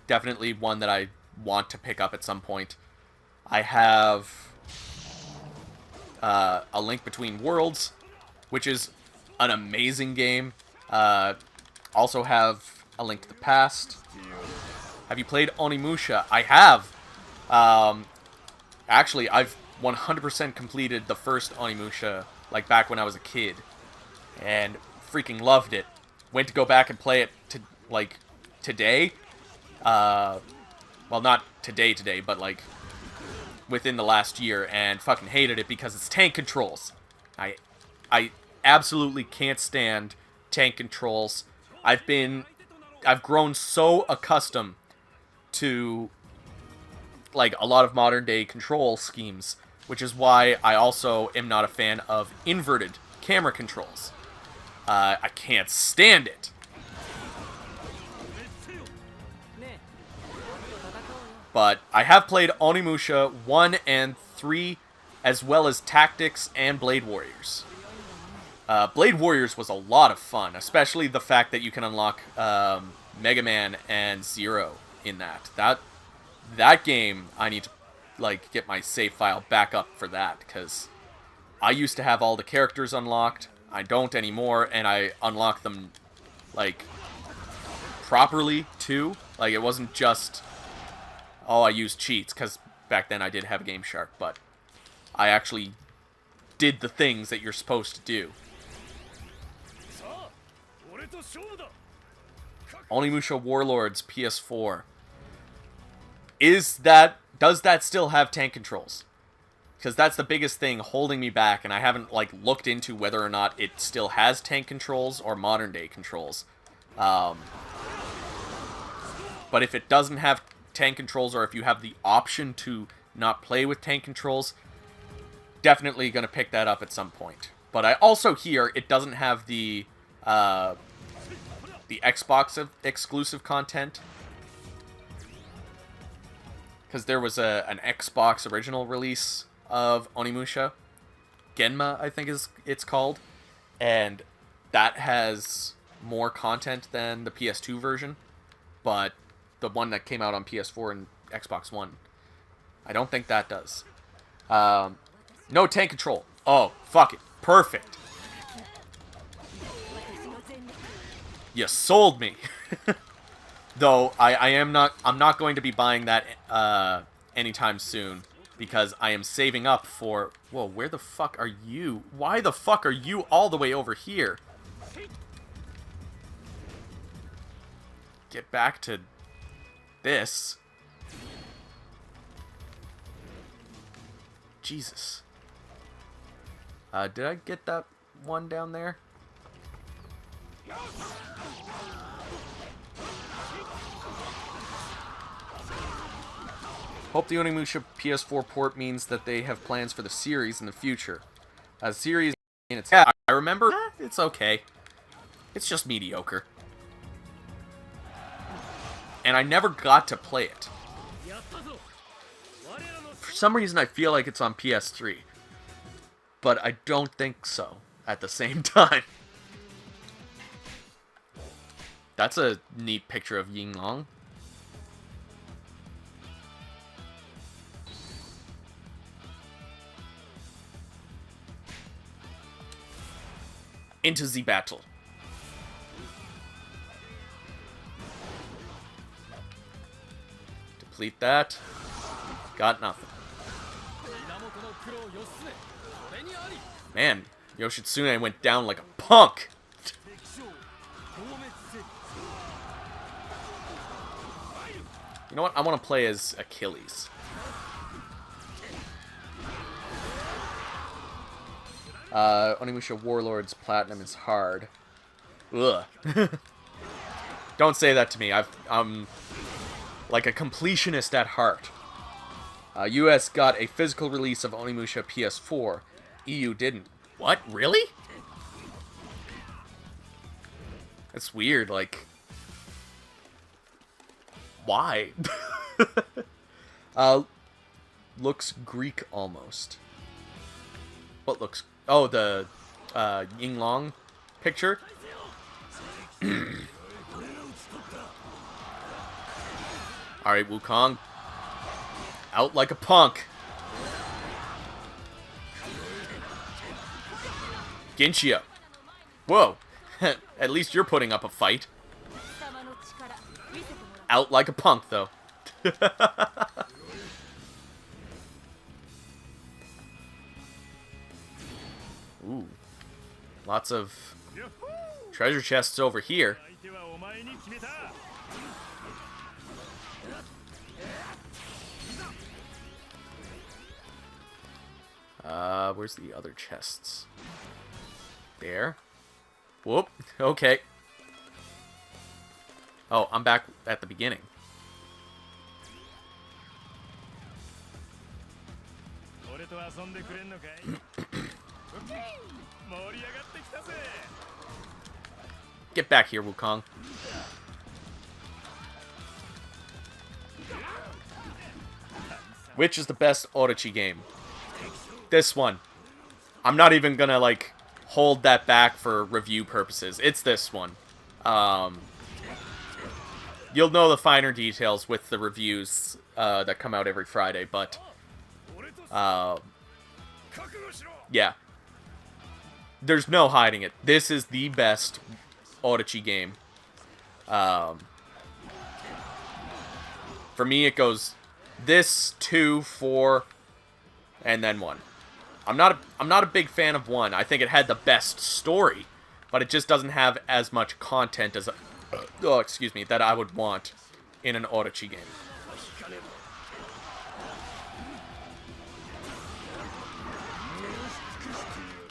Definitely one that I want to pick up at some point. I have A Link Between Worlds, which is an amazing game. Also have A Link to the Past. Have you played Onimusha? I have. Actually, I've 100% completed the first Onimusha, like back when I was a kid, and freaking loved it. Went to go back and play it today. Well, not today, but like within the last year, and fucking hated it because it's tank controls. I absolutely can't stand tank controls. I've grown so accustomed to like a lot of modern day control schemes, which is why I also am not a fan of inverted camera controls. I can't stand it. But I have played Onimusha 1 and 3, as well as Tactics and Blade Warriors. Blade Warriors was a lot of fun, especially the fact that you can unlock Mega Man and Zero in that. That game, I need to like get my save file back up for that, because I used to have all the characters unlocked. I don't anymore, and I unlock them like properly too. Like it wasn't just, oh, I used cheats, because back then I did have Game Shark, but I actually did the things that you're supposed to do. Onimusha Warlords PS4. Does that still have tank controls? Because that's the biggest thing holding me back, and I haven't like looked into whether or not it still has tank controls or modern day controls. But if it doesn't have tank controls, or if you have the option to not play with tank controls, definitely gonna pick that up at some point. But I also hear it doesn't have the Xbox exclusive content, because there was an Xbox original release of Onimusha, Genma I think it's called, and that has more content than the PS2 version, but the one that came out on PS4 and Xbox One, I don't think that does. No tank control. Oh, fuck it. Perfect. You sold me. Though I'm not going to be buying that anytime soon, because I am saving up for... Whoa, where the fuck are you? Why the fuck are you all the way over here? Get back to this. Jesus. Did I get that one down there? Hope the Onimusha PS4 port means that they have plans for the series in the future. A series in its... Yeah, I remember. It's okay. It's just mediocre. And I never got to play it. For some reason, I feel like it's on PS3. But I don't think so at the same time. That's a neat picture of Yinglong. Into the battle. Deplete that. Got nothing. Man, Yoshitsune went down like a punk. You know what? I want to play as Achilles. Onimusha Warlords Platinum is hard. Ugh. Don't say that to me. I'm like a completionist at heart. US got a physical release of Onimusha PS4. EU didn't. What? Really? That's weird, like... Why? Looks Greek almost. What looks... Oh, the Yinglong picture? Alright, Wukong. Out like a punk. Ginchio. Whoa. At least you're putting up a fight. Out like a punk, though. Ooh. Lots of treasure chests over here. Where's the other chests? There. Whoop. Okay. Oh, I'm back at the beginning. Get back here, Wukong. Which is the best Orochi game? This one. I'm not even gonna, like, hold that back for review purposes. It's this one. You'll know the finer details with the reviews that come out every Friday, but yeah. There's no hiding it. This is the best Orochi game. For me, it goes this, 2, 4, and then 1. I'm not a big fan of 1. I think it had the best story, but it just doesn't have as much content as that I would want in an Orochi game.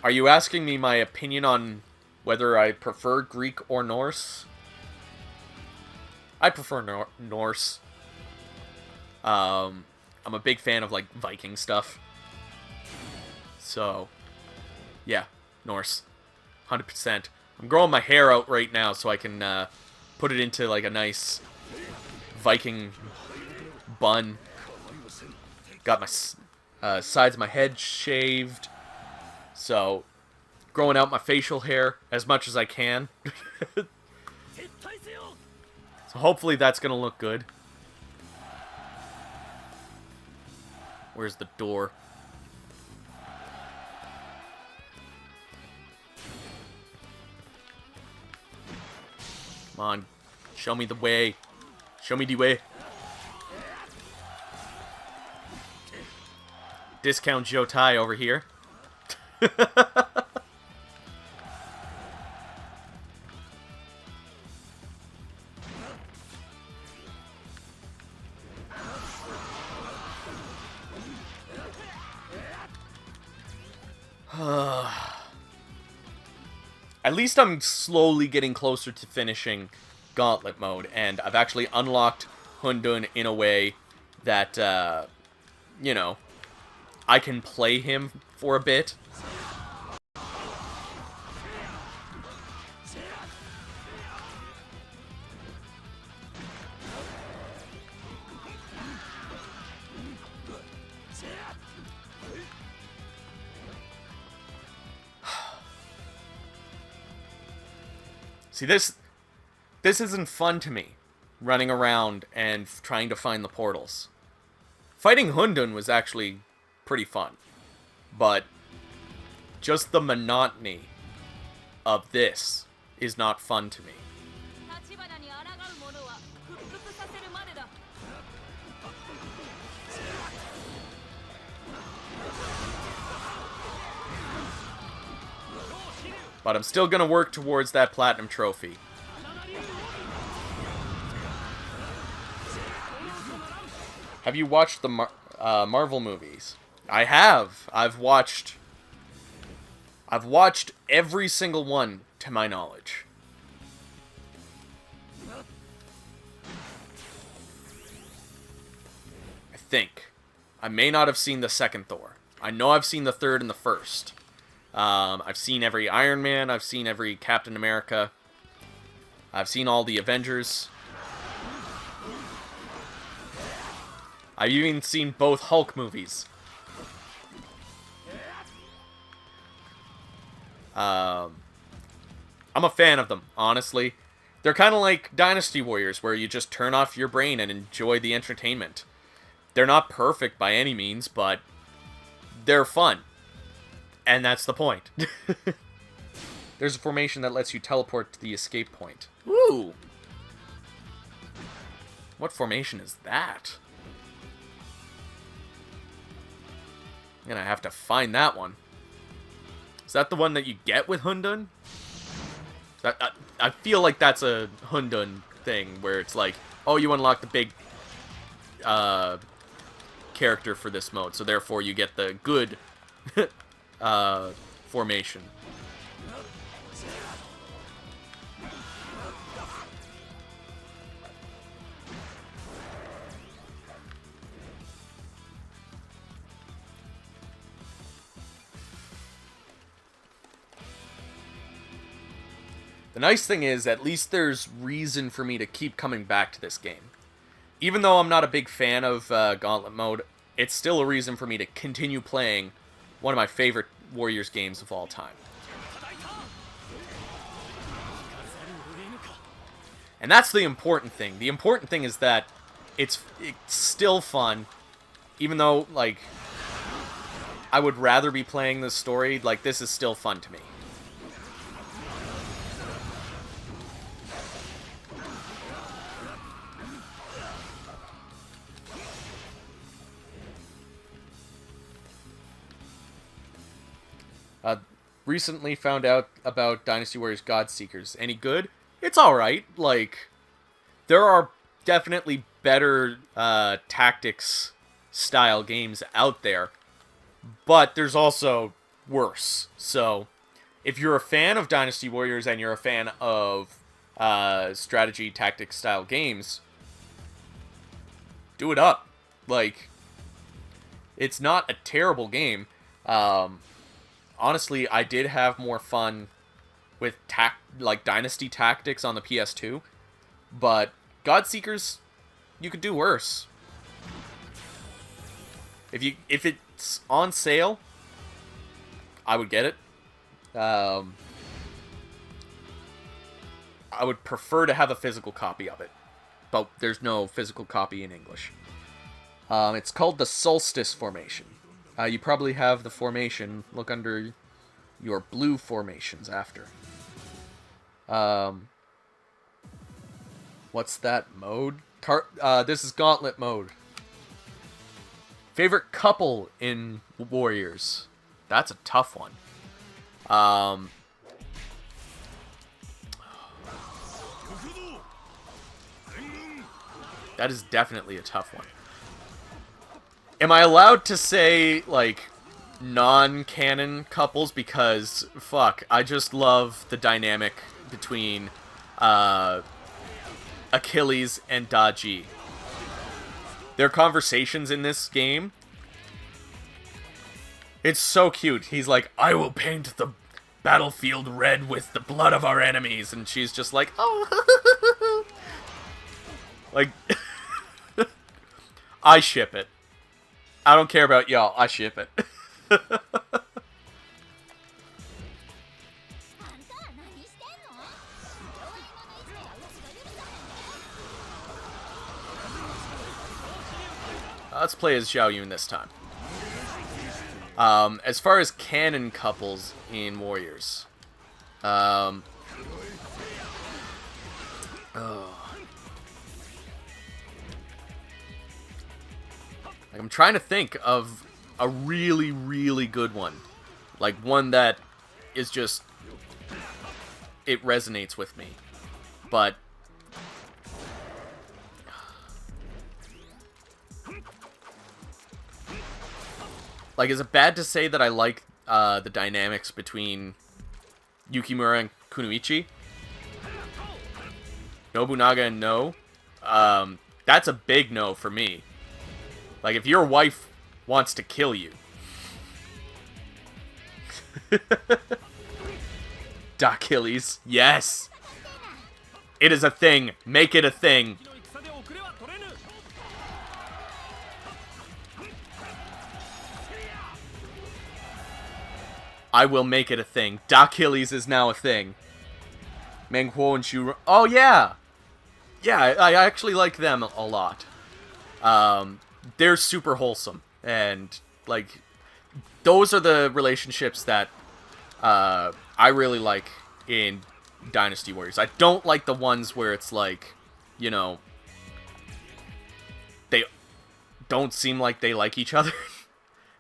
Are you asking me my opinion on whether I prefer Greek or Norse? I prefer Norse. I'm a big fan of, like, Viking stuff. So, yeah, Norse. 100%. I'm growing my hair out right now so I can put it into, like, a nice Viking bun. Got my sides of my head shaved. So, growing out my facial hair as much as I can. So hopefully that's going to look good. Where's the door? Come on. Show me the way. Show me the way. Discount Jotai over here. At least I'm slowly getting closer to finishing Gauntlet mode, and I've actually unlocked Hundun in a way that, you know, I can play him for a bit. See, this isn't fun to me, running around and trying to find the portals. Fighting Hundun was actually pretty fun, but just the monotony of this is not fun to me. But I'm still gonna work towards that platinum trophy. Have you watched the Marvel movies? I have. I've watched every single one, to my knowledge. I think. I may not have seen the second Thor. I know I've seen the third and the first. I've seen every Iron Man. I've seen every Captain America. I've seen all the Avengers. I've even seen both Hulk movies. I'm a fan of them, honestly. They're kind of like Dynasty Warriors, where you just turn off your brain and enjoy the entertainment. They're not perfect by any means, but they're fun. And that's the point. There's a formation that lets you teleport to the escape point. Ooh! What formation is that? I'm gonna have to find that one. Is that the one that you get with Hundun? I feel like that's a Hundun thing, where it's like, oh, you unlock the big character for this mode, so therefore you get the good formation. The nice thing is, at least there's reason for me to keep coming back to this game. Even though I'm not a big fan of Gauntlet mode, it's still a reason for me to continue playing one of my favorite Warriors games of all time. And that's the important thing. The important thing is that it's still fun, even though, like, I would rather be playing the story, like, this is still fun to me. Recently found out about Dynasty Warriors Godseekers. Any good? It's alright. Like, there are definitely better tactics-style games out there, but there's also worse. So, if you're a fan of Dynasty Warriors and you're a fan of strategy tactics-style games, do it up. Like, it's not a terrible game. Honestly, I did have more fun with Dynasty Tactics on the PS2, but Godseekers, you could do worse. If it's on sale, I would get it. I would prefer to have a physical copy of it, but there's no physical copy in English. It's called the Solstice Formation. You probably have the formation. Look under your blue formations after. What's that mode? This is Gauntlet mode. Favorite couple in Warriors? That's a tough one. That is definitely a tough one. Am I allowed to say, like, non-canon couples? Because, fuck, I just love the dynamic between Achilles and Daji. Their conversations in this game, it's so cute. He's like, I will paint the battlefield red with the blood of our enemies. And she's just like, oh. Like, I ship it. I don't care about y'all. I ship it. Let's play as Xiao Yun this time. As far as canon couples in Warriors, oh. Like, I'm trying to think of a really, really good one. Like, one that is just, it resonates with me. But like, is it bad to say that I like the dynamics between Yukimura and Kunoichi? Nobunaga and No? That's a big no for me. Like, if your wife wants to kill you. Achilles. Yes! It is a thing. Make it a thing. I will make it a thing. Achilles is now a thing. Menghuo and Shu... Oh, yeah! Yeah, I actually like them a lot. they're super wholesome, and like those are the relationships that I really like in Dynasty Warriors. I don't like the ones where it's like, you know, they don't seem like they like each other.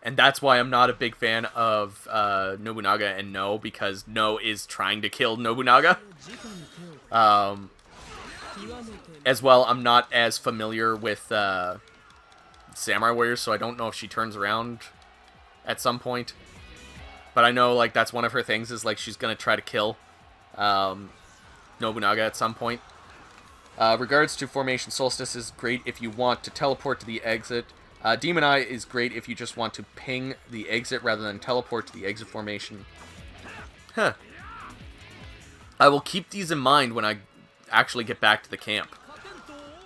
And that's why I'm not a big fan of Nobunaga and No, because No is trying to kill Nobunaga. As well, I'm not as familiar with Samurai Warriors, so I don't know if she turns around at some point. But I know, like, that's one of her things, is, like, she's gonna try to kill Nobunaga at some point. Regards to Formation Solstice is great if you want to teleport to the exit. Demon Eye is great if you just want to ping the exit rather than teleport to the exit formation. Huh. I will keep these in mind when I actually get back to the camp.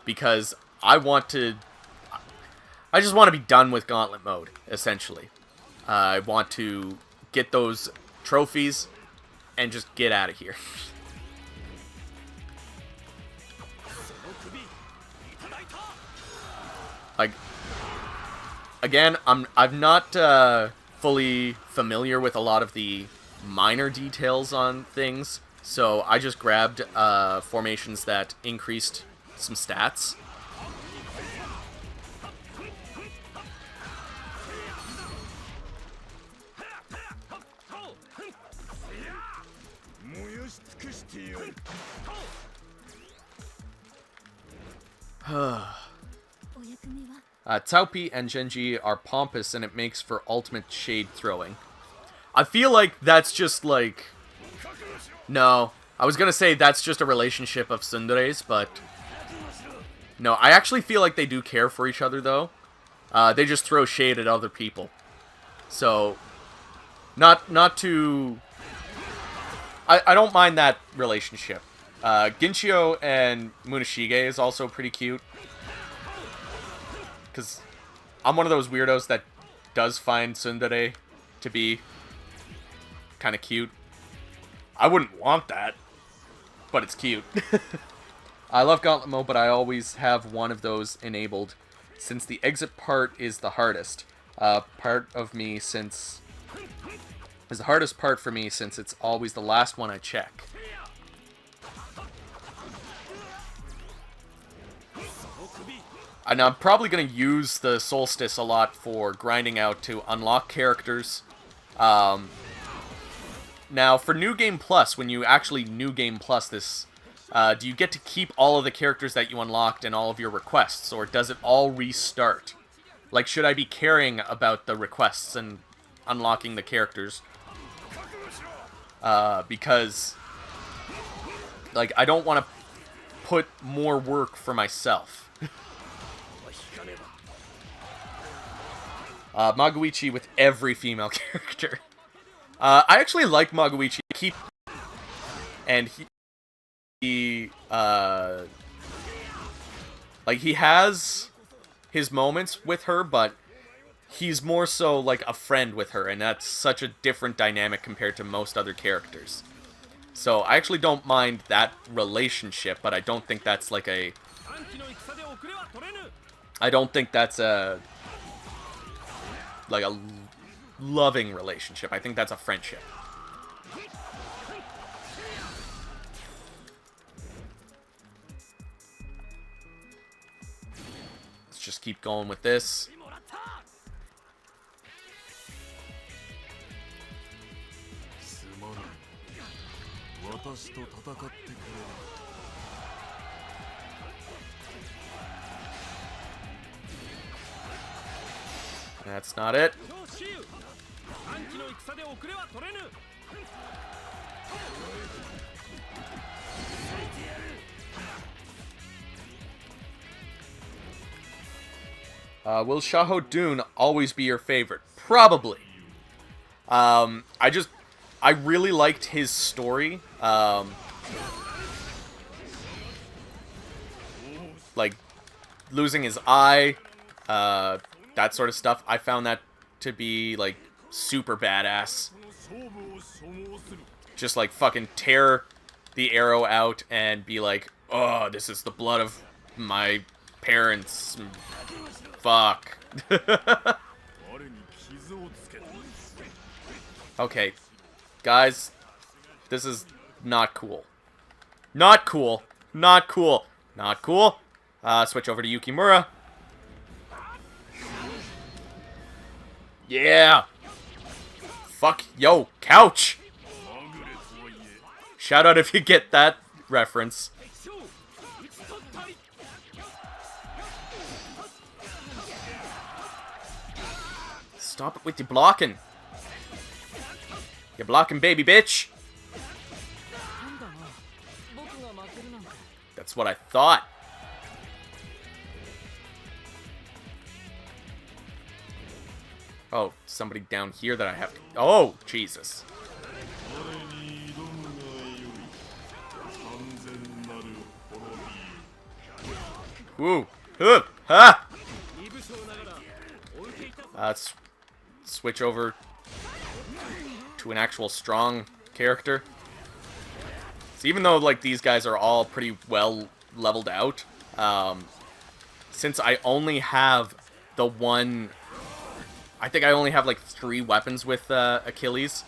Because I just want to be done with Gauntlet mode, essentially. I want to get those trophies and just get out of here. Like, again, I'm not fully familiar with a lot of the minor details on things, so I just grabbed formations that increased some stats. Taupi and Genji are pompous, and it makes for ultimate shade throwing. I feel like that's just like... No, I was gonna say that's just a relationship of tsunderes, but... No, I actually feel like they do care for each other, though. They just throw shade at other people. So, not to... I don't mind that relationship. Ginchio and Munashige is also pretty cute. Because I'm one of those weirdos that does find tsundere to be kind of cute. I wouldn't want that, but it's cute. I love Gauntlet mode, but I always have one of those enabled, since the exit part is the hardest. Is the hardest part for me, since it's always the last one I check. And I'm probably going to use the Solstice a lot for grinding out to unlock characters. Now, for New Game Plus, when you actually New Game Plus this, do you get to keep all of the characters that you unlocked and all of your requests, or does it all restart? Like, should I be caring about the requests and unlocking the characters? Because, like, I don't want to put more work for myself. Magoichi with every female character. I actually like Magoichi. And he has his moments with her, but he's more so like a friend with her, and that's such a different dynamic compared to most other characters. So I actually don't mind that relationship, but I don't think that's like a... I don't think that's a loving relationship. I think that's a friendship. Let's just keep going with this. That's not it. Will Shaho Dune always be your favorite? Probably. I really liked his story. Like, losing his eye, that sort of stuff. I found that to be, like, super badass. Just, like, fucking tear the arrow out and be like, oh, this is the blood of my parents. Fuck. Okay. Guys, this is not cool. Not cool. Not cool. Not cool. Switch over to Yukimura. Yeah. Fuck. Yo, couch. Shout out if you get that reference. Stop it with your blocking. You're blocking, baby bitch. That's what I thought. Oh, somebody down here that I have to... Oh, Jesus. Ooh. Ha! Let's switch over to an actual strong character. So even though, like, these guys are all pretty well leveled out, since I only have the one... I think I only have, like, 3 weapons with Achilles.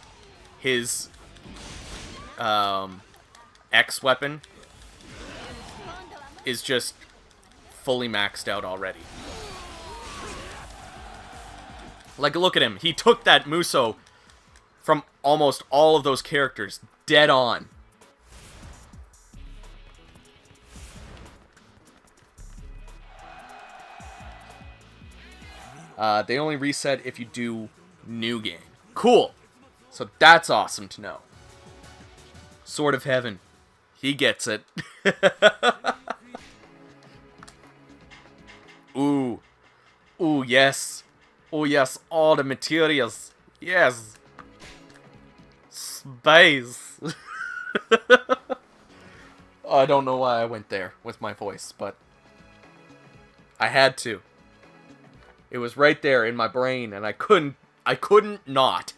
His X weapon is just fully maxed out already. Like, look at him. He took that Musou from almost all of those characters dead on. They only reset if you do new game. Cool. So that's awesome to know. Sword of Heaven. He gets it. Ooh. Ooh, yes. Oh, yes. All the materials. Yes. Space. I don't know why I went there with my voice, but I had to. It was right there in my brain, and I couldn't not.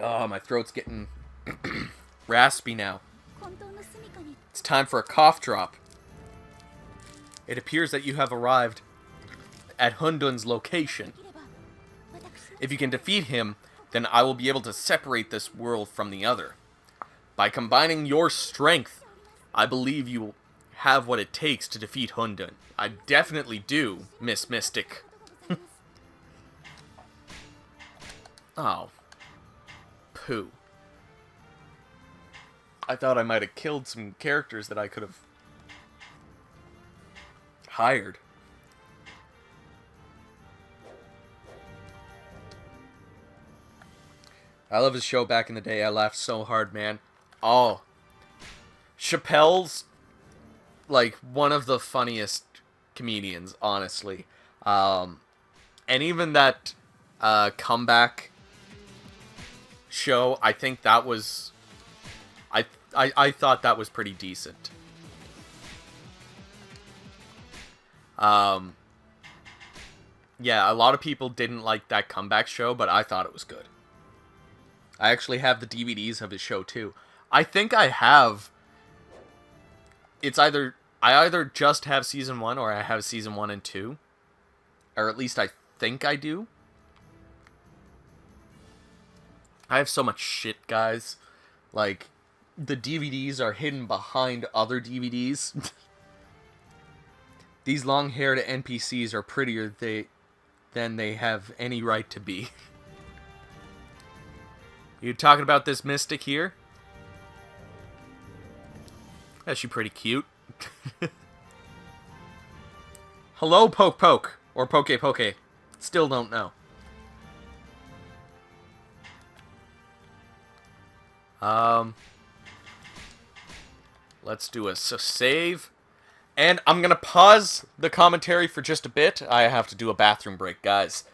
Oh, my throat's getting raspy now. It's time for a cough drop. It appears that you have arrived at Hundun's location. If you can defeat him, then I will be able to separate this world from the other. By combining your strength, I believe you will have what it takes to defeat Hundun. I definitely do, Miss Mystic. Oh. Pooh. I thought I might have killed some characters that I could have hired. I love his show back in the day. I laughed so hard, man. Oh. Chappelle's like one of the funniest comedians, honestly. And even that comeback show, I think that was I thought that was pretty decent. Yeah, a lot of people didn't like that comeback show, but I thought it was good. I actually have the DVDs of his show too. I think I have... It's either... I either just have Season 1 or I have Season 1 and 2. Or at least I think I do. I have so much shit, guys. Like, the DVDs are hidden behind other DVDs. These long-haired NPCs are prettier than they have any right to be. You talking about this mystic here? Yeah, she's pretty cute. Hello, Poke Poke. Or Poke Poke. Still don't know. Let's do a save. And I'm gonna pause the commentary for just a bit. I have to do a bathroom break, guys.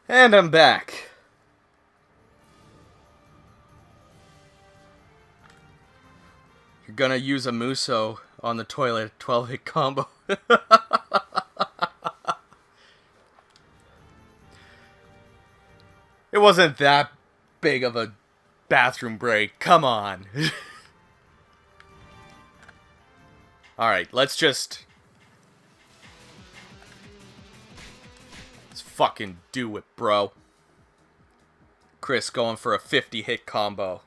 And I'm back. You're gonna use a Musou on the toilet 12-hit combo. It wasn't that big of a bathroom break. Come on. Alright, let's fucking do it, bro. Chris going for a 50-hit combo.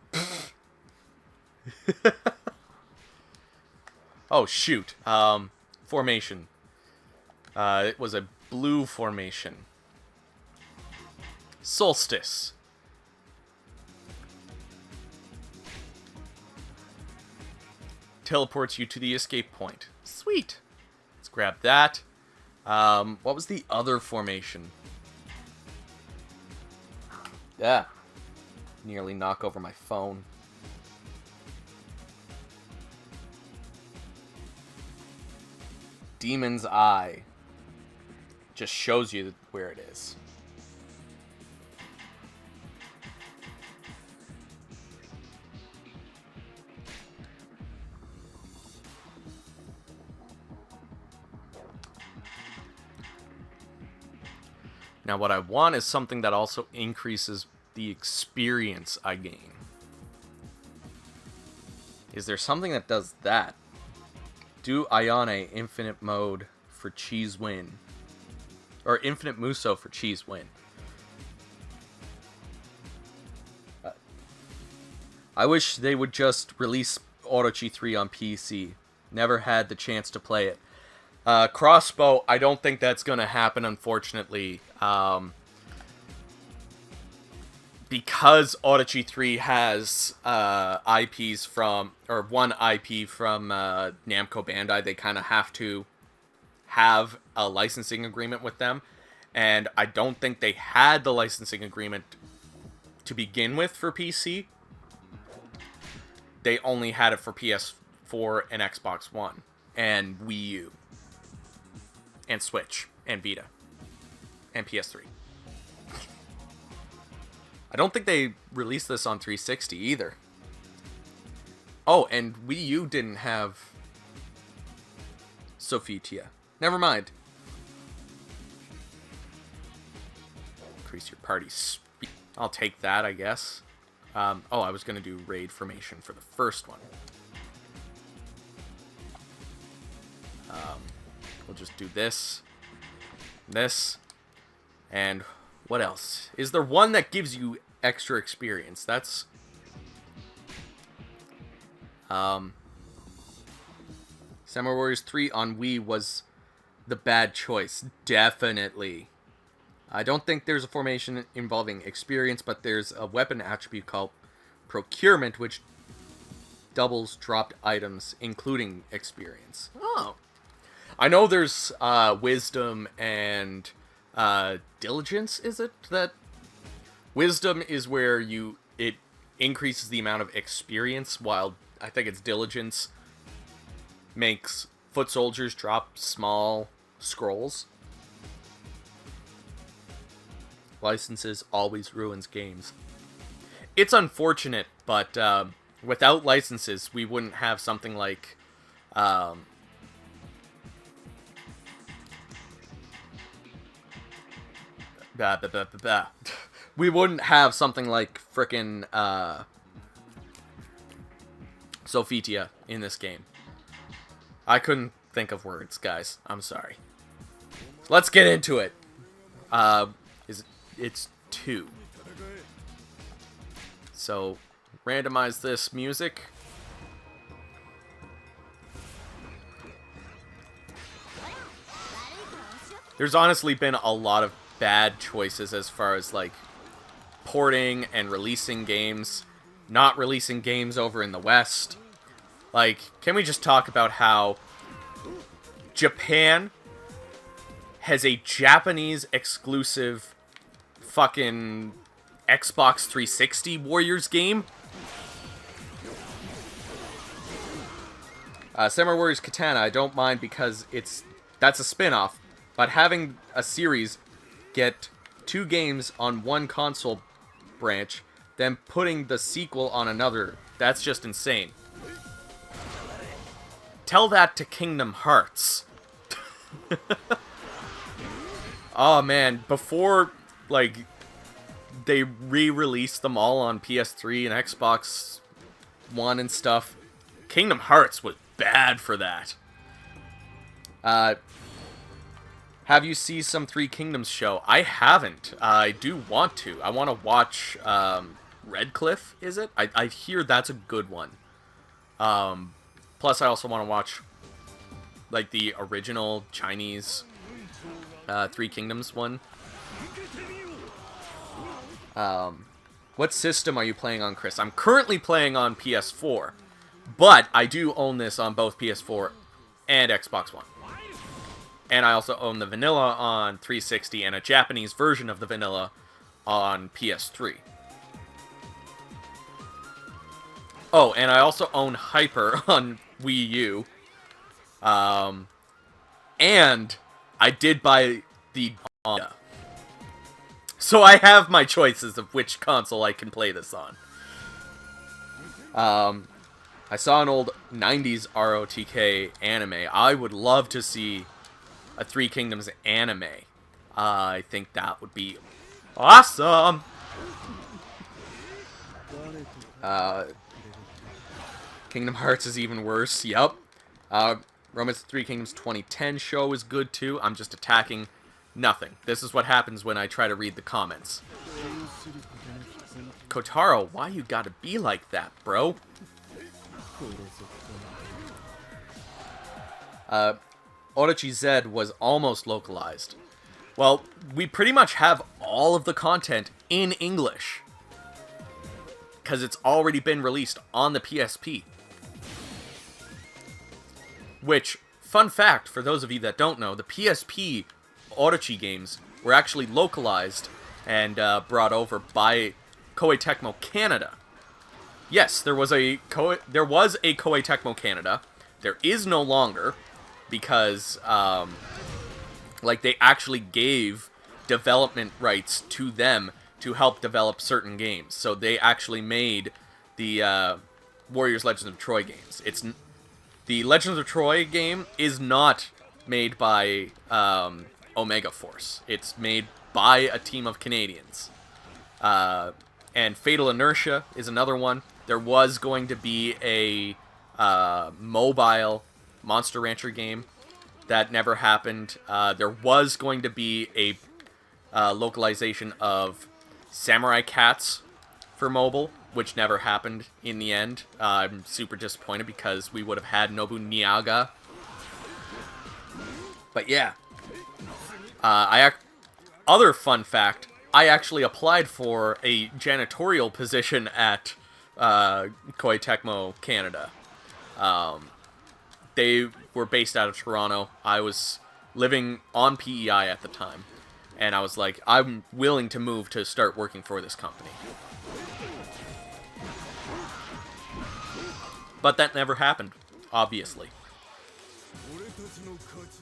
Oh, shoot. Formation. It was a blue formation. Solstice. Teleports you to the escape point. Sweet. Let's grab that. What was the other formation? Yeah. Nearly knock over my phone. Demon's Eye. Just shows you where it is. Now what I want is something that also increases the experience I gain. Is there something that does that? Do Ayane infinite mode for cheese win. Or infinite Musou for cheese win. I wish they would just release Orochi 3 on PC. Never had the chance to play it. Crossbow, I don't think that's going to happen, unfortunately. Because Orochi 3 has IPs from, or one IP from Namco Bandai, they kind of have to have a licensing agreement with them. And I don't think they had the licensing agreement to begin with for PC. They only had it for PS4 and Xbox One and Wii U. And Switch, and Vita, and PS3. I don't think they released this on 360 either. Oh, and Wii U didn't have Sophitia. Never mind. Increase your party speed. I'll take that, I guess. Oh, I was going to do raid formation for the first one. We'll just do this, and what else? Is there one that gives you extra experience? That's, Samurai Warriors 3 on Wii was the bad choice, definitely. I don't think there's a formation involving experience, but there's a weapon attribute called Procurement, which doubles dropped items, including experience. Oh. I know there's Wisdom and Diligence, is it? That Wisdom is where it increases the amount of experience, while I think it's Diligence makes foot soldiers drop small scrolls. Licenses always ruins games. It's unfortunate, but without licenses, we wouldn't have something like we wouldn't have something like frickin' Sophitia in this game. I couldn't think of words, guys. I'm sorry. Let's get into it. It's 2. So, randomize this music. There's honestly been a lot of bad choices as far as, like, porting and releasing games, not releasing games over in the West. Like, can we just talk about how Japan has a Japanese exclusive fucking Xbox 360 Warriors game? Samurai Warriors Katana, I don't mind because that's a spin-off, but having a series get 2 games on one console branch, then putting the sequel on another. That's just insane. Tell that to Kingdom Hearts. Oh man, before, like, they re-released them all on PS3 and Xbox One and stuff, Kingdom Hearts was bad for that. Have you seen some Three Kingdoms show? I haven't. I do want to. I want to watch Redcliffe, is it? I hear that's a good one. Plus, I also want to watch, like, the original Chinese Three Kingdoms one. What system are you playing on, Chris? I'm currently playing on PS4, but I do own this on both PS4 and Xbox One. And I also own the vanilla on 360 and a Japanese version of the vanilla on PS3. Oh, and I also own Hyper on Wii U. And I did buy the Honda. So I have my choices of which console I can play this on. I saw an old 90s ROTK anime. I would love to see a Three Kingdoms anime. I think that would be awesome. Kingdom Hearts is even worse. Yep. Romance Three Kingdoms 2010 show is good too. I'm just attacking nothing. This is what happens when I try to read the comments. Kotaro, why you gotta be like that, bro? Orochi Z was almost localized. Well, we pretty much have all of the content in English, because it's already been released on the PSP. Which, fun fact, for those of you that don't know, the PSP Orochi games were actually localized and brought over by Koei Tecmo Canada. Yes, there was a Koei Tecmo Canada. There is no longer, because like, they actually gave development rights to them to help develop certain games. So they actually made the Warriors Legends of Troy games. The Legends of Troy game is not made by Omega Force. It's made by a team of Canadians. And Fatal Inertia is another one. There was going to be a mobile Monster Rancher game. That never happened. There was going to be a localization of Samurai Cats for mobile, which never happened in the end. I'm super disappointed because we would have had Nobunaga. But yeah. Other fun fact, I actually applied for a janitorial position at Koei Tecmo Canada. They were based out of Toronto. I was living on PEI at the time. And I was like, I'm willing to move to start working for this company. But that never happened, obviously.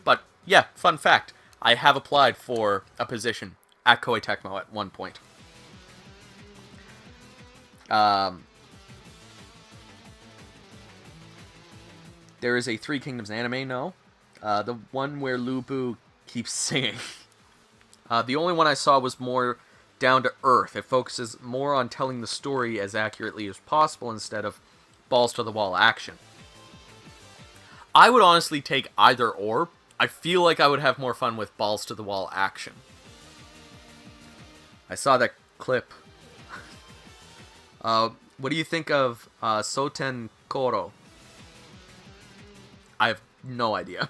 But, yeah, fun fact. I have applied for a position at Koei Tecmo at one point. There is a Three Kingdoms anime, no? The one where Lu Bu keeps singing. The only one I saw was more down to earth. It focuses more on telling the story as accurately as possible instead of balls-to-the-wall action. I would honestly take either or. I feel like I would have more fun with balls-to-the-wall action. I saw that clip. What do you think of Soten Koro? I have no idea.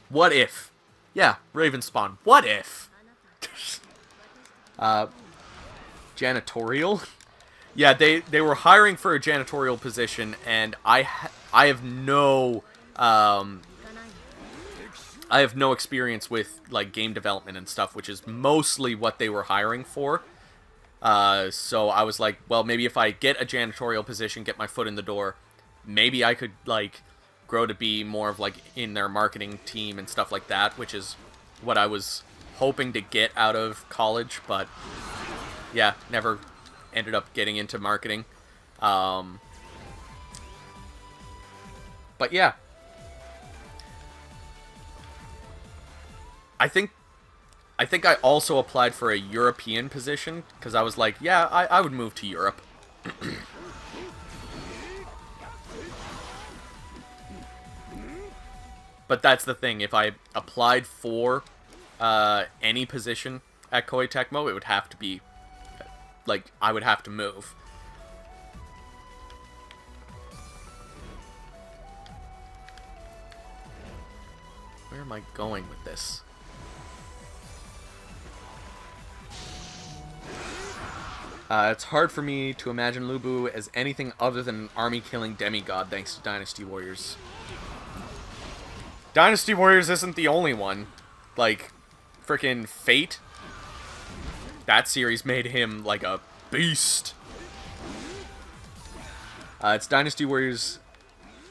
What if? Yeah, Ravenspawn. What if? Janitorial? Yeah, they were hiring for a janitorial position, and I have no experience with, like, game development and stuff, which is mostly what they were hiring for. So I was like, well, maybe if I get a janitorial position, get my foot in the door, maybe I could, like, grow to be more of, like, in their marketing team and stuff like that, which is what I was hoping to get out of college, but yeah, never ended up getting into marketing. But yeah, I think I also applied for a European position because I was like, yeah, I would move to Europe. But that's the thing. If I applied for any position at Koei Tecmo, it would have to be, like, I would have to move. Where am I going with this? It's hard for me to imagine Lu Bu as anything other than an army-killing demigod thanks to Dynasty Warriors. Dynasty Warriors isn't the only one. Like, frickin' Fate. That series made him, like, a beast. It's Dynasty Warriors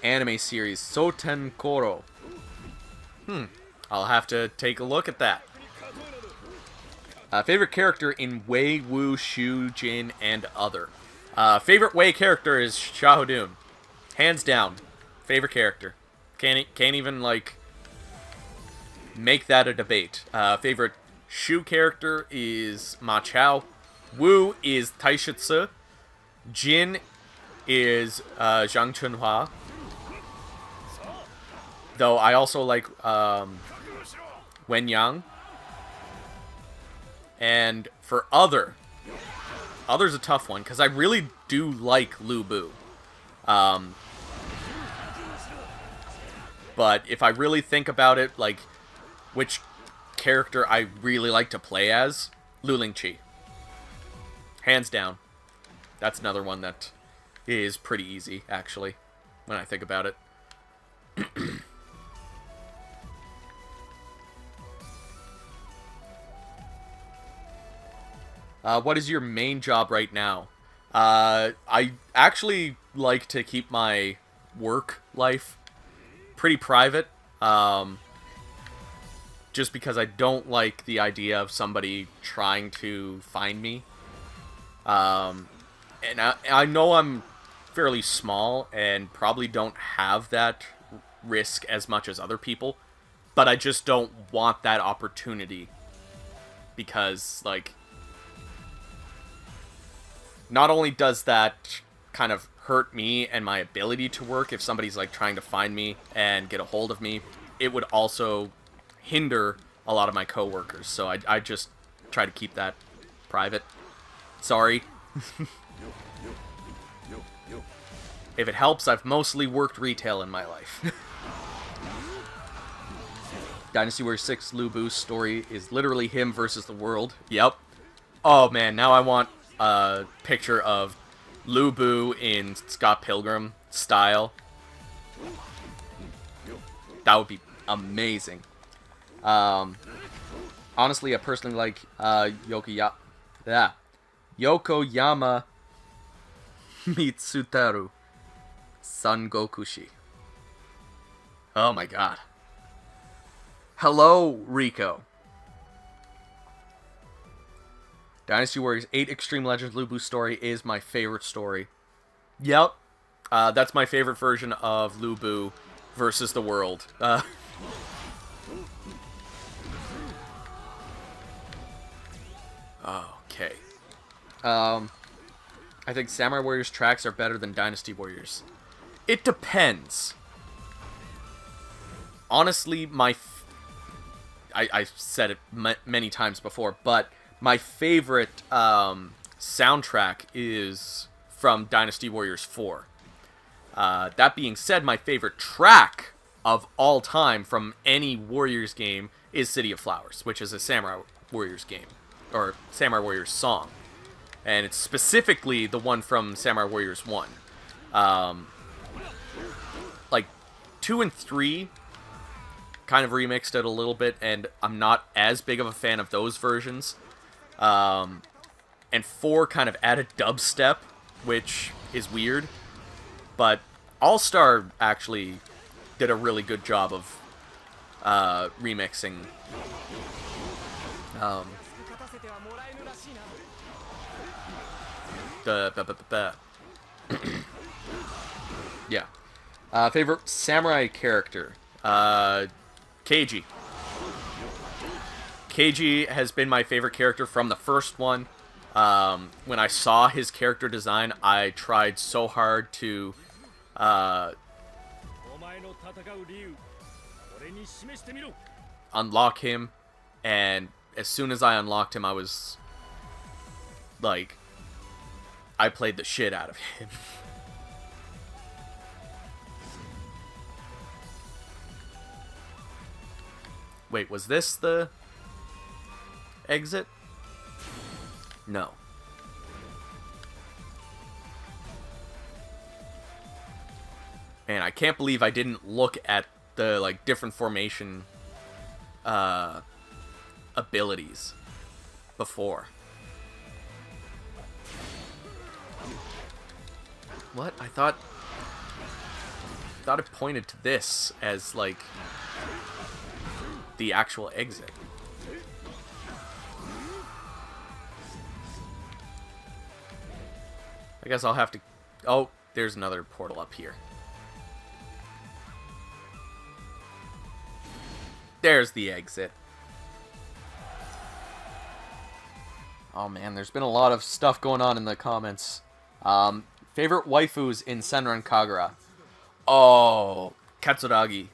anime series, Soten Koro. I'll have to take a look at that. Favorite character in Wei, Wu, Shu, Jin, and other. Favorite Wei character is Xiahou. Hands down. Favorite character. Can't even, like, make that a debate. Favorite Shu character is Ma Chao. Wu is Taishitsu. Jin is Zhang Chunhua. Though I also like Wen Yang. And for other's a tough one, because I really do like Lu Bu. But if I really think about it, like, which character I really like to play as, Lu Lingqi. Hands down. That's another one that is pretty easy, actually, when I think about it. What is your main job right now? I actually like to keep my work life pretty private, just because I don't like the idea of somebody trying to find me. And I know I'm fairly small and probably don't have that risk as much as other people, but I just don't want that opportunity because, like, not only does that kind of hurt me and my ability to work if somebody's, like, trying to find me and get a hold of me, it would also hinder a lot of my coworkers. So I just try to keep that private. Sorry. If it helps, I've mostly worked retail in my life. Dynasty Warriors 6 Lu Bu's story is literally him versus the world. Yep. Oh man, now I want a picture of Lu Bu in Scott Pilgrim style. That would be amazing. Honestly, I personally like Yokoyama Mitsutaru Son Gokushi. Oh my god. Hello, Rico. Dynasty Warriors 8 Extreme Legends Lu Bu story is my favorite story. Yep. That's my favorite version of Lu Bu versus the world. Okay. I think Samurai Warriors tracks are better than Dynasty Warriors. It depends. Honestly, I've said it many times before, but my favorite soundtrack is from Dynasty Warriors 4. That being said, my favorite track of all time from any Warriors game is City of Flowers, which is a Samurai Warriors game, or Samurai Warriors song. And it's specifically the one from Samurai Warriors 1. Like, 2 and 3 kind of remixed it a little bit, and I'm not as big of a fan of those versions. And 4 kind of added dubstep, which is weird. But All-Star actually did a really good job of remixing Um, yeah. Favorite samurai character? Keiji. Keiji has been my favorite character from the first one. When I saw his character design, I tried so hard to unlock him, and as soon as I unlocked him, I was like, I played the shit out of him. Wait, was this the exit? No. And I can't believe I didn't look at the like different formation abilities before. What? I thought it pointed to this as like the actual exit. I guess I'll have to... Oh, there's another portal up here. There's the exit. Oh man, there's been a lot of stuff going on in the comments. Favorite waifus in Senran Kagura? Oh, Katsuragi.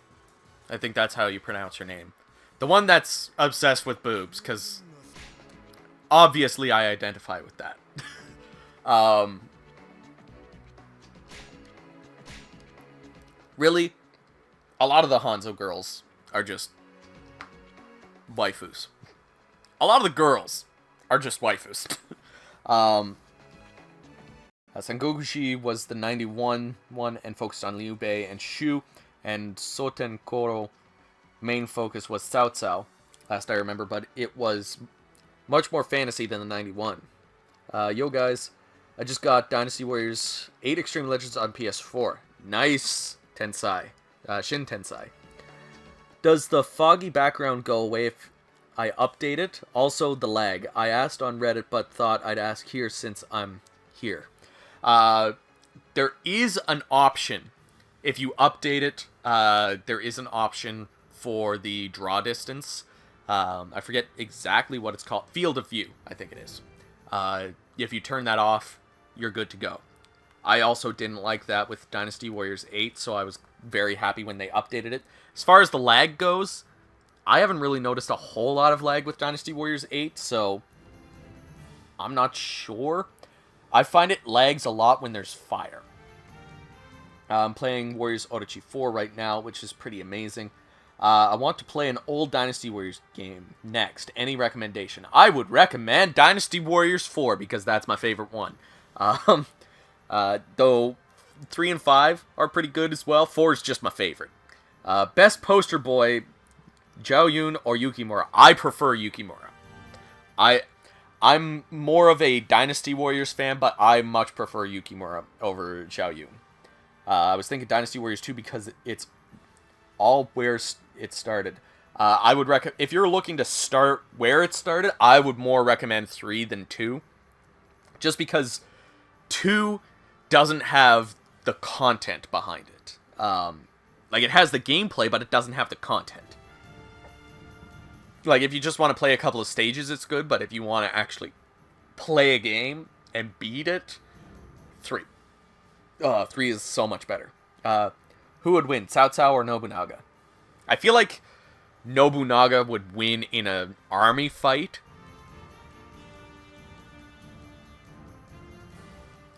I think that's how you pronounce her name. The one that's obsessed with boobs, because obviously I identify with that. Really, a lot of the Hanzo girls are just waifus. A lot of the girls are just waifus. Sengokushi was the 91 one and focused on Liu Bei and Shu, and Soten Koro main focus was Cao Cao, last I remember, but it was much more fantasy than the 91. Yo guys, I just got Dynasty Warriors 8 Extreme Legends on PS4. Nice, Tensai. Shin Tensai. Does the foggy background go away if I update it? Also, the lag. I asked on Reddit, but thought I'd ask here since I'm here. There is an option. If you update it, there is an option for the draw distance. I forget exactly what it's called. Field of view, I think it is. If you turn that off, you're good to go. I also didn't like that with Dynasty Warriors 8, so I was very happy when they updated it. As far as the lag goes, I haven't really noticed a whole lot of lag with Dynasty Warriors 8, so I'm not sure. I find it lags a lot when there's fire. I'm playing Warriors Orochi 4 right now, which is pretty amazing. I want to play an old Dynasty Warriors game next. Any recommendation? I would recommend Dynasty Warriors 4 because that's my favorite one. Though 3 and 5 are pretty good as well. 4 is just my favorite. Best poster boy, Zhao Yun or Yukimura? I prefer Yukimura. I'm more of a Dynasty Warriors fan, but I much prefer Yukimura over Zhao Yun. I was thinking Dynasty Warriors 2 because it's all where it started. I would if you're looking to start where it started, I would more recommend 3 than 2. Just because 2 doesn't have the content behind it. Like, it has the gameplay, but it doesn't have the content. Like, if you just want to play a couple of stages, it's good, but if you want to actually play a game and beat it, 3. 3 is so much better. Who would win, Cao Cao or Nobunaga? I feel like Nobunaga would win in an army fight.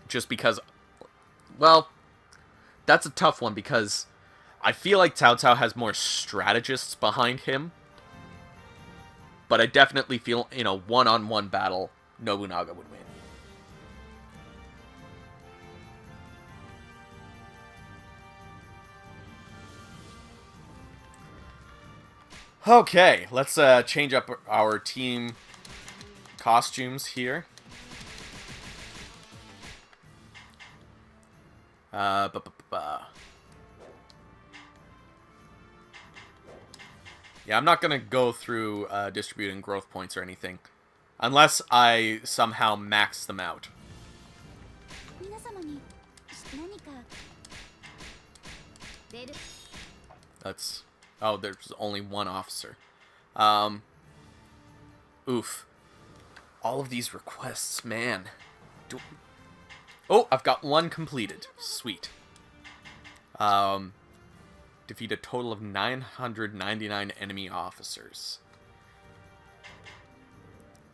Just because, well, that's a tough one because I feel like Cao Cao has more strategists behind him. But I definitely feel in a one-on-one battle, Nobunaga would win. Okay, let's change up our team costumes here. Yeah, I'm not going to go through distributing growth points or anything. Unless I somehow max them out. That's... Oh, there's only one officer. Oof. All of these requests, man. Oh, I've got one completed. Sweet. Defeat a total of 999 enemy officers.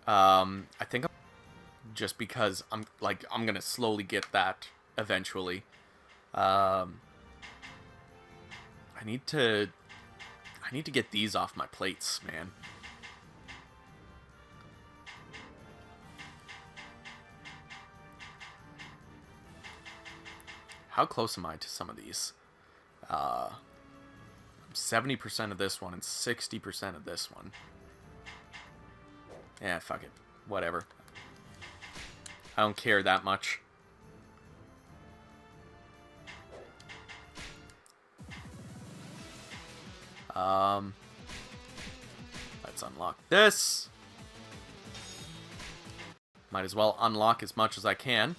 I think just because I'm gonna slowly get that eventually. I need to get these off my plates, man. How close am I to some of these? 70% of this one and 60% of this one. Yeah, fuck it. Whatever. I don't care that much. Let's unlock this. Might as well unlock as much as I can.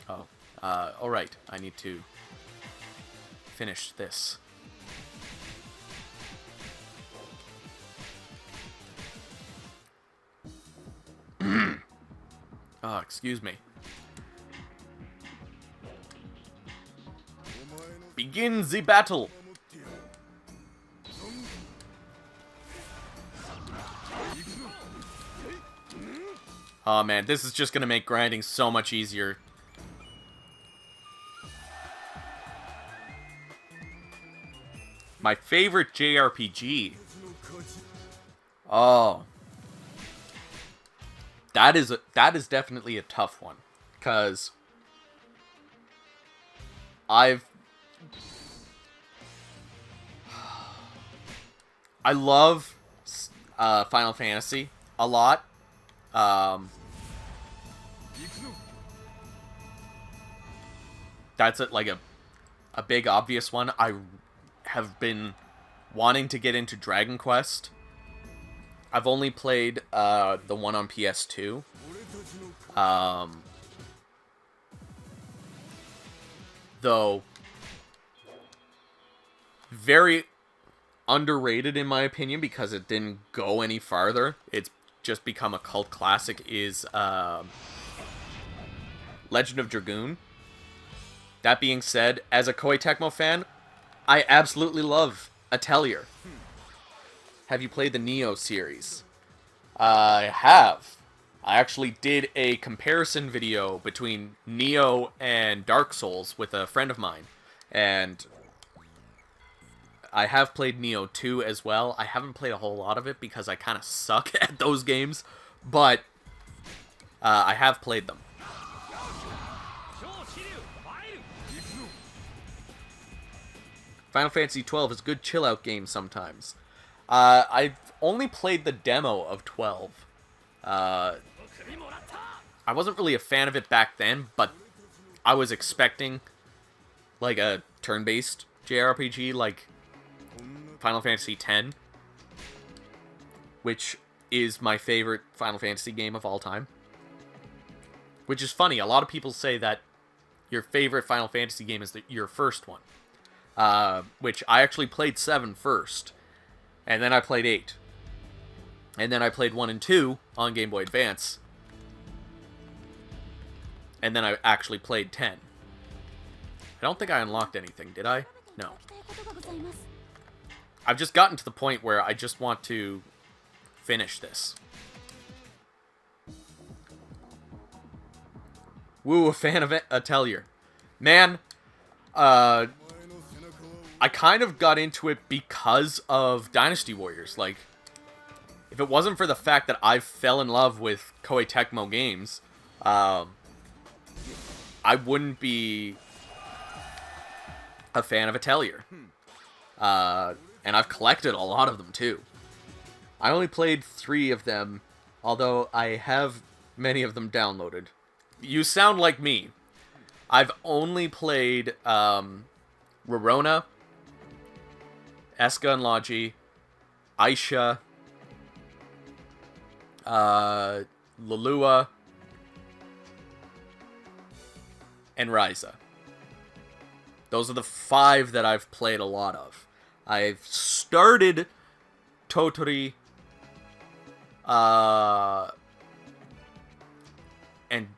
Oh, alright. I need to finish this. Oh, excuse me. Begin the battle! Oh man, this is just gonna make grinding so much easier. My favorite JRPG. Oh. That is definitely a tough one. 'Cause I love Final Fantasy a lot. That's like a big obvious one. I have been wanting to get into Dragon Quest. I've only played the one on PS2. Though very underrated in my opinion because it didn't go any farther. It's just become a cult classic is Legend of Dragoon. That being said, as a Koei Tecmo fan, I absolutely love Atelier. Have you played the Neo series? I have. I actually did a comparison video between Neo and Dark Souls with a friend of mine. And I have played Neo 2 as well. I haven't played a whole lot of it because I kind of suck at those games. But I have played them. Final Fantasy XII is a good chill-out game sometimes. I've only played the demo of 12. I wasn't really a fan of it back then, but I was expecting like a turn-based JRPG like Final Fantasy X, which is my favorite Final Fantasy game of all time. Which is funny, a lot of people say that your favorite Final Fantasy game is your first one. Which I actually played 7 first. And then I played 8. And then I played 1 and 2 on Game Boy Advance. And then I actually played 10. I don't think I unlocked anything, did I? No. I've just gotten to the point where I just want to finish this. Woo, a fan of Atelier. Man, I kind of got into it because of Dynasty Warriors. Like, if it wasn't for the fact that I fell in love with Koei Tecmo games, I wouldn't be a fan of Atelier. And I've collected a lot of them, too. I only played 3 of them, although I have many of them downloaded. You sound like me. I've only played Rorona, Eska and Logi, Aisha, Lulua, and Ryza. Those are the 5 that I've played a lot of. I've started Totori, and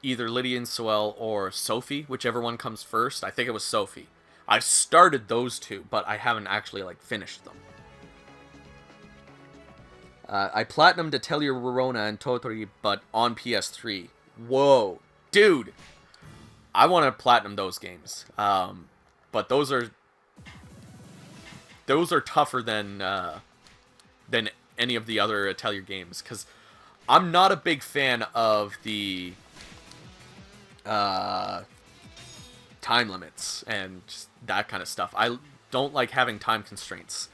either Lydian Soel or Sophie, whichever one comes first. I think it was Sophie. I've started those 2, but I haven't actually, like, finished them. I platinumed Atelier Rorona and Totori, but on PS3. Whoa. Dude! I want to platinum those games. But those are tougher than any of the other Atelier games, because I'm not a big fan of the time limits and that kind of stuff. I don't like having time constraints.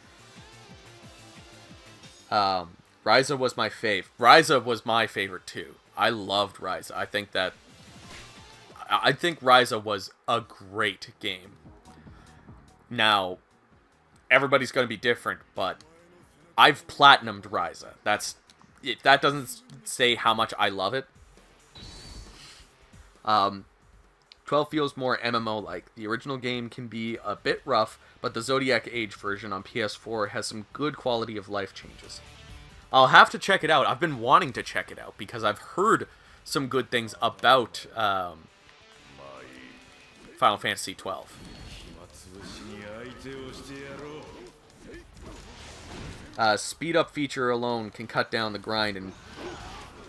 Ryza was my fave. Ryza was my favorite too. I loved Ryza. I think Ryza was a great game. Now, everybody's going to be different, but I've platinumed Ryza. That doesn't say how much I love it. 12 feels more MMO-like. The original game can be a bit rough, but the Zodiac Age version on PS4 has some good quality of life changes. I'll have to check it out. I've been wanting to check it out because I've heard some good things about Final Fantasy XII. Speed up feature alone can cut down the grind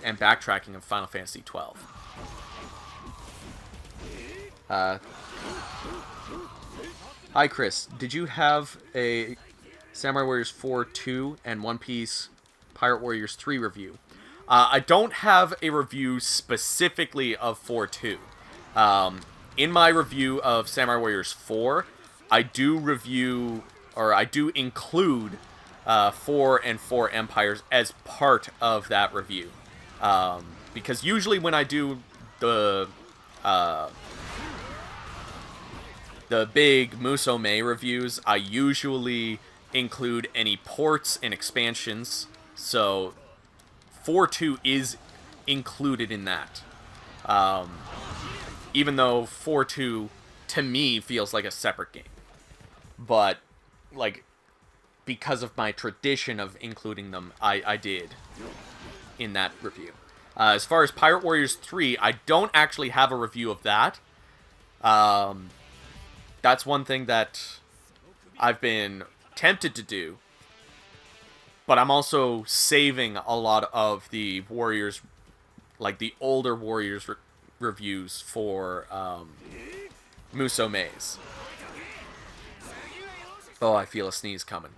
and backtracking of Final Fantasy XII. Hi Chris, did you have a Samurai Warriors 4-2 and One Piece Pirate Warriors 3 review? I don't have a review specifically of 4-2. In my review of Samurai Warriors 4, I do include 4 and 4 Empires as part of that review. Because usually when I do the big Musou reviews, I usually include any ports and expansions. So 4-2 is included in that. Even though 4-2 to me feels like a separate game. But like because of my tradition of including them, I did in that review. As far as Pirate Warriors 3, I don't actually have a review of that. That's one thing that I've been tempted to do. But I'm also saving a lot of the Warriors, like the older Warriors reviews for Musou Maze. Oh, I feel a sneeze coming.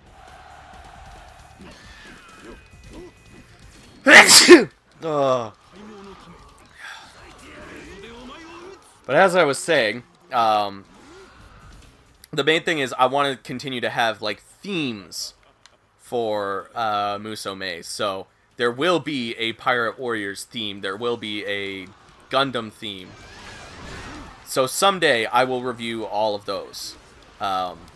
Oh. But as I was saying, the main thing is I want to continue to have like themes for Musou Maze. So there will be a Pirate Warriors theme. There will be a Gundam theme. So someday I will review all of those.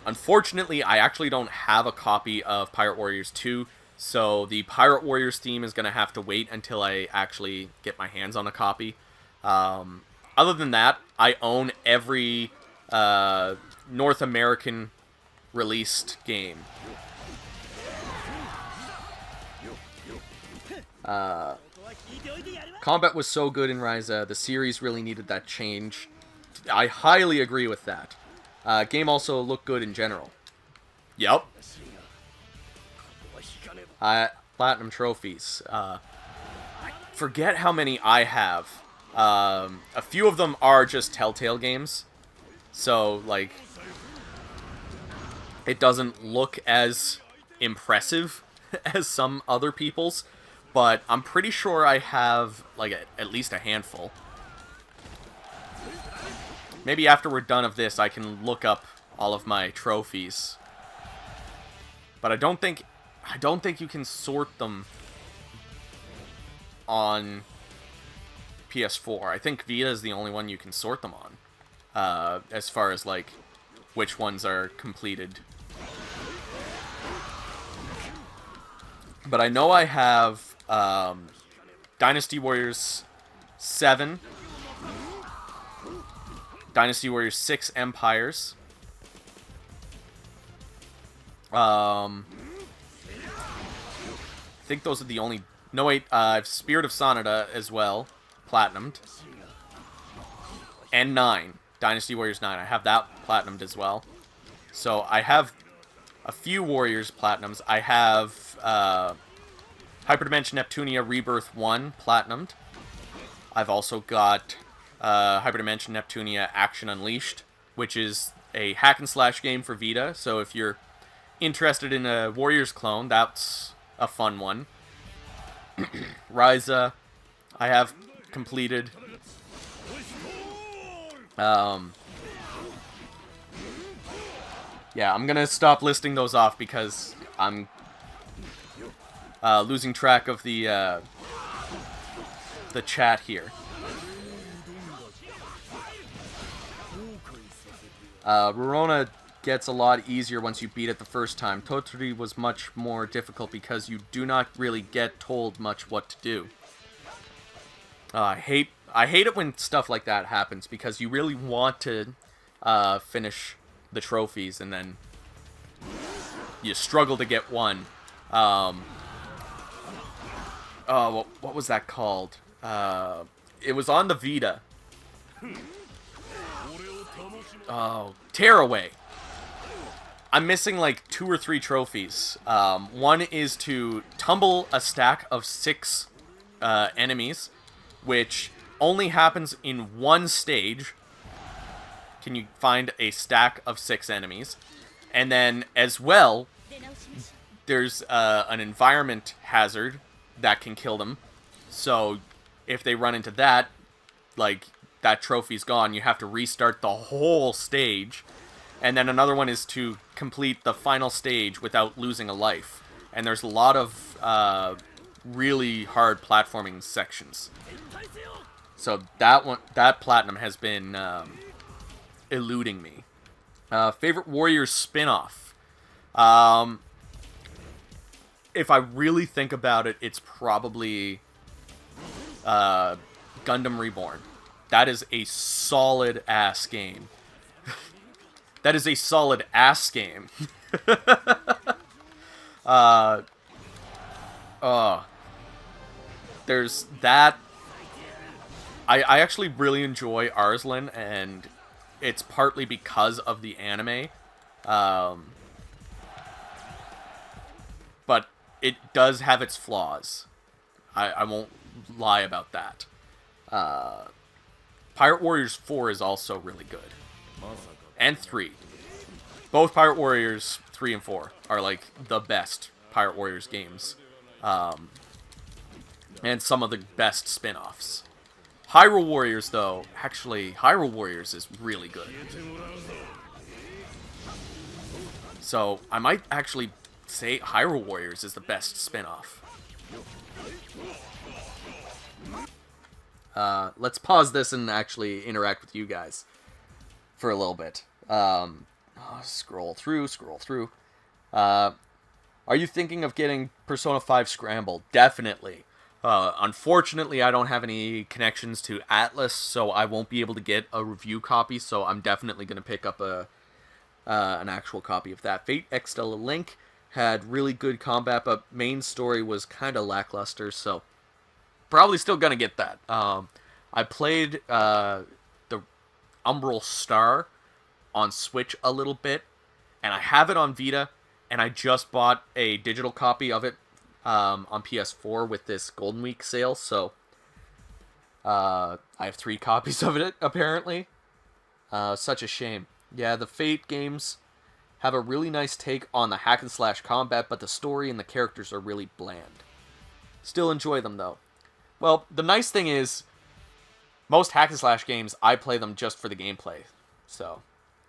Unfortunately, I actually don't have a copy of Pirate Warriors 2, so the Pirate Warriors theme is going to have to wait until I actually get my hands on a copy. Other than that, I own every North American released game. Combat was so good in Ryza, the series really needed that change. I highly agree with that. Game also looked good in general. Yep. Platinum trophies. I forget how many I have. A few of them are just Telltale games. So, like, it doesn't look as impressive as some other people's. But I'm pretty sure I have, like, at least a handful. Maybe after we're done of this, I can look up all of my trophies. But I don't think you can sort them on PS4. I think Vita is the only one you can sort them on. As far as, like, which ones are completed. But I know I have Dynasty Warriors 7, Dynasty Warriors 6 Empires. I think those are the only... No, wait, I have Spirit of Sonata as well, platinumed. And 9, Dynasty Warriors 9. I have that platinumed as well. So I have a few Warriors platinums. I have Hyperdimension Neptunia Rebirth 1 platinumed. I've also got Hyperdimension Neptunia Action Unleashed, which is a hack and slash game for Vita. So if you're interested in a Warriors clone, that's a fun one. Ryza, I have completed. Yeah, I'm gonna stop listing those off because I'm losing track of the chat here. Rorona gets a lot easier once you beat it the first time. Totori was much more difficult because you do not really get told much what to do. I hate it when stuff like that happens because you really want to finish the trophies and then you struggle to get one. Oh, what was that called? It was on the Vita. Oh, Tearaway. I'm missing like 2 or 3 trophies. One is to tumble a stack of 6 enemies, which only happens in one stage. Can you find a stack of 6 enemies? And then, as well, there's an environment hazard that can kill them. So, if they run into that, like, that trophy's gone. You have to restart the whole stage. And then another one is to complete the final stage without losing a life. And there's a lot of really hard platforming sections. So that platinum has been eluding me. Favorite Warriors spin-off. If I really think about it, it's probably Gundam Reborn. That is a solid ass game. That is a solid ass game. There's that. I actually really enjoy Arslan, and it's partly because of the anime. But it does have its flaws. I won't lie about that. Pirate Warriors 4 is also really good. And 3. Both Pirate Warriors 3 and 4 are like the best Pirate Warriors games. And some of the best spin-offs. Hyrule Warriors, though, actually, Hyrule Warriors is really good. So, I might actually say Hyrule Warriors is the best spin-off. Let's pause this and actually interact with you guys for a little bit. Scroll through. Are you thinking of getting Persona 5 Scramble? Definitely. Unfortunately, I don't have any connections to Atlas, so I won't be able to get a review copy, so I'm definitely going to pick up an actual copy of that. Fate Extella Link had really good combat, but main story was kind of lackluster, so probably still going to get that. I played the Umbral Star on Switch a little bit, and I have it on Vita, and I just bought a digital copy of it on PS4 with this Golden Week sale, so I have 3 copies of it, apparently. Such a shame. Yeah, the Fate games have a really nice take on the hack-and-slash combat, but the story and the characters are really bland. Still enjoy them, though. Well, the nice thing is, most hack-and-slash games, I play them just for the gameplay. So,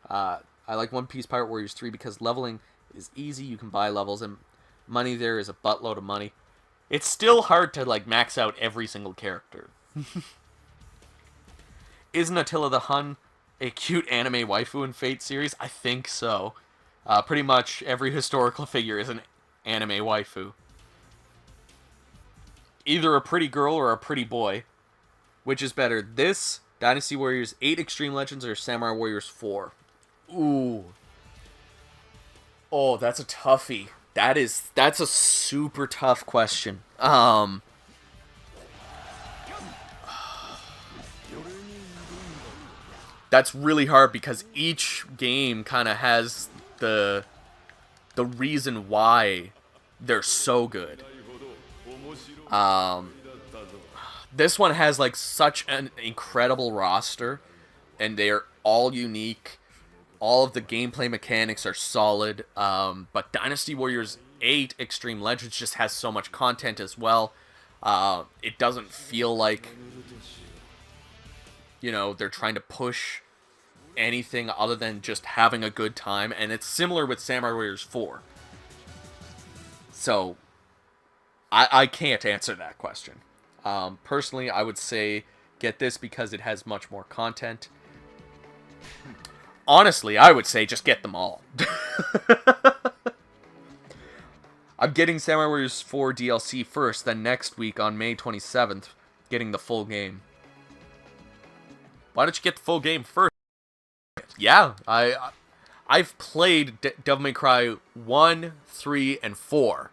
I like One Piece Pirate Warriors 3 because leveling is easy, you can buy levels, and money there is a buttload of money. It's still hard to, like, max out every single character. Isn't Attila the Hun a cute anime waifu in Fate series? I think so. Pretty much every historical figure is an anime waifu. Either a pretty girl or a pretty boy. Which is better, this, Dynasty Warriors 8 Extreme Legends, or Samurai Warriors 4? Ooh. Oh, that's a toughie. That's a super tough question. That's really hard because each game kind of has the reason why they're so good. This one has like such an incredible roster, and they're all unique. All of the gameplay mechanics are solid, but Dynasty Warriors 8 Extreme Legends just has so much content as well. It doesn't feel like, you know, they're trying to push anything other than just having a good time, and it's similar with Samurai Warriors 4. So, I can't answer that question. Personally, I would say get this because it has much more content. Honestly, I would say just get them all. I'm getting Samurai Warriors 4 DLC first, then next week on May 27th, getting the full game. Why don't you get the full game first? Yeah, I've played Devil May Cry 1, 3, and 4.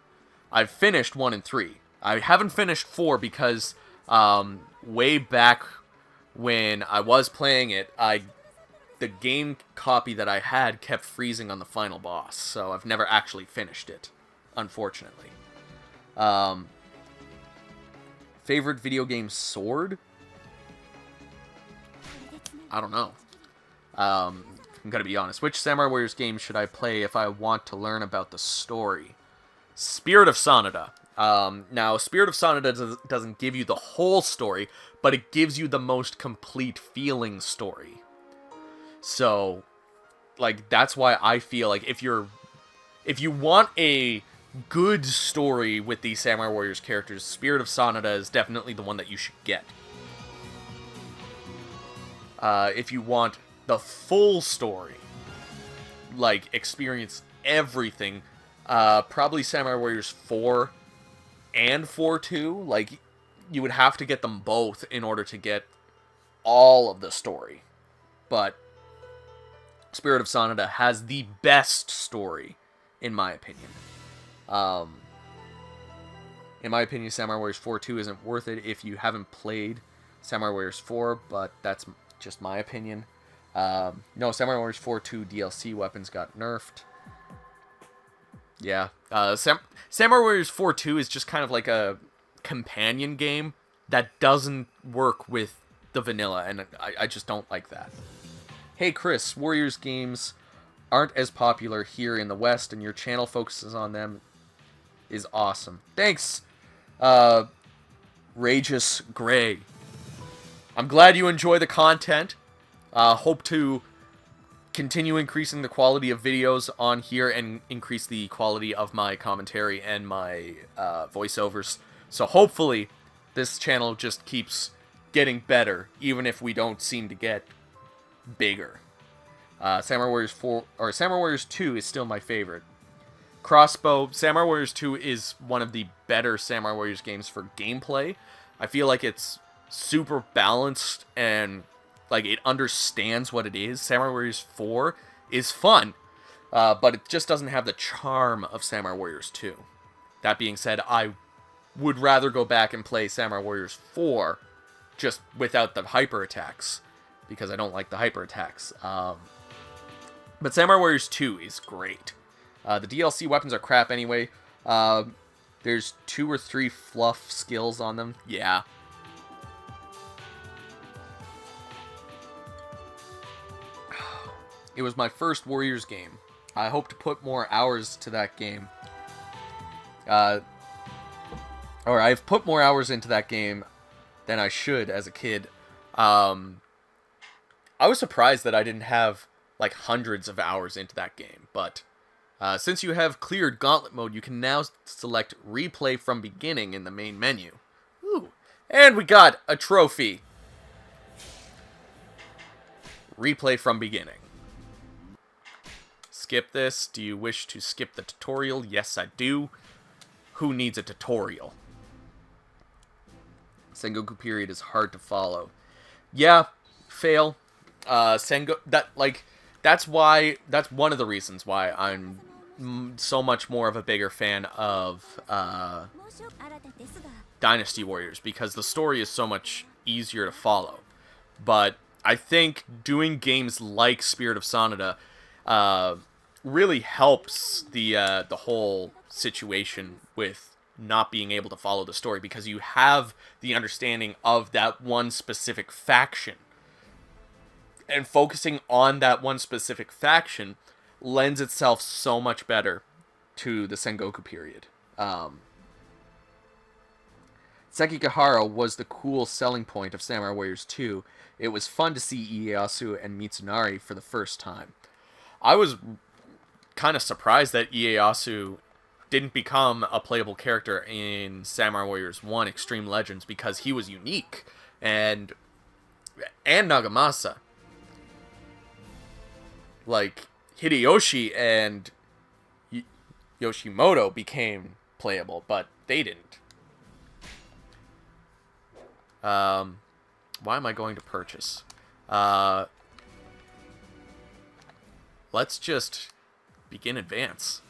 I've finished 1 and 3. I haven't finished 4 because way back when I was playing it, the game copy that I had kept freezing on the final boss, so I've never actually finished it, unfortunately. Favorite video game sword? I don't know. I'm gonna be honest. Which Samurai Warriors game should I play if I want to learn about the story? Spirit of Sonata. Now, Spirit of Sonata doesn't give you the whole story, but it gives you the most complete feeling story. So, like, that's why I feel like if you want a good story with these Samurai Warriors characters, Spirit of Sonata is definitely the one that you should get. If you want the full story, like, experience everything, probably Samurai Warriors 4 and 4-2. Like, you would have to get them both in order to get all of the story. But Spirit of Sonata has the best story, in my opinion. In my opinion, Samurai Warriors 4-2 isn't worth it if you haven't played Samurai Warriors 4, but that's just my opinion. No, Samurai Warriors 4-2 DLC weapons got nerfed. Yeah. Samurai Warriors 4-2 is just kind of like a companion game that doesn't work with the vanilla, and I just don't like that. Hey Chris, Warriors games aren't as popular here in the West, and your channel focuses on them is awesome. Thanks, Rageous Gray. I'm glad you enjoy the content. Hope to continue increasing the quality of videos on here and increase the quality of my commentary and my voiceovers. So hopefully this channel just keeps getting better, even if we don't seem to get bigger. Samurai Warriors 4 or Samurai Warriors 2 is still my favorite. Crossbow, Samurai Warriors 2 is one of the better Samurai Warriors games for gameplay. I feel like it's super balanced and like it understands what it is. Samurai Warriors 4 is fun, but it just doesn't have the charm of Samurai Warriors 2. That being said, I would rather go back and play Samurai Warriors 4 just without the hyper attacks, because I don't like the hyper attacks. But Samurai Warriors 2 is great. The DLC weapons are crap anyway. There's 2 or 3 fluff skills on them. Yeah. It was my first Warriors game. I hope to put more hours to that game. Or I've put more hours into that game than I should as a kid. I was surprised that I didn't have like hundreds of hours into that game, but since you have cleared Gauntlet mode, you can now select Replay from Beginning in the main menu. Ooh. And we got a trophy. Replay from Beginning. Skip this. Do you wish to skip the tutorial? Yes, I do. Who needs a tutorial? Sengoku period is hard to follow. Yeah, fail. That's one of the reasons why I'm so much more of a bigger fan of Dynasty Warriors, because the story is so much easier to follow. But I think doing games like Spirit of Sonata really helps the whole situation with not being able to follow the story, because you have the understanding of that one specific faction. And focusing on that one specific faction lends itself so much better to the Sengoku period. Sekigahara was the cool selling point of Samurai Warriors 2. It was fun to see Ieyasu and Mitsunari for the first time. I was kind of surprised that Ieyasu didn't become a playable character in Samurai Warriors 1 Extreme Legends, because he was unique. And Nagamasa. Like, Hideyoshi and Yoshimoto became playable, but they didn't. Why am I going to purchase? Let's just begin advance.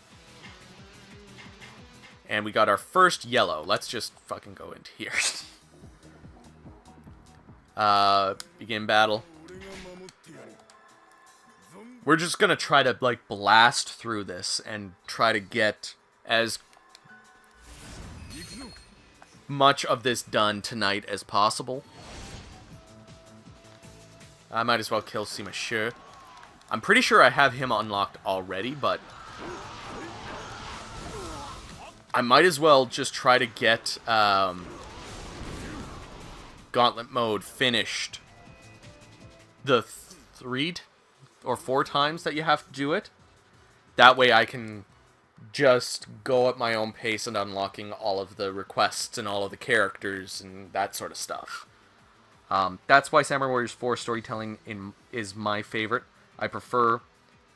And we got our first yellow. Let's just fucking go into here. Begin battle. We're just gonna try to, like, blast through this and try to get as much of this done tonight as possible. I might as well kill Sima Shi. I'm pretty sure I have him unlocked already, but I might as well just try to get Gauntlet mode finished the 3 or 4 times that you have to do it. That way I can just go at my own pace and unlocking all of the requests and all of the characters and that sort of stuff. That's why Samurai Warriors 4 storytelling is my favorite. I prefer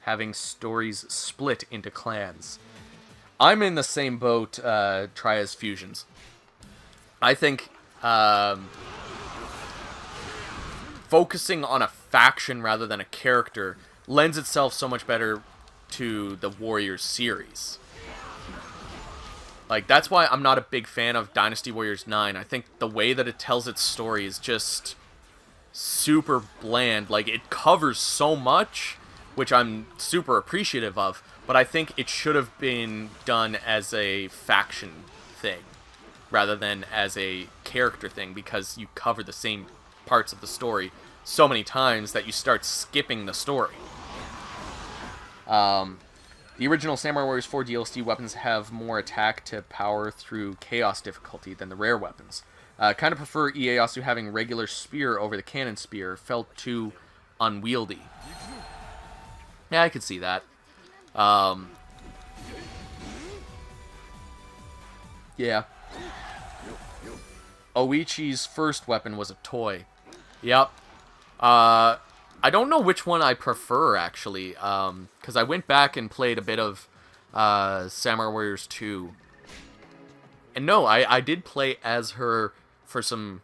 having stories split into clans. I'm in the same boat, Trias Fusions. I think focusing on a faction rather than a character lends itself so much better to the Warriors series. Like, that's why I'm not a big fan of Dynasty Warriors 9. I think the way that it tells its story is just super bland. Like, it covers so much, which I'm super appreciative of, but I think it should have been done as a faction thing rather than as a character thing, because you cover the same parts of the story so many times that you start skipping the story. The original Samurai Warriors 4 DLC weapons have more attack to power through chaos difficulty than the rare weapons. Kind of prefer Ieyasu having regular spear over the cannon spear. Felt too unwieldy. Yeah, I could see that. Yeah. Oichi's first weapon was a toy. Yep. I don't know which one I prefer, actually, because I went back and played a bit of Samurai Warriors 2. And no, I did play as her for some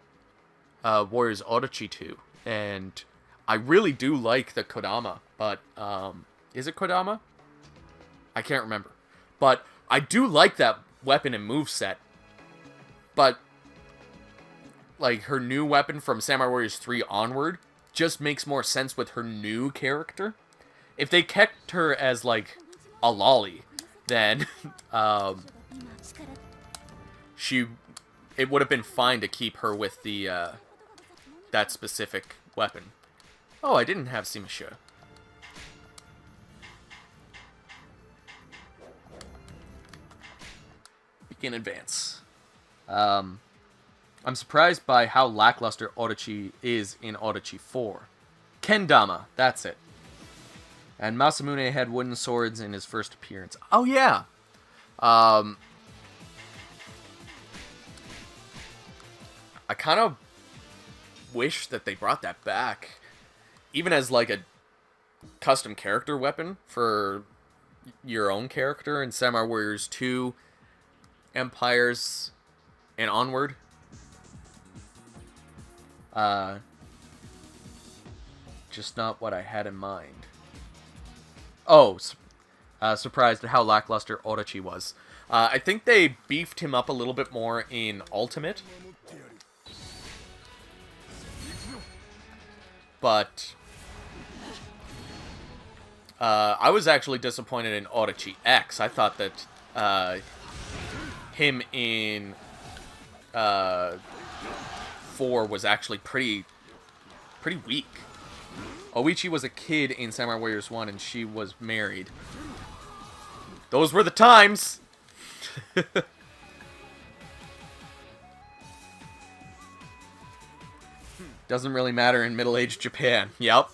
Warriors Orochi 2, and I really do like the Kodama, but, is it Kodama? I can't remember. But I do like that weapon and moveset, but, like, her new weapon from Samurai Warriors 3 onward just makes more sense with her new character. If they kept her as, like, a lolly, then it would have been fine to keep her with the that specific weapon. Oh, I didn't have Sima Shi. Begin advance. I'm surprised by how lackluster Orochi is in Orochi 4. Kendama, that's it. And Masamune had wooden swords in his first appearance. Oh, yeah. I kind of wish that they brought that back. Even as, like, a custom character weapon for your own character in Samurai Warriors 2, Empires, and onward. Just not what I had in mind. Oh, surprised at how lackluster Orochi was. I think they beefed him up a little bit more in Ultimate. But I was actually disappointed in Orochi X. I thought that him in 4 was actually pretty weak. Oichi was a kid in Samurai Warriors 1, and she was married. Those were the times! Doesn't really matter in middle-aged Japan. Yep.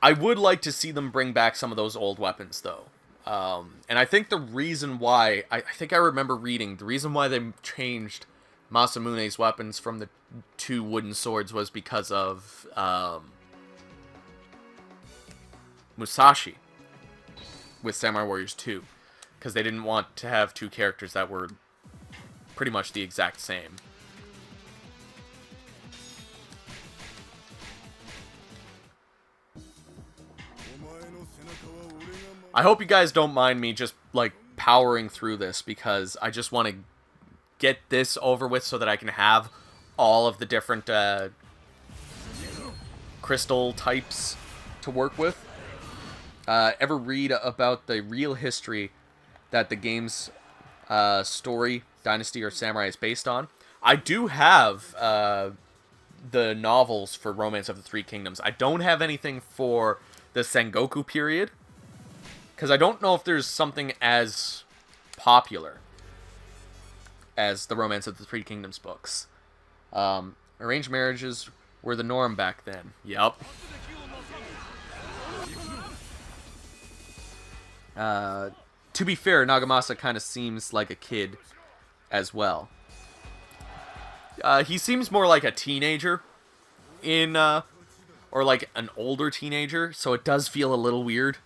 I would like to see them bring back some of those old weapons, though. And I think the reason why... I think I remember reading, the reason why they changed Masamune's weapons from the 2 wooden swords was because of Musashi with Samurai Warriors 2. Because they didn't want to have 2 characters that were pretty much the exact same. I hope you guys don't mind me just, like, powering through this, because I just want to get this over with so that I can have all of the different crystal types to work with. Ever read about the real history that the game's story, Dynasty, or Samurai is based on? I do have the novels for Romance of the Three Kingdoms. I don't have anything for the Sengoku period, because I don't know if there's something as popular as the Romance of the Three Kingdoms books. Arranged marriages were the norm back then. Yep. To be fair, Nagamasa kind of seems like a kid as well. He seems more like a teenager in, or like an older teenager, so it does feel a little weird.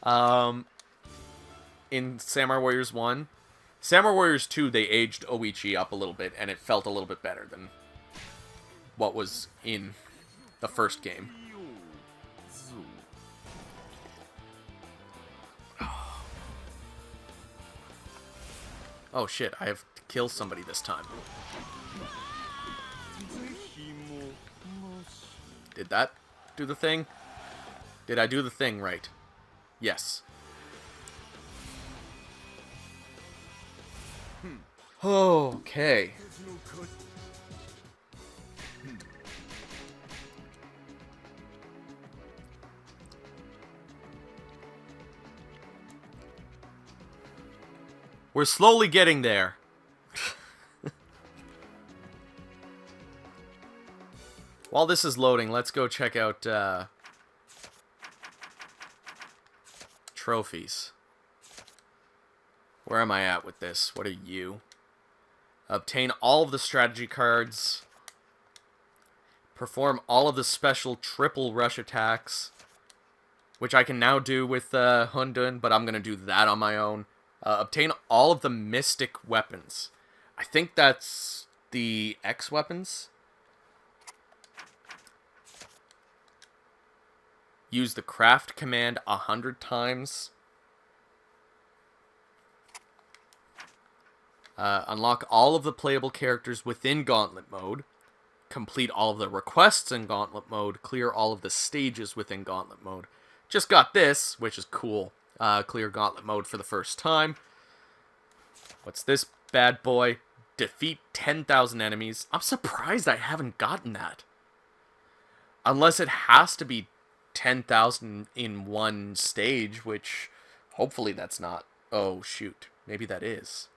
In Samurai Warriors 1. Samurai Warriors 2, they aged Oichi up a little bit, and it felt a little bit better than what was in the first game. Oh shit, I have to kill somebody this time. Did that do the thing? Did I do the thing right? Yes. Okay. We're slowly getting there. While this is loading, let's go check out trophies. Where am I at with this? What are you? Obtain all of the strategy cards. Perform all of the special triple rush attacks, which I can now do with Hundun, but I'm going to do that on my own. Obtain all of the mystic weapons. I think that's the X weapons. Use the craft command 100 times. Unlock all of the playable characters within Gauntlet mode. Complete all of the requests in Gauntlet mode. Clear all of the stages within Gauntlet mode. Just got this, which is cool. Clear Gauntlet mode for the first time. What's this bad boy? Defeat 10,000 enemies. I'm surprised I haven't gotten that. Unless it has to be 10,000 in one stage, which hopefully that's not. Oh, shoot. Maybe that is.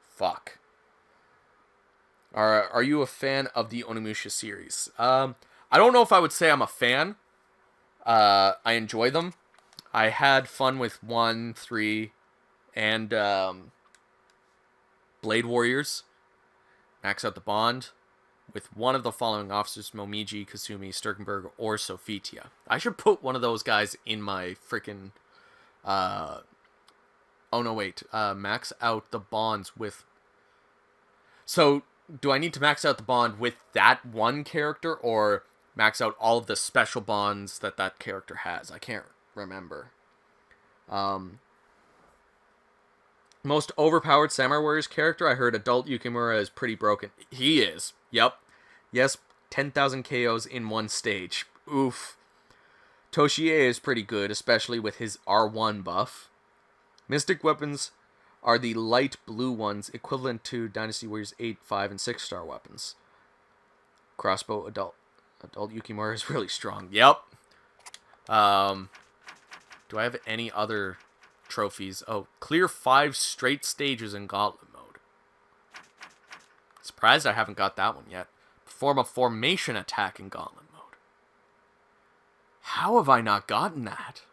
Fuck. Are you a fan of the Onimusha series? I don't know if I would say I'm a fan. I enjoy them. I had fun with 1, 3, and Blade Warriors. Max out the bond with one of the following officers: Momiji, Kasumi, Sturkenberg, or Sophitia. I should put one of those guys in my freaking... Oh, no, wait. Max out the bonds with... So, do I need to max out the bond with that one character, or max out all of the special bonds that that character has? I can't remember. Most overpowered Samurai Warriors character, I heard adult Yukimura is pretty broken. He is. Yep. Yes, 10,000 KOs in one stage. Oof. Toshie is pretty good, especially with his R1 buff. Mystic weapons are the light blue ones, equivalent to Dynasty Warriors 8, 5, and 6-star weapons. Crossbow adult Yukimura is really strong. Yep. Do I have any other trophies? Oh, clear 5 straight stages in Gauntlet mode. Surprised I haven't got that one yet. Perform a formation attack in Gauntlet mode. How have I not gotten that?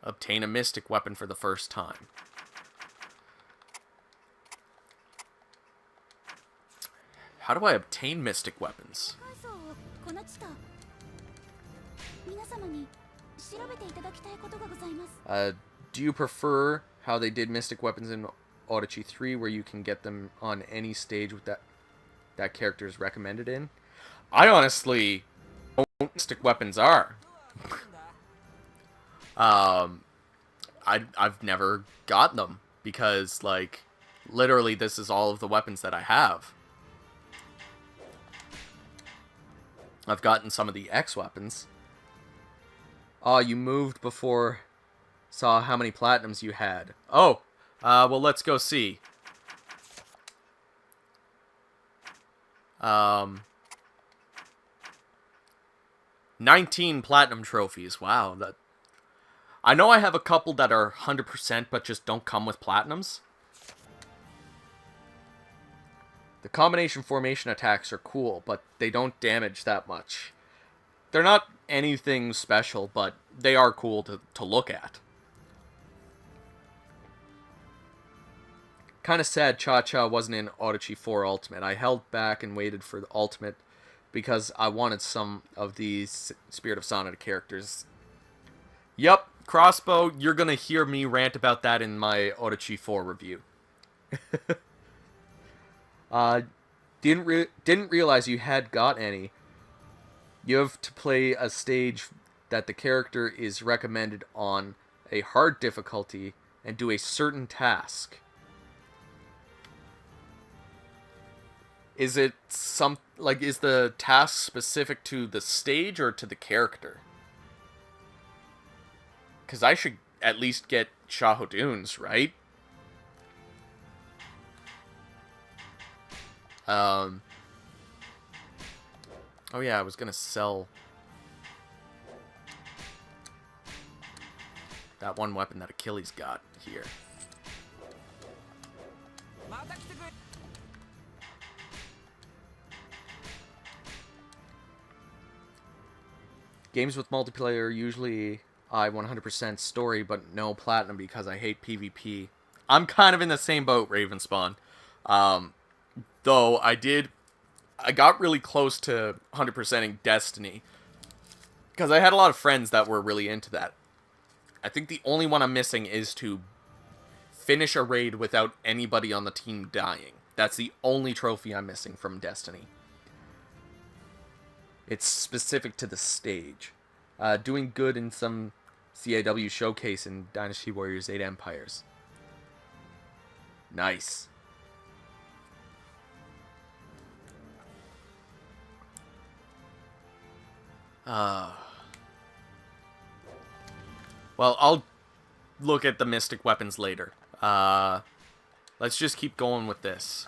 Obtain a mystic weapon for the first time. How do I obtain mystic weapons? Do you prefer how they did mystic weapons in Orochi 3, where you can get them on any stage with that character is recommended in? I honestly don't know what mystic weapons are. I've never gotten them because, like, literally this is all of the weapons that I have. I've gotten some of the X weapons. Oh, you moved before saw how many platinums you had. Oh, well, let's go see. 19 platinum trophies. Wow, that. I know I have a couple that are 100% but just don't come with platinums. The combination formation attacks are cool, but they don't damage that much. They're not anything special, but they are cool to look at. Kinda sad Cha-Cha wasn't in Orochi 4 Ultimate. I held back and waited for the Ultimate because I wanted some of these Spirit of Sonata characters. Yup, Crossbow, you're gonna hear me rant about that in my Orochi 4 review. Didn't realize you had got any. You have to play a stage that the character is recommended on a hard difficulty and do a certain task. Is it is the task specific to the stage or to the character? Because I should at least get Shahoduns, right? Oh yeah, I was gonna sell that one weapon that Achilles got here. Games with multiplayer usually I 100% story, but no platinum because I hate PvP. I'm kind of in the same boat, Ravenspawn. Though I got really close to 100%ing Destiny because I had a lot of friends that were really into that. I think the only one I'm missing is to finish a raid without anybody on the team dying. That's the only trophy I'm missing from Destiny. It's specific to the stage. Doing good in some CAW showcase in Dynasty Warriors 8 Empires. Nice. Well, I'll look at the mystic weapons later. Let's just keep going with this.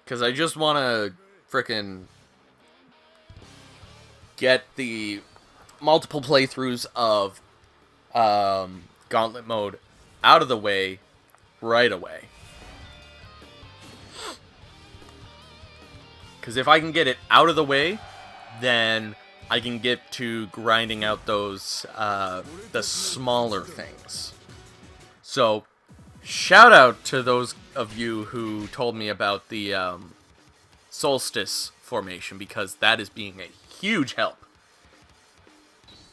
Because I just want to frickin' get the multiple playthroughs of Gauntlet mode out of the way right away. Because if I can get it out of the way, then I can get to grinding out those, the smaller things. So, shout out to those of you who told me about the Solstice formation, because that is being a huge help.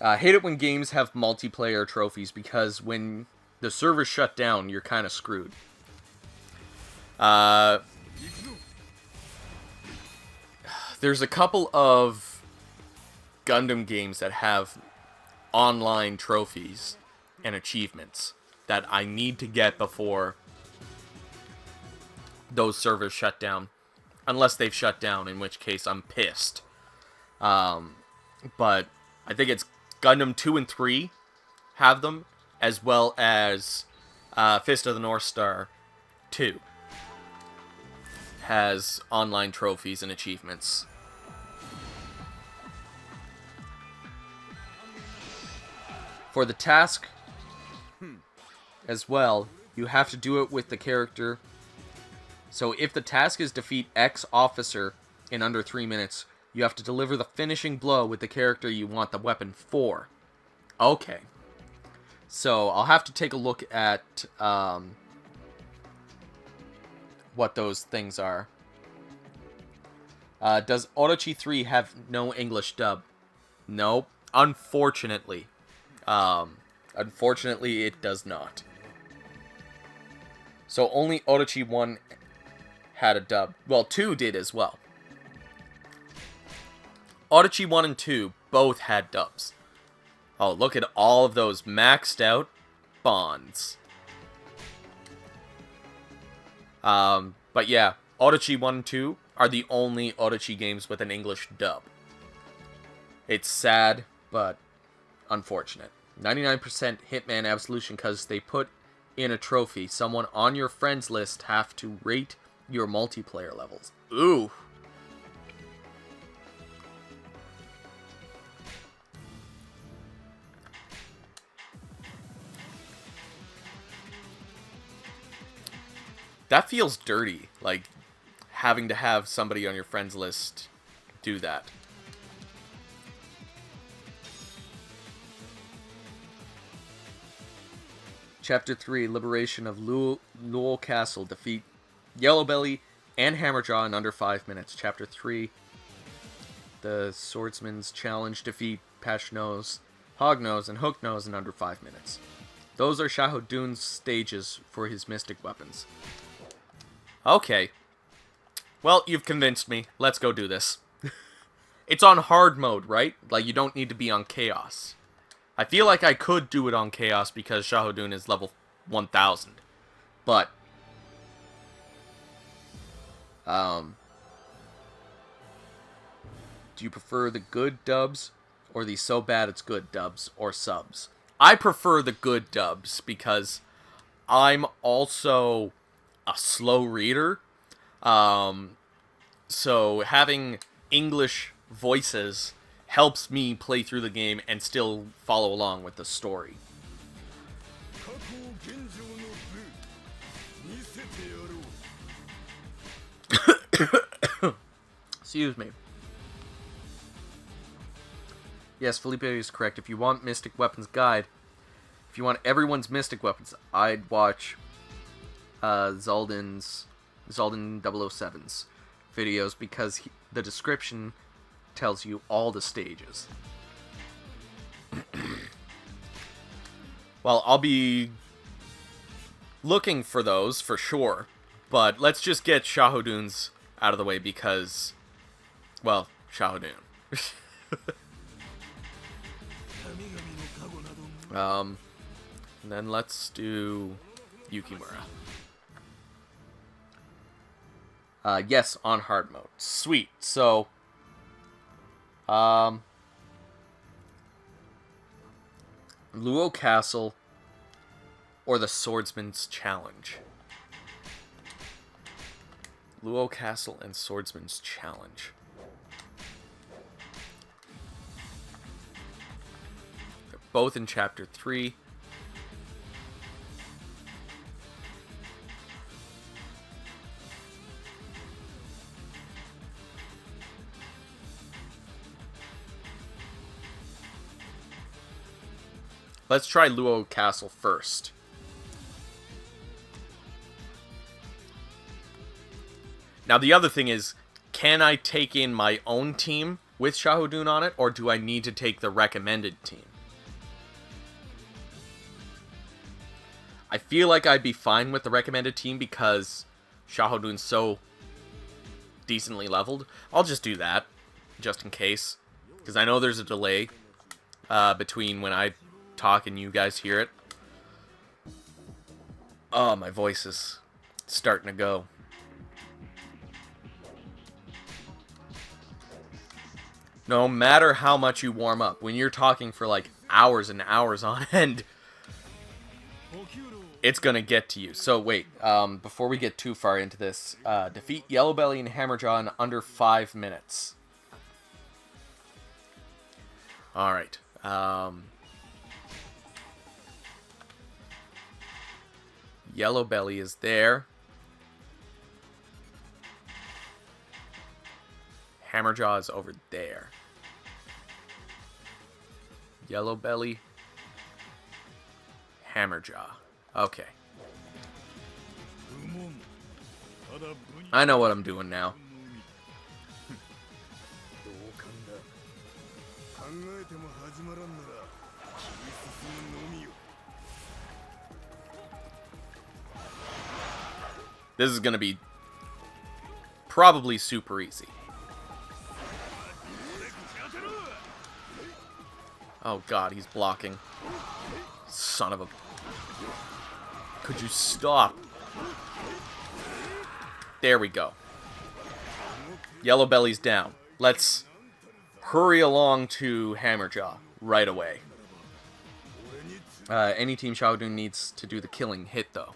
I hate it when games have multiplayer trophies, because when the servers shut down, you're kind of screwed. There's a couple of Gundam games that have online trophies and achievements that I need to get before those servers shut down. Unless they've shut down, in which case I'm pissed. But I think it's Gundam 2 and 3 have them, as well as Fist of the North Star 2 has online trophies and achievements. For the task as well, you have to do it with the character. So if the task is defeat X officer in under 3 minutes, you have to deliver the finishing blow with the character you want the weapon for. Okay. So I'll have to take a look at what those things are. Does Orochi 3 have no English dub? Nope. Unfortunately. Unfortunately, it does not. So only Orochi 1 had a dub. Well, 2 did as well. Orochi 1 and 2 both had dubs. Oh, look at all of those maxed out bonds. But yeah, Orochi 1 and 2 are the only Orochi games with an English dub. It's sad, but unfortunate. 99% Hitman Absolution because they put in a trophy. Someone on your friends list have to rate your multiplayer levels. Ooh. That feels dirty, like having to have somebody on your friends list do that. Chapter 3, Liberation of Lowell Castle. Defeat Yellowbelly and Hammerjaw in under 5 minutes. Chapter 3, The Swordsman's Challenge. Defeat Patchnose, Hognose, and Hooknose in under 5 minutes. Those are Shahodoon's stages for his mystic weapons. Okay. Well, you've convinced me. Let's go do this. It's on hard mode, right? Like, you don't need to be on Chaos. I feel like I could do it on Chaos because Shahodoon is level 1000. But do you prefer the good dubs or the so bad it's good dubs or subs? I prefer the good dubs because I'm also a slow reader. So having English voices helps me play through the game and still follow along with the story. Excuse me. Yes, Felipe is correct. If you want Mystic Weapons Guide, if you want everyone's Mystic Weapons, I'd watch Zaldin 007's videos because the description tells you all the stages. Well, I'll be looking for those for sure, but let's just get Shahodoon's out of the way because, well, Shahodoon. And then let's do Yukimura. Yes, on hard mode. Sweet. So, Luo Castle or the Swordsman's Challenge. Luo Castle and Swordsman's Challenge. They're both in Chapter 3. Let's try Luo Castle first. Now the other thing is, can I take in my own team with Shahudun on it, or do I need to take the recommended team? I feel like I'd be fine with the recommended team because Shahudun's so decently leveled. I'll just do that, just in case. Because I know there's a delay between when I talk and you guys hear it. Oh, my voice is starting to go. No matter how much you warm up, when you're talking for like hours and hours on end, it's gonna get to you. So wait, before we get too far into this, defeat Yellow Belly and Hammerjaw in under 5 minutes. Alright. Yellow Belly is there. Hammerjaw is over there. Yellow Belly. Hammerjaw. Okay. I know what I'm doing now. This is gonna be probably super easy. Oh god, he's blocking. Son of a... Could you stop? There we go. Yellow Belly's down. Let's hurry along to Hammerjaw right away. Any Team Shahudun needs to do the killing hit, though.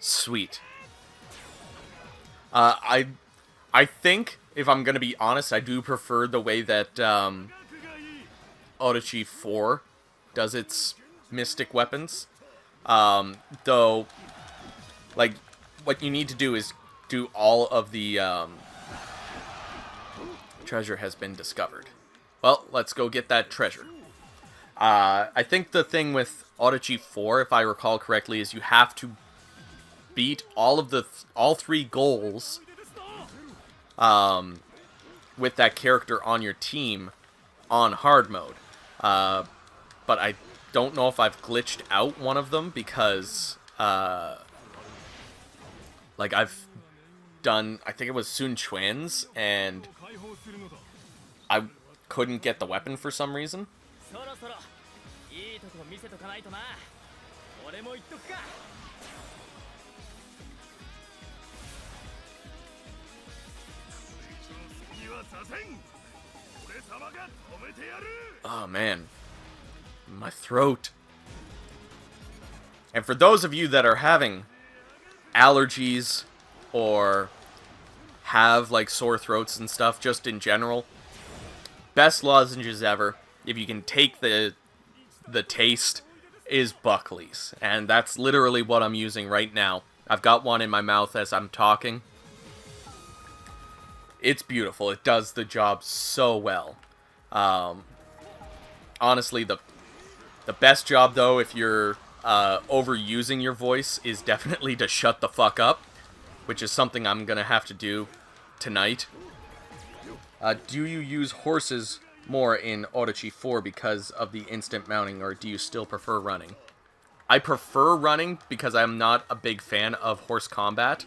Sweet. I think, if I'm gonna be honest, I do prefer the way that Orochi 4 does its mystic weapons. Though, like, what you need to do is do all of the treasure has been discovered. Well, let's go get that treasure. I think the thing with Orochi 4, if I recall correctly, is you have to beat all 3 goals with that character on your team on hard mode. But I don't know if I've glitched out one of them because like I've done, I think it was Sun Quan's, and I couldn't get the weapon for some reason. Oh man, my throat. And for those of you that are having allergies or have like sore throats and stuff just in general, best lozenges ever, if you can take the taste, is Buckley's. And that's literally what I'm using right now. I've got one in my mouth as I'm talking. It's beautiful. It does the job so well. Honestly, the best job, though, if you're overusing your voice, is definitely to shut the fuck up, which is something I'm going to have to do tonight. Do you use horses more in Orochi 4 because of the instant mounting, or do you still prefer running? I prefer running because I'm not a big fan of horse combat.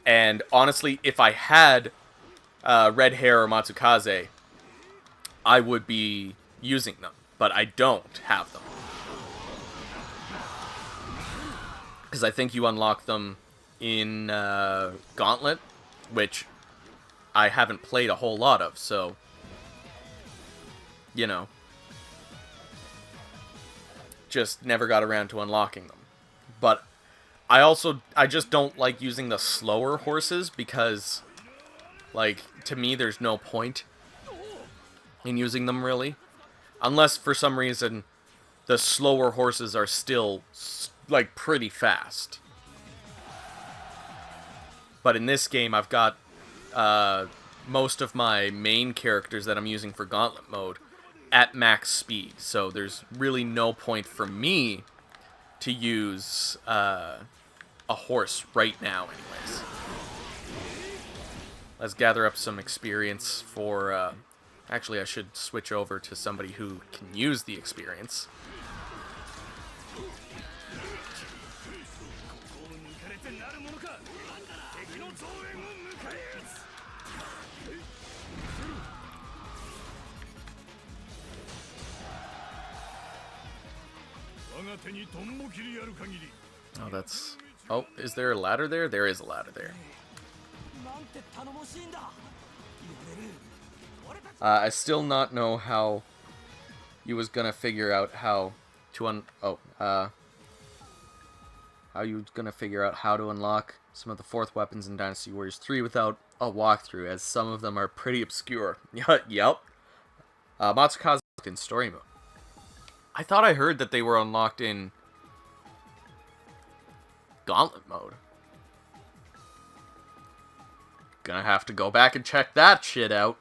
And honestly, if I had Red Hair or Matsukaze, I would be using them, but I don't have them. Because I think you unlock them in Gauntlet, which I haven't played a whole lot of, so, you know, just never got around to unlocking them. But I just don't like using the slower horses because, like, to me, there's no point in using them, really. Unless, for some reason, the slower horses are still, like, pretty fast. But in this game, I've got most of my main characters that I'm using for Gauntlet mode at max speed. So there's really no point for me to use a horse right now, anyways. Let's gather up some experience for... Actually, I should switch over to somebody who can use the experience. Oh, that's... Oh, is there a ladder there? There is a ladder there. I still not know how you was gonna figure out how to how you gonna figure out how to unlock some of the 4th weapons in Dynasty Warriors 3 without a walkthrough, as some of them are pretty obscure. Yep. Matsukaze in story mode. I thought I heard that they were unlocked in Gauntlet mode. Gonna have to go back and check that shit out.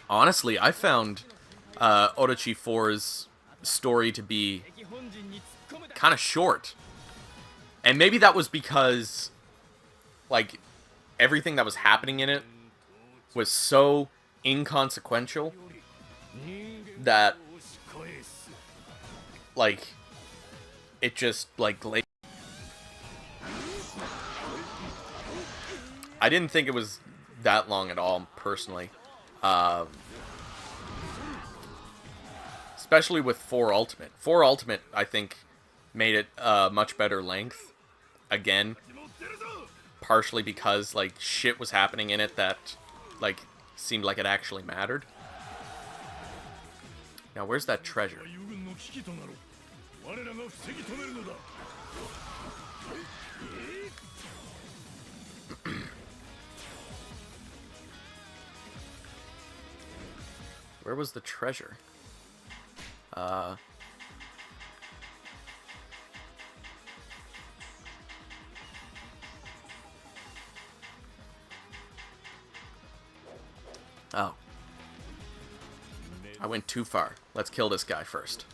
Honestly, I found Orochi 4's story to be kind of short. And maybe that was because, like, everything that was happening in it was so inconsequential that, like, it just, like, I didn't think it was that long at all, personally. Especially with 4 Ultimate. 4 Ultimate, I think, made it much better length. Again, partially because, like, shit was happening in it that, like, seemed like it actually mattered. Now, where's that treasure? Where was the treasure? Oh. I went too far. Let's kill this guy first.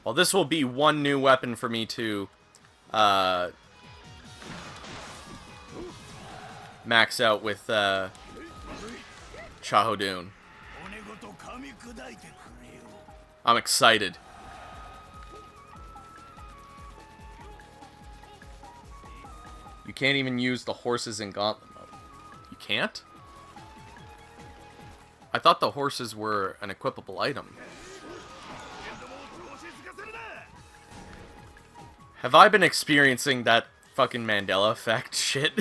Well, this will be one new weapon for me to max out with Chahodoon. I'm excited. You can't even use the horses in Gauntlet mode. You can't? I thought the horses were an equipable item. Have I been experiencing that fucking Mandela effect shit?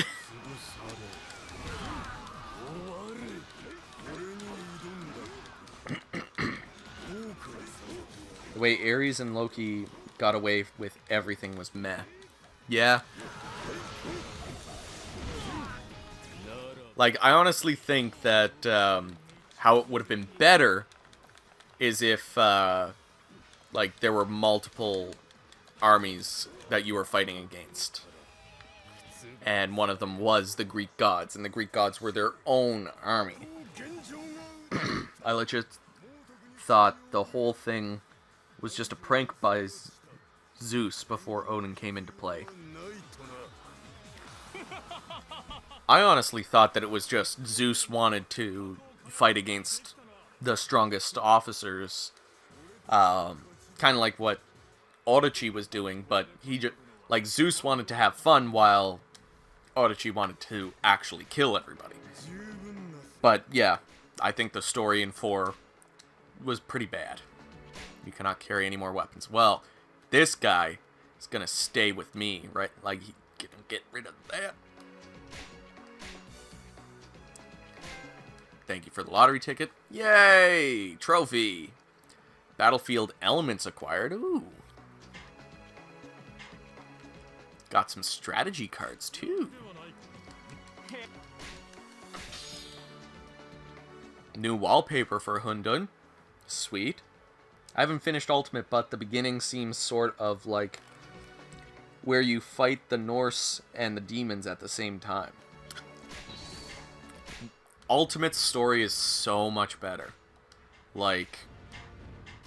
The way Ares and Loki got away with everything was meh. Yeah. Like, I honestly think that how it would have been better is if, like, there were multiple armies that you were fighting against. And one of them was the Greek gods, and the Greek gods were their own army. I legit thought the whole thing was just a prank by Zeus before Odin came into play. I honestly thought that it was just Zeus wanted to fight against the strongest officers, kind of like what Orochi was doing, but he just, like, Zeus wanted to have fun while Orochi wanted to actually kill everybody. But yeah, I think the story in 4 was pretty bad. You cannot carry any more weapons. Well, this guy is gonna stay with me, right? Like, get rid of that. Thank you for the lottery ticket. Yay! Trophy! Battlefield elements acquired. Ooh. Got some strategy cards, too. New wallpaper for Hundun. Sweet. I haven't finished Ultimate, but the beginning seems sort of like where you fight the Norse and the demons at the same time. Ultimate's story is so much better. Like,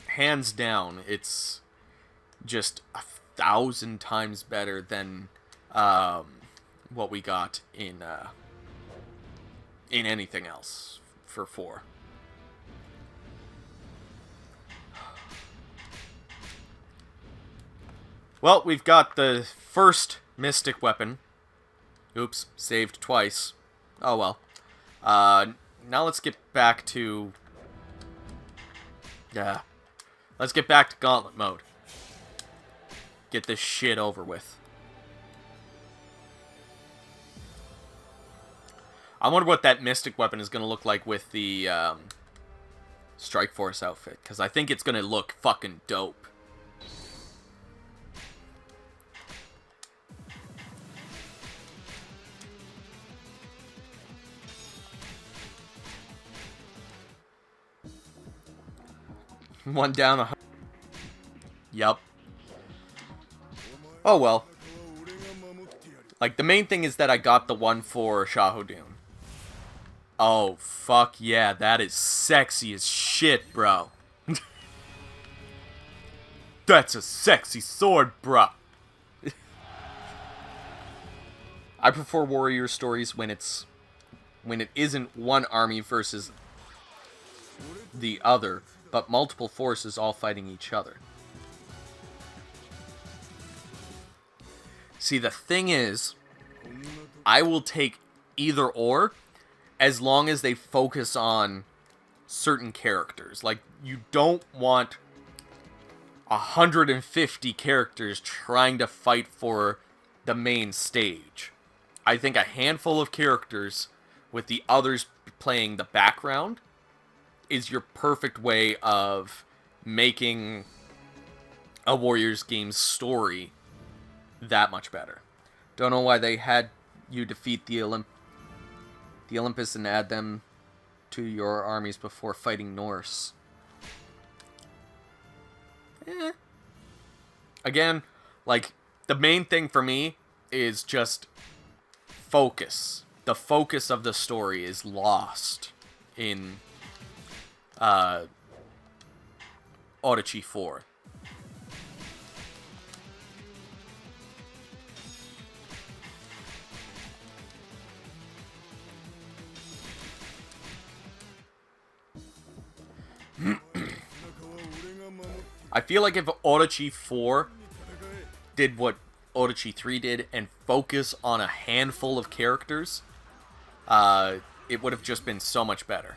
hands down, it's just 1,000 times better than what we got in anything else for 4. Well, we've got the first mystic weapon. Oops, saved twice. Oh well. Now let's get back to... let's get back to gauntlet mode. Get this shit over with. I wonder what that mystic weapon is going to look like with the Strike Force outfit, because I think it's going to look fucking dope. One down. Yup. Oh well. Like, the main thing is that I got the one for Shahodoon. Oh, fuck yeah. That is sexy as shit, bro. That's a sexy sword, bro. I prefer warrior stories when it isn't one army versus the other, but multiple forces all fighting each other. See, the thing is, I will take either or, as long as they focus on certain characters. Like, you don't want 150 characters trying to fight for the main stage. I think a handful of characters with the others playing the background is your perfect way of making a Warriors game's story that much better. Don't know why they had you defeat the Olympus and add them to your armies before fighting Norse. Again, like, the main thing for me is just focus. The focus of the story is lost in Orochi 4. I feel like if Orochi 4 did what Orochi 3 did and focus on a handful of characters, it would have just been so much better.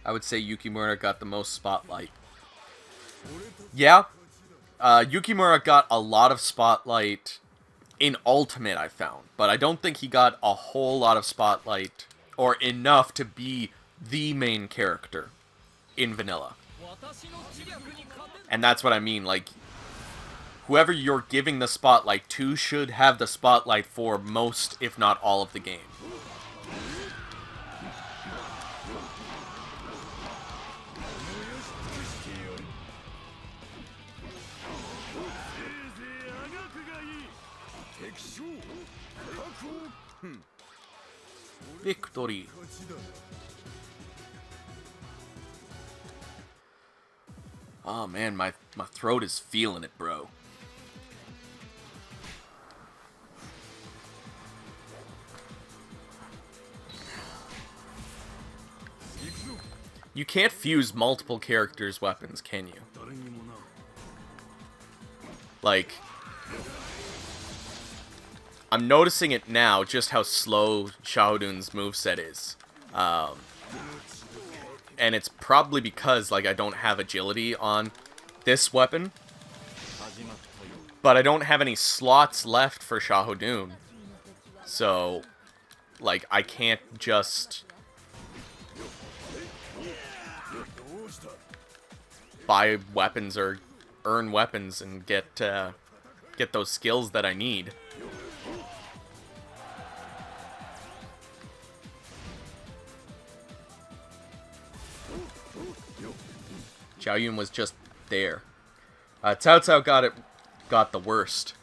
I would say Yukimura got the most spotlight. Yeah, Yukimura got a lot of spotlight in Ultimate, I found, but I don't think he got a whole lot of spotlight, or enough to be the main character in Vanilla. And that's what I mean, like, whoever you're giving the spotlight to should have the spotlight for most, if not all, of the game. Victory. Oh man, my throat is feeling it, bro. You can't fuse multiple characters' weapons, can you? Like, I'm noticing it now, just how slow Shahodoon's moveset is. And it's probably because, like, I don't have agility on this weapon. But I don't have any slots left for Shahodoon. So, like, I can't just buy weapons or earn weapons and get those skills that I need. Xiaoyun was just there. Cao Cao got the worst.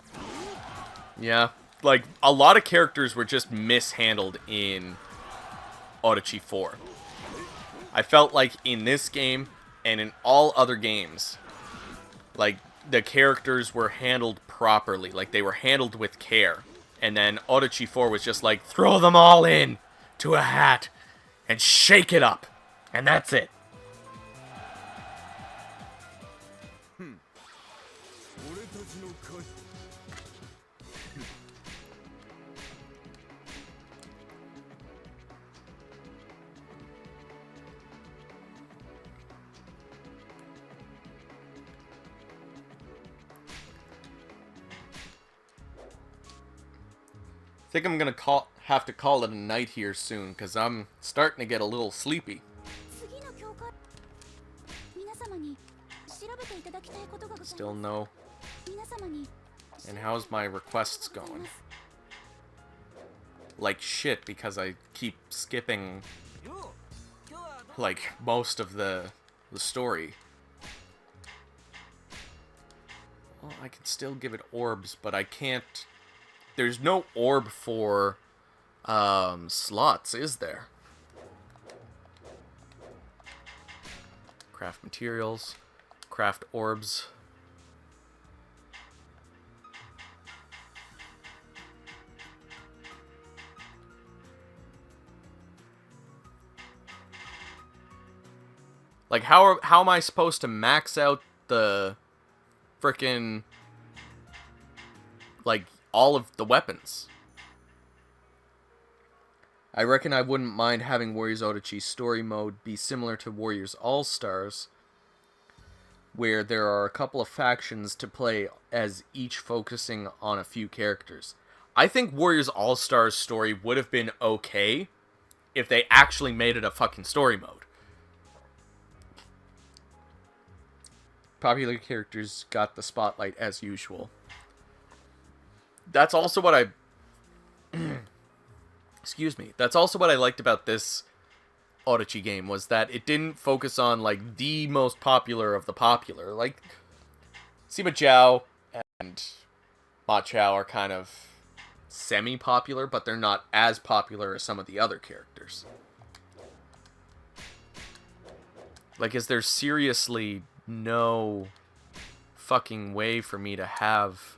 Yeah, like, a lot of characters were just mishandled in Orochi 4. I felt like in this game, and in all other games, like, the characters were handled properly. Like, they were handled with care. And then Orochi 4 was just like, throw them all in to a hat and shake it up. And that's it. I think I'm gonna have to call it a night here soon, because I'm starting to get a little sleepy. Still no. And how's my requests going? Like shit, because I keep skipping, like, most of the story. Well, I can still give it orbs, but I can't... There's no orb for slots, is there? Craft materials, craft orbs. Like, how am I supposed to max out the frickin', like, all of the weapons? I reckon I wouldn't mind having Warriors Orochi's story mode be similar to Warriors All-Stars, where there are a couple of factions to play as each focusing on a few characters. I think Warriors All-Stars story would have been okay if they actually made it a fucking story mode. Popular characters got the spotlight as usual. That's also what I... Excuse me. That's also what I liked about this Orochi game, was that it didn't focus on, like, the most popular of the popular. Like, Sima Zhao and Ma Chao are kind of semi-popular, but they're not as popular as some of the other characters. Like, is there seriously no fucking way for me to have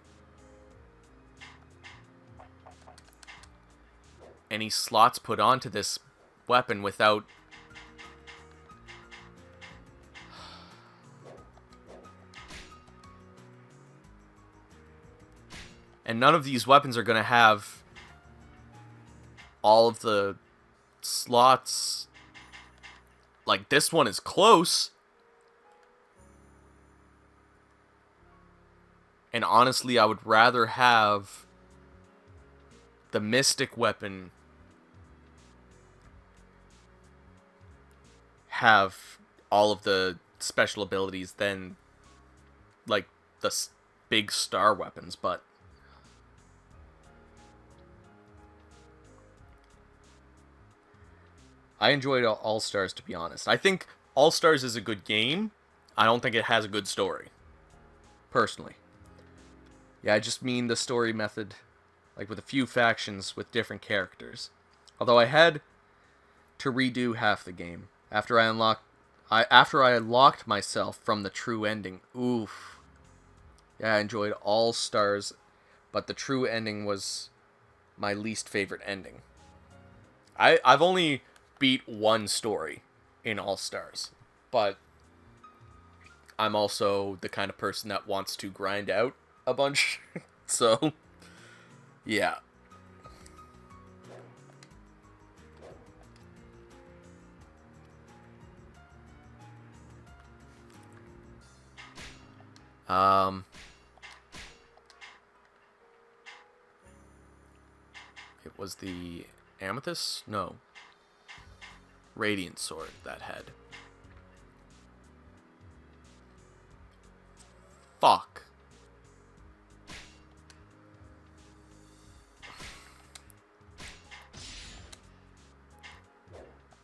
any slots put onto this weapon without... And none of these weapons are going to have all of the slots. Like, this one is close. And honestly, I would rather have the Mystic weapon have all of the special abilities than, like, the big star weapons, but I enjoyed All-Stars, to be honest. I think All-Stars is a good game. I don't think it has a good story, personally. Yeah, I just mean the story method, like with a few factions with different characters. Although I had to redo half the game after I unlocked myself from the true ending. Oof. Yeah, I enjoyed All-Stars, but the true ending was my least favorite ending. I've only beat one story in All-Stars, but I'm also the kind of person that wants to grind out a bunch. So, yeah. It was the Amethyst? No. Radiant Sword that had. Fuck.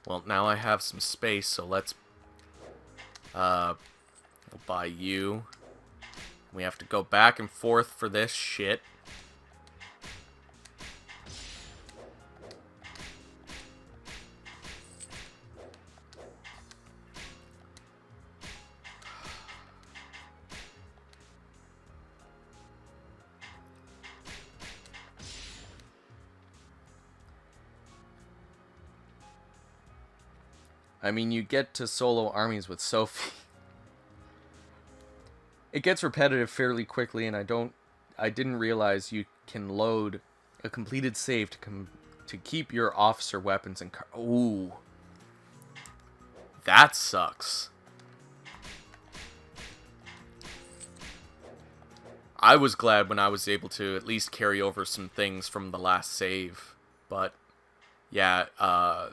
Well, now I have some space, so let's we'll buy you. We have to go back and forth for this shit. I mean, you get to solo armies with Sophie. It gets repetitive fairly quickly, and I didn't realize you can load a completed save to keep your officer weapons and ooh. That sucks. I was glad when I was able to at least carry over some things from the last save, but yeah, I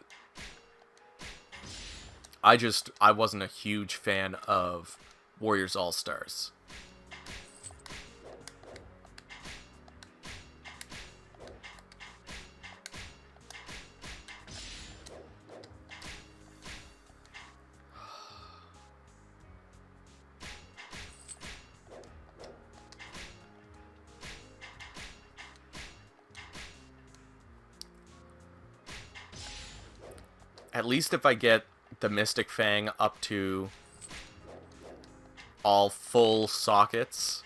wasn't a huge fan of Warriors All-Stars. At least if I get the Mystic Fang up to all full sockets.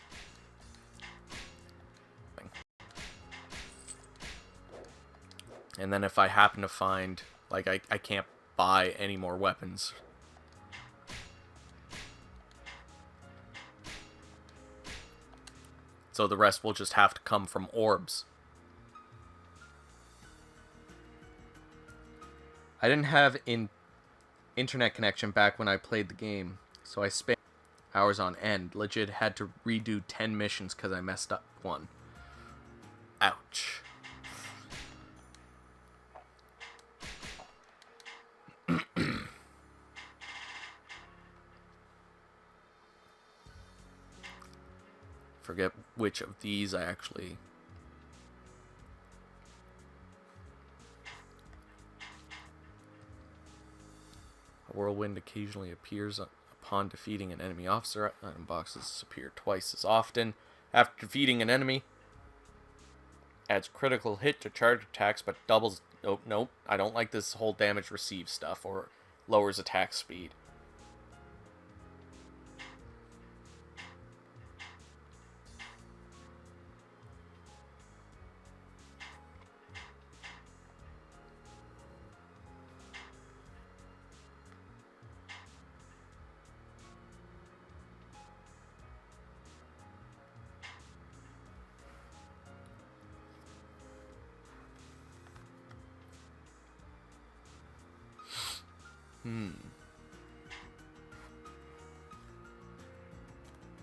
And then if I happen to find, like, I can't buy any more weapons. So the rest will just have to come from orbs. I didn't have internet connection back when I played the game, so I spent hours on end. Legit had to redo 10 missions because I messed up one. Ouch. Forget which of these I actually... A whirlwind occasionally appears upon defeating an enemy officer. Item boxes appear twice as often after defeating an enemy. Adds critical hit to charge attacks, but doubles... Nope. I don't like this whole damage received stuff, or lowers attack speed.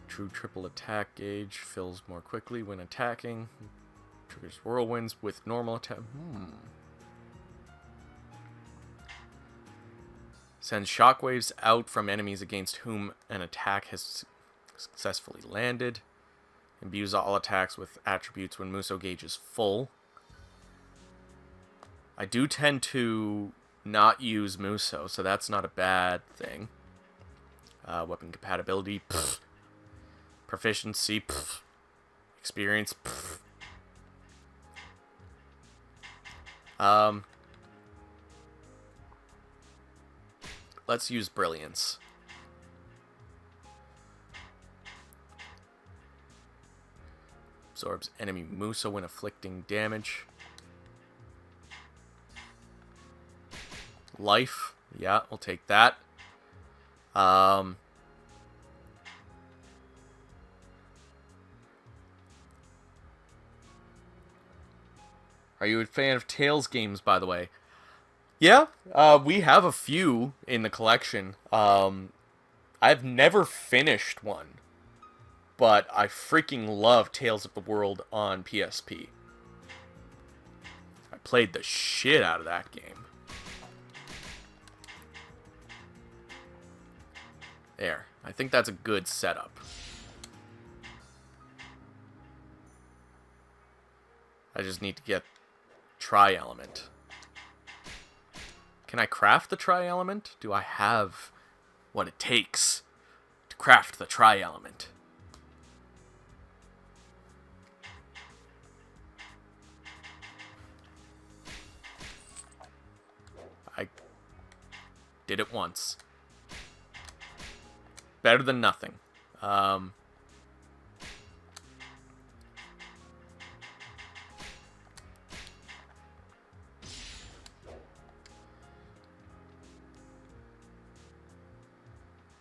True triple attack gauge fills more quickly when attacking. Triggers whirlwinds with normal attack. Sends shockwaves out from enemies against whom an attack has successfully landed. Imbues all attacks with attributes when Musou gauge is full. I do tend to not use Musou, so that's not a bad thing. Weapon compatibility, pfft. Proficiency, pfft. Experience, pfft. Let's use Brilliance. Absorbs enemy Musou when inflicting damage. Life. Yeah, we'll take that. Are you a fan of Tales games, by the way? Yeah, we have a few in the collection. I've never finished one, but I freaking love Tales of the World on PSP. I played the shit out of that game. There. I think that's a good setup. I just need to get Tri-Element. Can I craft the Tri-Element? Do I have what it takes to craft the Tri-Element? Did it once. Better than nothing.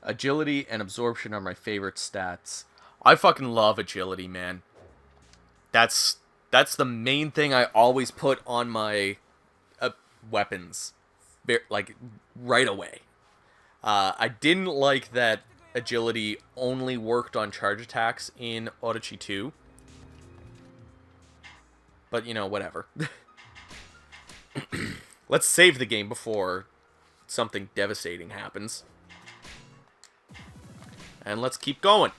Agility and absorption are my favorite stats. I fucking love agility, man. That's the main thing I always put on my weapons, like, right away. I didn't like that agility only worked on charge attacks in Orochi 2. But, you know, whatever. Let's save the game before something devastating happens. And let's keep going.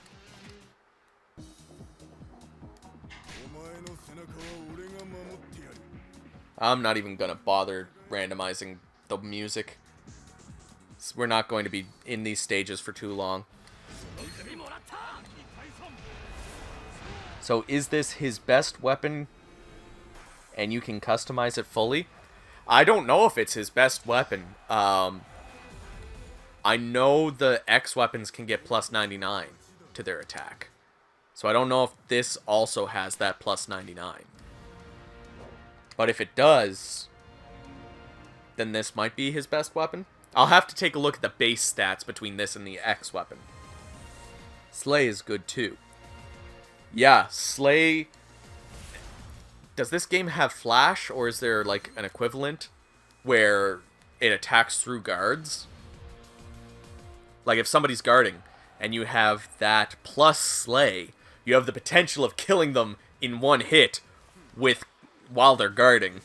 I'm not even gonna bother randomizing the music. We're not going to be in these stages for too long. So is this his best weapon and you can customize it fully? I don't know if it's his best weapon. I know the X weapons can get plus 99 to their attack. So I don't know if this also has that plus 99. But if it does, then this might be his best weapon. I'll have to take a look at the base stats between this and the X weapon. Slay is good too. Yeah, Slay... Does this game have Flash, or is there like an equivalent where it attacks through guards? Like if somebody's guarding and you have that plus Slay, you have the potential of killing them in one hit while they're guarding.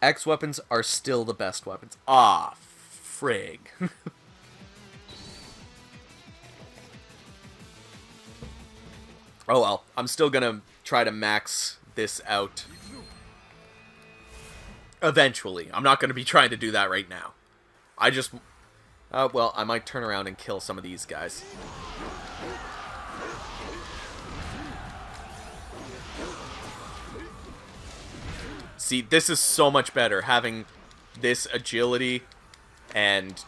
X weapons are still the best weapons. Ah, frig. Oh well, I'm still gonna try to max this out eventually. I'm not gonna be trying to do that right now. I just... well, I might turn around and kill some of these guys. See, this is so much better, having this agility and...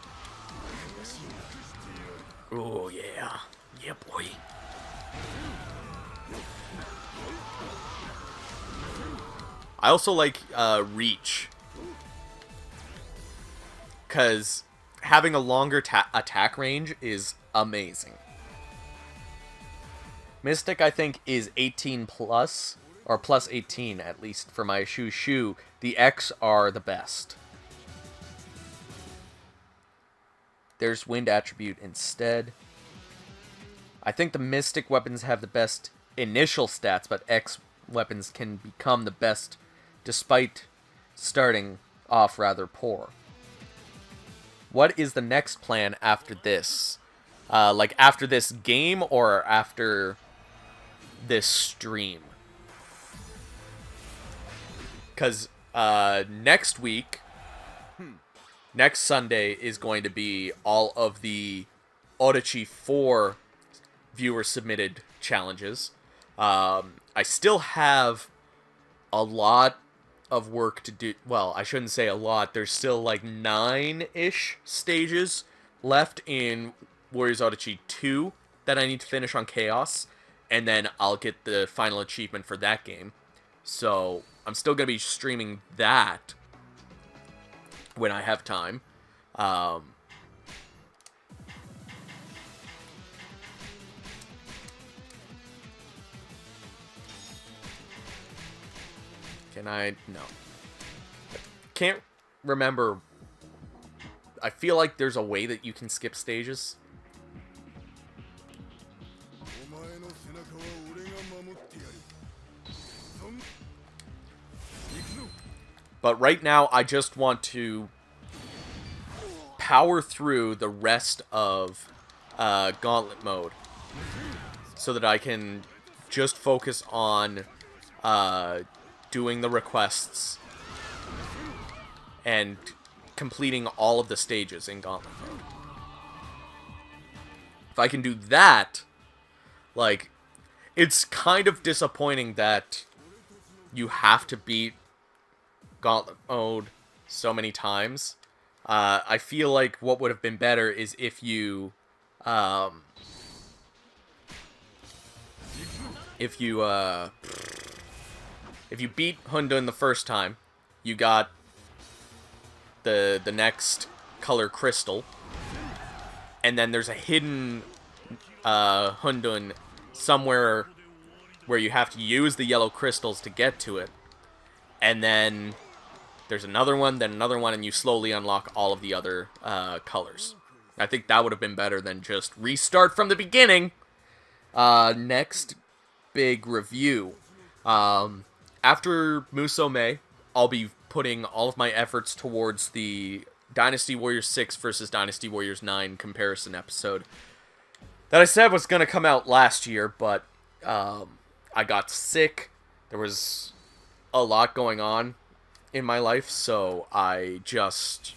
Oh, yeah. Yeah, boy. I also like reach. Because having a longer attack range is amazing. Mystic, I think, is 18 plus, or plus 18 at least for my Shu. The X are the best. There's wind attribute instead. I think the Mystic weapons have the best initial stats, but X weapons can become the best despite starting off rather poor. What is the next plan after this? Like after this game or after this stream? Because next week, next Sunday is going to be all of the Orochi 4 viewer-submitted challenges. I still have a lot of work to do. Well, I shouldn't say a lot. There's still like 9-ish stages left in Warriors Orochi 2 that I need to finish on Chaos, and then I'll get the final achievement for that game. So I'm still going to be streaming that when I have time. Can I? No. Can't remember. I feel like there's a way that you can skip stages. But right now, I just want to power through the rest of Gauntlet mode so that I can just focus on doing the requests and completing all of the stages in Gauntlet mode. If I can do that, like, it's kind of disappointing that you have to beat Gauntlet Mode so many times. I feel like what would have been better is if you if you beat Hundun the first time, you got the next color crystal, and then there's a hidden Hundun somewhere where you have to use the yellow crystals to get to it, and then there's another one, and you slowly unlock all of the other colors. I think that would have been better than just restart from the beginning. Next big review. After Musou, I'll be putting all of my efforts towards the Dynasty Warriors 6 versus Dynasty Warriors 9 comparison episode that I said was going to come out last year, but I got sick. There was a lot going on in my life, so I just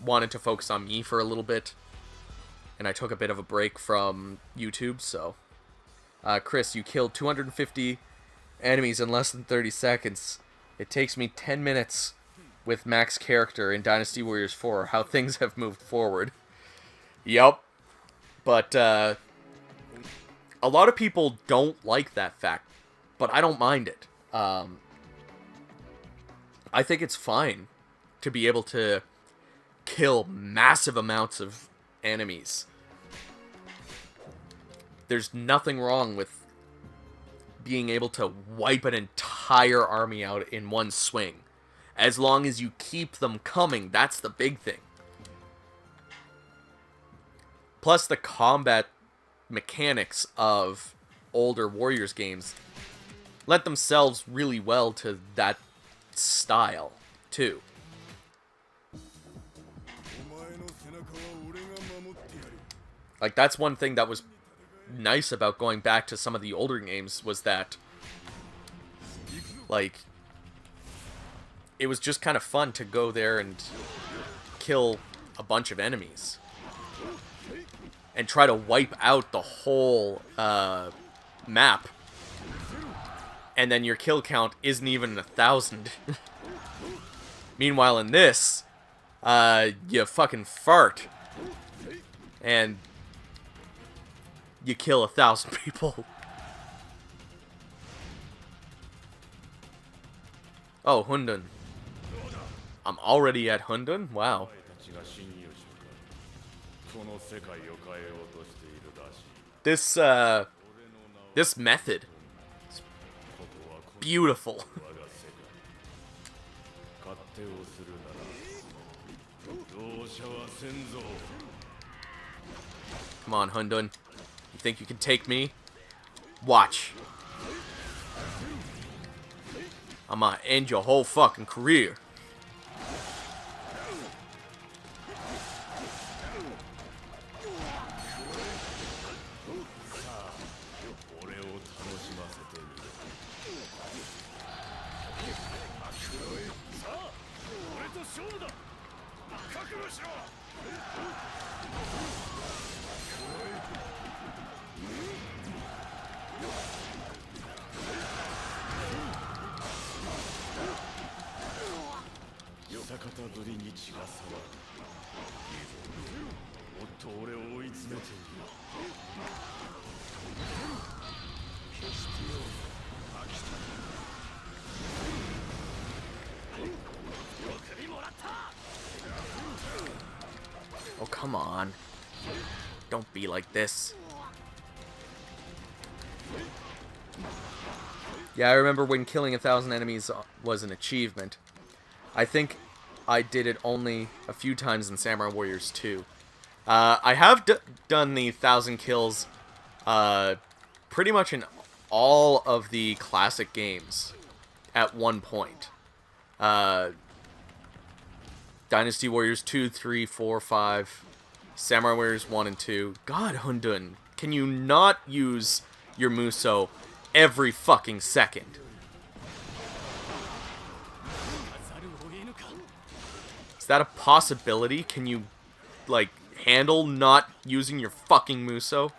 wanted to focus on me for a little bit, and I took a bit of a break from YouTube. So Chris, you killed 250 enemies in less than 30 seconds. It takes me 10 minutes with max character in Dynasty Warriors 4. How things have moved forward. Yup. But a lot of people don't like that fact, but I don't mind it. I think it's fine to be able to kill massive amounts of enemies. There's nothing wrong with being able to wipe an entire army out in one swing. As long as you keep them coming, that's the big thing. Plus, the combat mechanics of older Warriors games lent themselves really well to that style, too. Like, that's one thing that was nice about going back to some of the older games, was that, like, it was just kind of fun to go there and kill a bunch of enemies and try to wipe out the whole map, and then your kill count isn't even 1,000. Meanwhile, in this, you fucking fart and you kill 1,000 people. Oh, Hundun. I'm already at Hundun? Wow. This method is beautiful. Come on, Hundun. You think you can take me? Watch. I'm gonna end your whole fucking career. Oh, come on. Don't be like this. Yeah, I remember when killing 1,000 enemies was an achievement. I think I did it only a few times in Samurai Warriors 2. I have done the 1,000 kills pretty much in all of the classic games at one point. Dynasty Warriors 2, 3, 4, 5, Samurai Warriors 1 and 2. God, Hundun, can you not use your Musou every fucking second? Is that a possibility? Can you, like, handle not using your fucking Musou?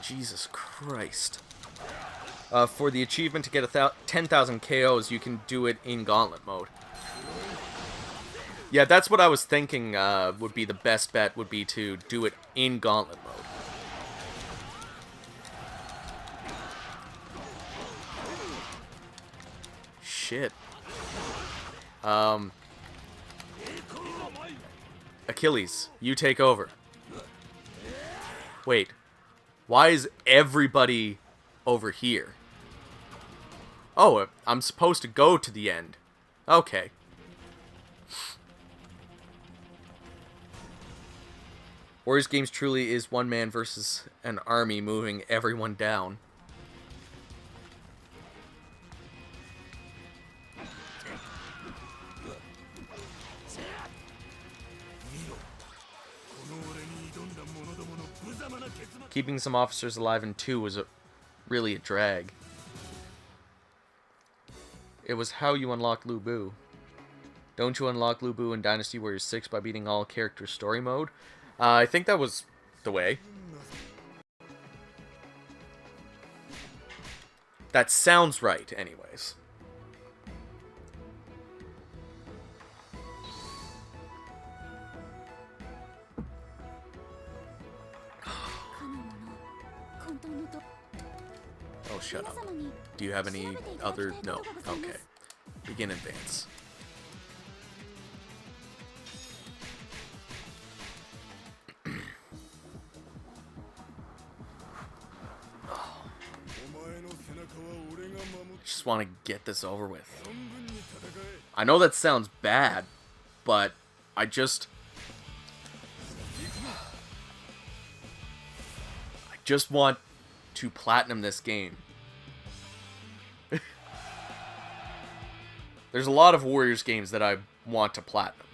Jesus Christ. For the achievement to get 10,000 KOs, you can do it in Gauntlet mode. Yeah, that's what I was thinking would be the best bet, would be to do it in Gauntlet mode. Shit. Achilles, you take over. Wait. Why is everybody over here? Oh, I'm supposed to go to the end. Okay. Warriors games truly is one man versus an army moving everyone down. Keeping some officers alive in 2 was really a drag. It was how you unlock Lu Bu. Don't you unlock Lu Bu in Dynasty Warriors 6 by beating all characters story mode? I think that was the way. That sounds right, anyways. Oh, shut up. Do you have any other... No. Okay. Begin advance. Just want to get this over with. I know that sounds bad, but I just want to platinum this game. There's a lot of Warriors games that I want to platinum.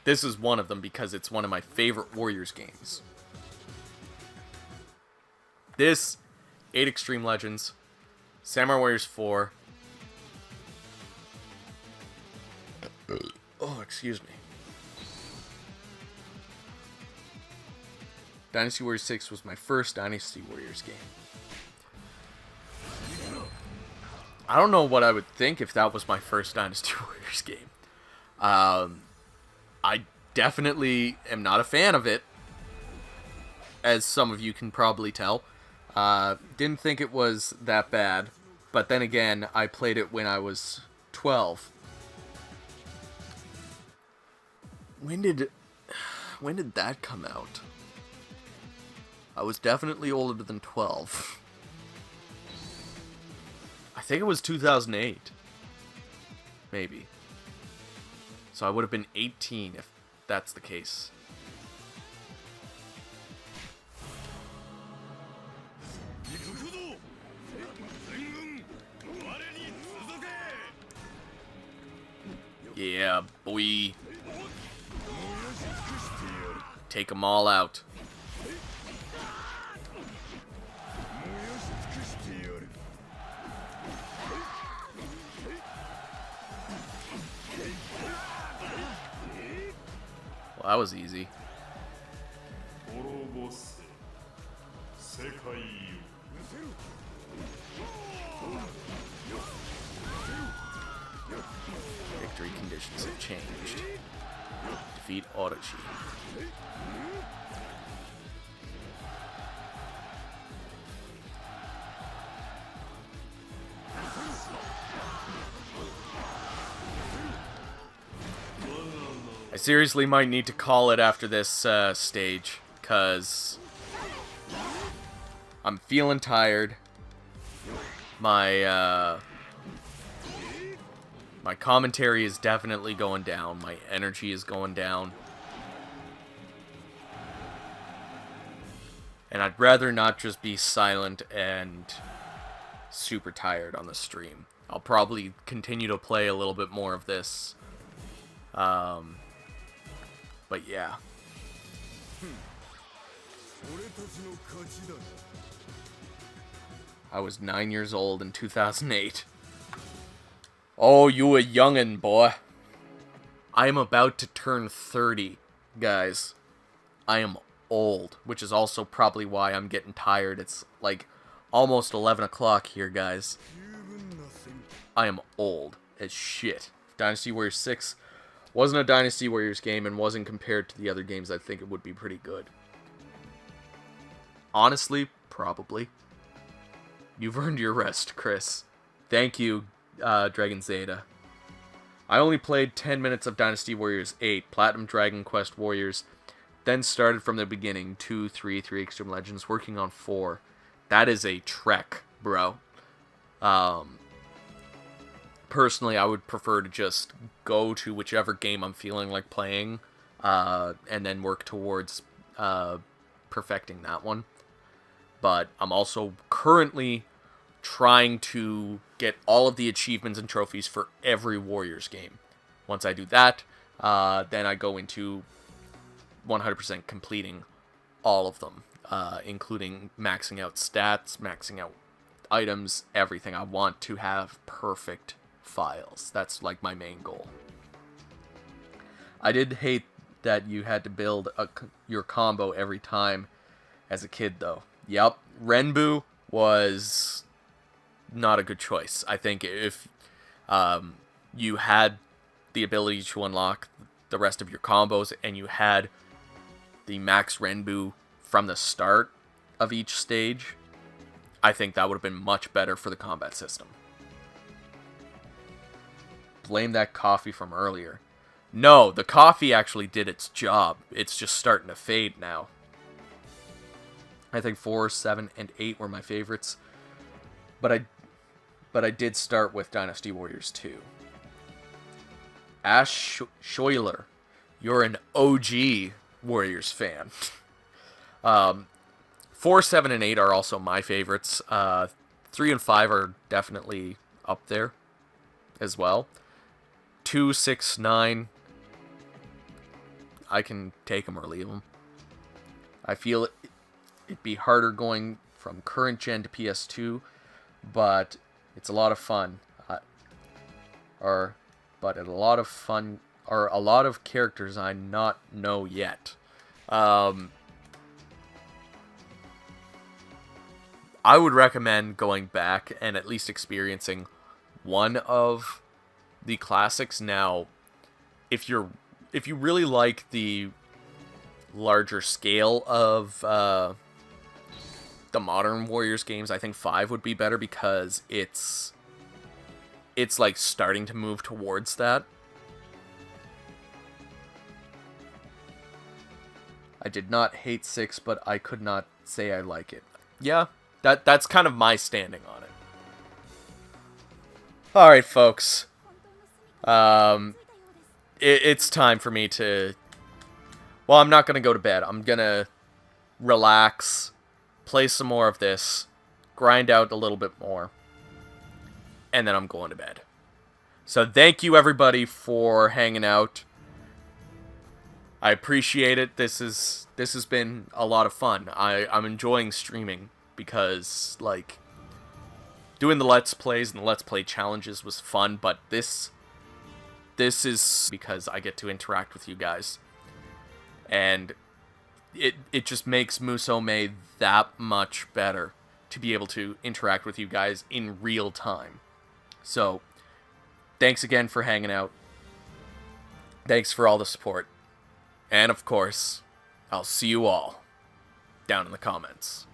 This is one of them because it's one of my favorite Warriors games. This, 8 Extreme Legends, Samurai Warriors 4. Oh, excuse me. Dynasty Warriors 6 was my first Dynasty Warriors game. I don't know what I would think if that was my first Dynasty Warriors game. I definitely am not a fan of it, as some of you can probably tell. Didn't think it was that bad, but then again, I played it when I was 12. When did that come out? I was definitely older than 12. I think it was 2008. Maybe. So I would have been 18 if that's the case. Yeah, boy. Take them all out. Well, that was easy. Victory conditions have changed. Defeat Orochi. I seriously might need to call it after this stage, because I'm feeling tired. My commentary is definitely going down. My energy is going down. And I'd rather not just be silent and super tired on the stream. I'll probably continue to play a little bit more of this. But yeah. I was 9 years old in 2008. Oh, you a youngin', boy. I am about to turn 30, guys. I am old, which is also probably why I'm getting tired. It's like almost 11 o'clock here, guys. I am old as shit. If Dynasty Warriors 6 wasn't a Dynasty Warriors game and wasn't compared to the other games, I think it would be pretty good. Honestly, probably. You've earned your rest, Chris. Thank you, Dragon Zeta. I only played 10 minutes of Dynasty Warriors 8, Platinum Dragon Quest Warriors, then started from the beginning, 2, 3 Extreme Legends, working on 4. That is a trek, bro. Personally, I would prefer to just go to whichever game I'm feeling like playing, and then work towards perfecting that one. But I'm also currently trying to get all of the achievements and trophies for every Warriors game. Once I do that, then I go into 100% completing all of them, including maxing out stats, maxing out items, everything. I want to have perfect files. That's like my main goal. I did hate that you had to build your combo every time as a kid, though. Yep, Renbu was not a good choice. I think if you had the ability to unlock the rest of your combos and you had the max Renbu from the start of each stage, I think that would have been much better for the combat system. Blame that coffee from earlier. No, the coffee actually did its job. It's just starting to fade now. I think 4, 7, and 8 were my favorites. But I did start with Dynasty Warriors 2. Ash Schuyler, you're an OG Warriors fan. 4, 7, and 8 are also my favorites. 3 and 5 are definitely up there as well. 2, 6, 9, I can take them or leave them. I feel it'd be harder going from current gen to PS2, but it's a lot of fun. A lot of characters I not know yet. I would recommend going back and at least experiencing one of the classics. Now, if you really like the larger scale of the modern Warriors games, I think 5 would be better because it's like starting to move towards that. I did not hate 6, but I could not say I like it. Yeah, that's kind of my standing on it. Alright, folks. It's time for me to... Well, I'm not going to go to bed. I'm going to relax, play some more of this, grind out a little bit more, and then I'm going to bed. So thank you, everybody, for hanging out. I appreciate it. This has been a lot of fun. I'm enjoying streaming because, like, doing the Let's Plays and the Let's Play challenges was fun, but this is because I get to interact with you guys. And it just makes Musou that much better to be able to interact with you guys in real time. So, thanks again for hanging out. Thanks for all the support. And of course, I'll see you all down in the comments.